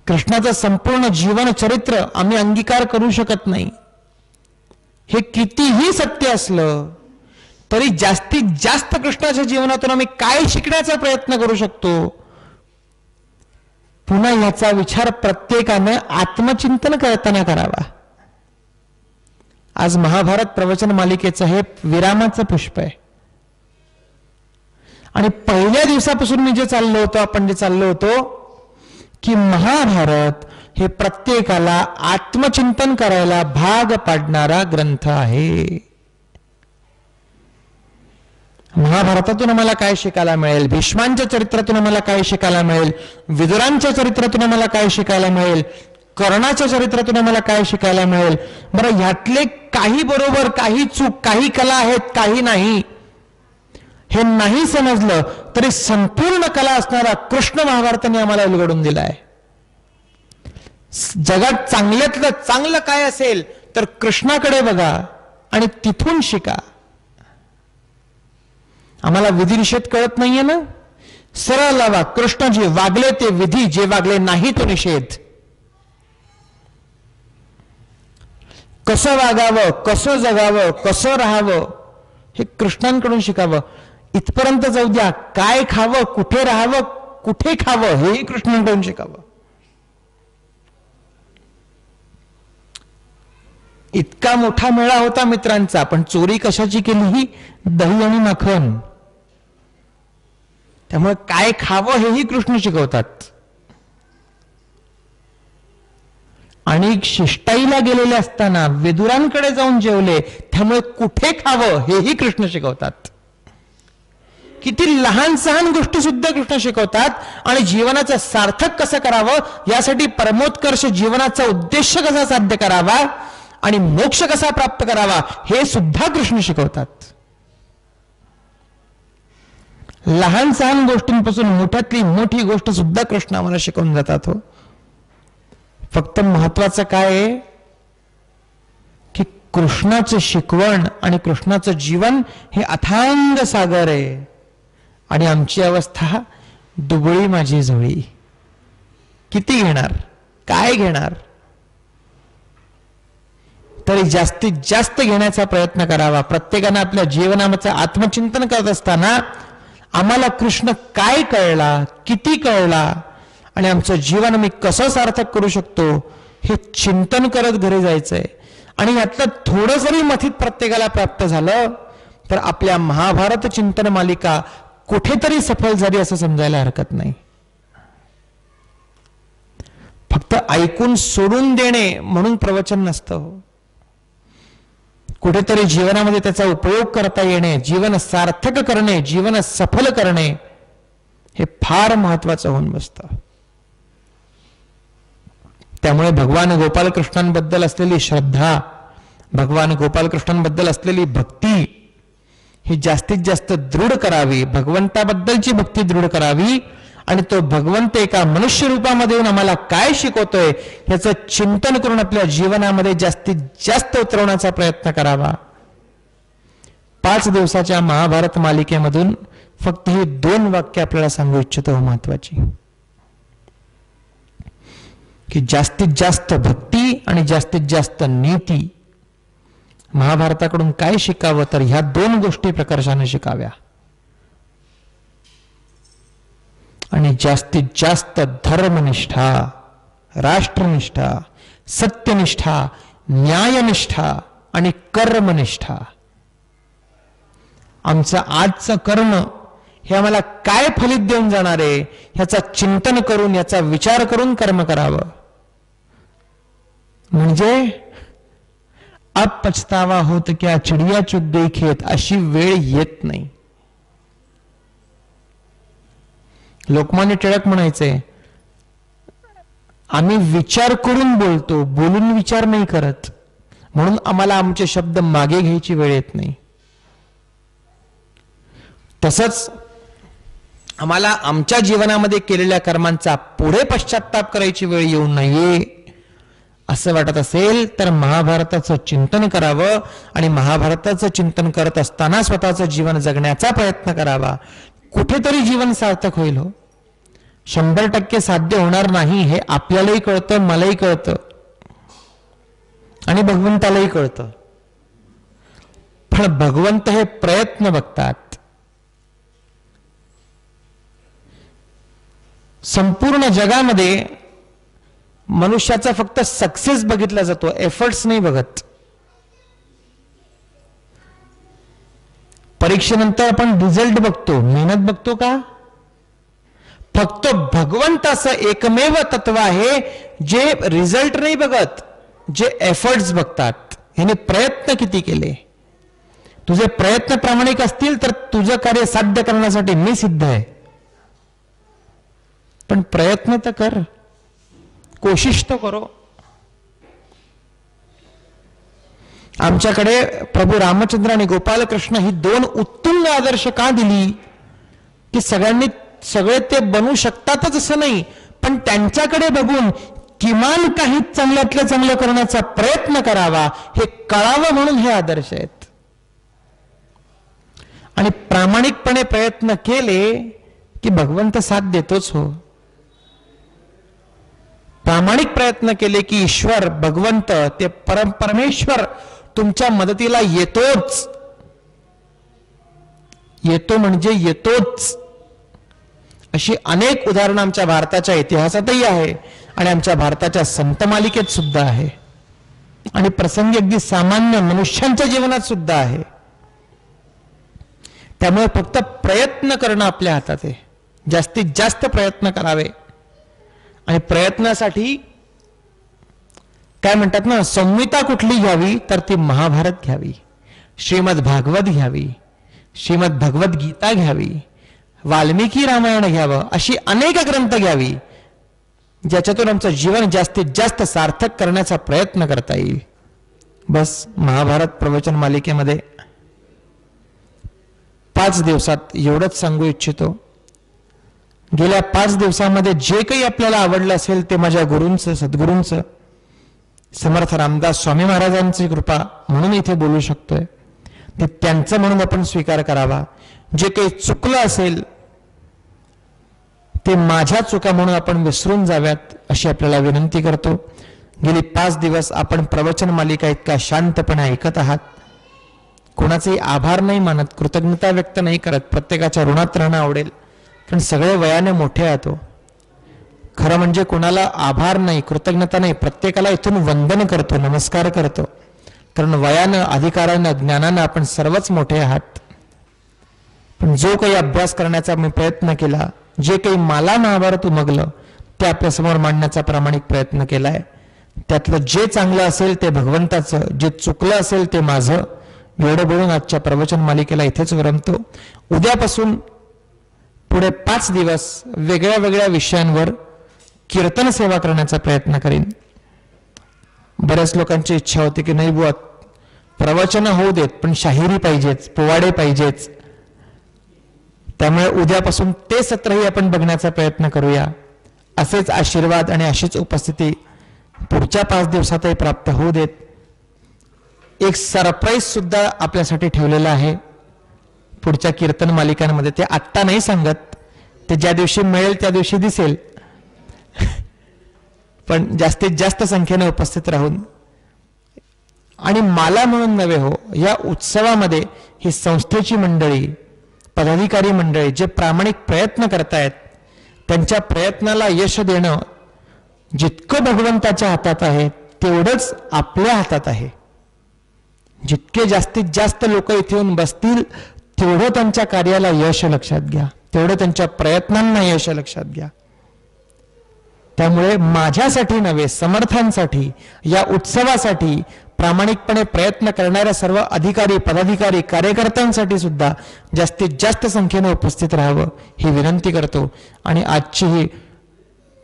कृष्णाचं संपूर्ण जीवन चरित्र आम्ही अंगीकार करू शकत नाही. हे कितीही सत्य असलं तरी जास्तीत जास्त कृष्णाच्या जीवनातून आम्ही काय शिकण्याचा प्रयत्न करू शकतो. पुन्हा याचा विचार प्रत्येकाने आत्मचिंतन करताना करावा. आज महाभारत प्रवचन मालिकेचं हे विरामाचं पुष्प आहे. आणि पहिल्या दिवसापासून मी जे चाललो होतो, आपण जे चाललो होतो की महाभारत हे प्रत्येकाला आत्मचिंतन करायला भाग पाडणारा ग्रंथ आहे. महाभारतातून आम्हाला काय शिकायला मिळेल, भीष्मांच्या चरित्रातून आम्हाला काय शिकायला मिळेल, विदुरांच्या चरित्रातून आम्हाला काय शिकायला मिळेल, कर्णाच्या चरित्रातून आम्हाला काय शिकायला मिळेल. बरं, ह्यातले काही बरोबर, काही चूक, काही कला आहेत, काही नाही, हे नाही समजलं तरी संपूर्ण कला असणारा कृष्ण महाभारताने आम्हाला उलगडून दिलाय. जगात चांगल्यातलं चांगलं काय असेल तर कृष्णाकडे बघा आणि तिथून शिका. आम्हाला विधी निषेध कळत नाहीये ना, सरळ लावा. कृष्ण जे वागले ते विधी, जे वागले नाही तो निषेध. कसं वागावं, कसं जगावं, कसं राहावं हे कृष्णांकडून शिकावं. इथपर्यंत जाऊ द्या, काय खावं, कुठे राहावं, कुठे खावं हेही कृष्णांकडून शिकावं. इतका मोठा मेळा होता मित्रांचा, पण चोरी कशाची केली? ही दही आणि माखन. त्यामुळे काय खावं हेही कृष्ण शिकवतात. आणि शिष्टाईला गेलेले असताना विदुरांकडे जाऊन जेवले, त्यामुळे कुठे खावं हेही कृष्ण शिकवतात. किती लहान सहान गोष्टी सुद्धा कृष्ण शिकवतात. आणि जीवनाचं सार्थक कसं करावं, यासाठी परमोत्कर्ष जीवनाचा उद्देश कसा साध्य करावा आणि मोक्ष कसा प्राप्त करावा हे सुद्धा कृष्ण शिकवतात. लहान सहान गोष्टींपासून मोठ्यातली मोठी गोष्ट सुद्धा कृष्ण आम्हाला शिकवून जातात. हो, फक्त महत्वाचं काय आहे की कृष्णाचं शिकवण आणि कृष्णाचं जीवन हे अथांग सागर आहे. आणि आमची अवस्था दुबळी माझी झोळी. किती घेणार, काय घेणार? तरी जास्तीत जास्त घेण्याचा प्रयत्न करावा. प्रत्येकानं आपल्या जीवनाचं आत्मचिंतन करत असताना आम्हाला कृष्ण काय कळला, किती कळला आणि आमचं जीवन मी कसं सार्थक करू शकतो हे चिंतन करत घरी जायचंय. आणि यातलं थोडं जरी मथित प्रत्येकाला प्राप्त झालं तर आपल्या महाभारत चिंतन मालिका कुठेतरी सफल झाली असं समजायला हरकत नाही. फक्त ऐकून सोडून देणे म्हणून प्रवचन नसतं. कुठेतरी जीवनामध्ये त्याचा उपयोग करता येणे, जीवन सार्थक करणे, जीवन सफल करणे हे फार महत्वाचं होऊन बसतं. त्यामुळे भगवान गोपालकृष्णांबद्दल असलेली श्रद्धा, भगवान गोपालकृष्णांबद्दल असलेली भक्ती ही जास्तीत जास्त दृढ करावी. भगवंताबद्दलची भक्ती दृढ करावी आणि तो भगवंत एका मनुष्य रूपामध्ये येऊन आम्हाला काय शिकवतोय याचं चिंतन करून आपल्या जीवनामध्ये जास्तीत जास्त उतरवण्याचा प्रयत्न करावा. 5 दिवसाच्या महाभारत मालिकेमधून फक्त ही 2 वाक्य आपल्याला सांगू इच्छितो महत्वाची, की जास्तीत जास्त भक्ती आणि जास्तीत जास्त नीती. महाभारताकडून काय शिकावं तर ह्या 2 गोष्टी प्रकर्षाने शिकाव्या. आणि जास्तीत जास्त धर्मनिष्ठा, राष्ट्रनिष्ठा, सत्यनिष्ठा, न्यायनिष्ठा आणि कर्मनिष्ठा. आमचं आजचं कर्म हे आम्हाला काय फलित देऊन जाणार आहे ह्याचा चिंतन करून, याचा विचार करून कर्म करावं. म्हणजे अब पछतावा होत क्या, चिडिया चुग गई खेत अशी वेळ येत नाही. लोकमान्य टिळक म्हणायचे, आम्ही विचार करून बोलतो, बोलून विचार नाही करत, म्हणून आम्हाला आमचे शब्द मागे घ्यायची वेळ येत नाही. तसंच आम्हाला आमच्या जीवनामध्ये केलेल्या कर्मांचा पुढे पश्चाताप करायची वेळ येऊ नये असं वाटत असेल तर महाभारताचं चिंतन करावं. आणि महाभारताचं चिंतन करत असताना स्वतःचं जीवन जगण्याचा प्रयत्न करावा. कुठेतरी जीवन सार्थक होईल. हो, 100% साध्य होणार नाही हे आपल्यालाही कळतं, मलाही कळतं आणि भगवंतालाही कळतं. पण भगवंत हे प्रयत्न बघतात. संपूर्ण जगामध्ये मनुष्याचा फक्त सक्सेस बघितला जातो, एफर्ट्स नाही बघत. परीक्षेनंतर आपण रिझल्ट बघतो, मेहनत बघतो का? फक्त भगवंत असं एकमेव तत्व आहे जे रिझल्ट नाही बघत, जे एफर्ट्स बघतात. ह्याने प्रयत्न किती केले. तुझे प्रयत्न प्रामाणिक असतील तर तुझं कार्य साध्य करण्यासाठी मी सिद्ध आहे. पण प्रयत्न तर कर, कोशिश तो करो. आमच्याकडे प्रभू रामचंद्र आणि गोपालकृष्ण ही 2 उत्तुंग आदर्श का दिली की सगळ्यांनी सगळे ते बनू शकतातच असं नाही, पण त्यांच्याकडे बघून किमान काही चांगल्यातलं चांगलं करण्याचा प्रयत्न करावा हे कळावं म्हणून हे आदर्श आहेत. आणि प्रामाणिकपणे प्रयत्न केले की भगवंत साथ देतोच. हो, प्रामाणिक प्रयत्न केले की ईश्वर, भगवंत, ते परमेश्वर तुमच्या मदतीला येतोच. येतो म्हणजे येतोच. अशी अनेक उदाहरणं आमच्या भारताच्या इतिहासातही आहे आणि आमच्या भारताच्या संत मालिकेत सुद्धा आहे. आणि प्रसंगी अगदी सामान्य मनुष्यांच्या जीवनात सुद्धा आहे. त्यामुळे फक्त प्रयत्न करणं आपल्या हातात आहे. जास्तीत जास्त प्रयत्न करावे. आणि प्रयत्नासाठी काय म्हणतात ना, संहिता कुठली घ्यावी तर ती महाभारत घ्यावी, श्रीमद भागवत घ्यावी, श्रीमद भगवद्गीता घ्यावी, वाल्मिकी रामायण घ्यावं, अशी अनेक ग्रंथ घ्यावी ज्याच्यातून आमचं जीवन जास्तीत जास्त सार्थक करण्याचा प्रयत्न करता येईल. बस महाभारत प्रवचन मालिकेमध्ये 5 दिवसात एवढंच सांगू इच्छितो. गेल्या 5 दिवसामध्ये जे काही आपल्याला आवडलं असेल ते माझ्या गुरूंचं, सद्गुरूंचं, समर्थ रामदास स्वामी महाराजांची कृपा म्हणून इथे बोलू शकतोय. ते त्यांचं म्हणून आपण स्वीकार करावा. जे काही चुकलं असेल ते माझ्या चुका म्हणून आपण विसरून जाव्यात अशी आपल्याला विनंती करतो. गेली 5 दिवस आपण प्रवचन मालिका इतका शांतपणे ऐकत आहात. कोणाचेही आभार नाही मानत, कृतज्ञता व्यक्त नाही करत. प्रत्येकाच्या ऋणात राहणं आवडेल, कारण सगळे वयाने मोठे आहात. खरं म्हणजे कोणाला आभार नाही, कृतज्ञता नाही, प्रत्येकाला इथून वंदन करतो, नमस्कार करतो. कारण वयानं, अधिकारानं, ज्ञानानं आपण सर्वच मोठे आहात. पण जो काही अभ्यास करण्याचा मी प्रयत्न केला, जे काही मला महाभारत उमगलं ते आपल्यासमोर मांडण्याचा प्रामाणिक प्रयत्न केलाय. त्यातलं जे चांगलं असेल ते भगवंताचं, जे चुकलं असेल ते माझं, एवढं बोलून आजच्या प्रवचन मालिकेला इथेच विरमतो. उद्यापासून पुढे 5 दिवस वेगळ्या वेगळ्या विषयांवर कीर्तन सेवा करण्याचा प्रयत्न करीन. बऱ्याच लोकांची इच्छा होती की नाही बुवा प्रवचन होऊ देत पण शाहिरी पाहिजेच, पोवाडे पाहिजेच. त्यामुळे उद्यापासून ते सत्रही आपण बघण्याचा प्रयत्न करूया. असेच आशीर्वाद आणि अशीच उपस्थिती पुढच्या 5 दिवसातही प्राप्त होऊ देत. एक सरप्राईज सुद्धा आपल्यासाठी ठेवलेलं आहे पुढच्या कीर्तन मालिकांमध्ये. ते आत्ता नाही सांगत, ते ज्या दिवशी मिळेल त्या दिवशी दिसेल. पण जास्तीत जास्त संख्येने उपस्थित राहून आणि मला म्हणून नव्हे हो, या उत्सवामध्ये ही संस्थेची मंडळी, पदाधिकारी मंडळी जे प्रामाणिक प्रयत्न करतायत त्यांच्या प्रयत्नाला यश देणं जितकं भगवंताच्या हातात आहे तेवढंच आपल्या हातात आहे. जितके जास्तीत जास्त लोक इथे येऊन बसतील तेवढं त्यांच्या कार्याला यश लक्षात घ्या, तेवढं त्यांच्या प्रयत्नांना यश लक्षात घ्या. त्यामुळे माझ्यासाठी नव्हे, समर्थांसाठी, या उत्सवासाठी प्रामाणिकपणे प्रयत्न करणाऱ्या सर्व अधिकारी, पदाधिकारी, कार्यकर्त्यांसाठी सुद्धा जास्तीत जास्त संख्येने उपस्थित राहावं ही विनंती करतो. आणि आजची ही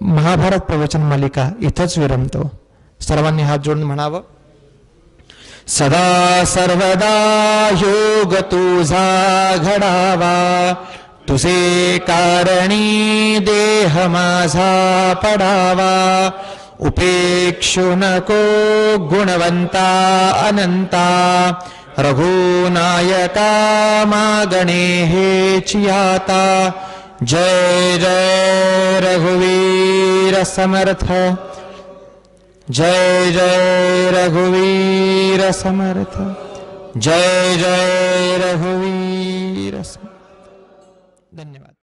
महाभारत प्रवचन मालिका इथंच विरमतो. सर्वांनी हात जोडून म्हणावं, सदा सर्वदा योग तुझा घडावा, तुझे कारणी देह माझा पडावा, उपेक्षु नको गुणवंता अनंता, रघुनायका मागणे हेची आता. जय जय रघुवीर समर्थ, जय जय रघुवीर समर्थ, जय जय रघुवीर समर्थ.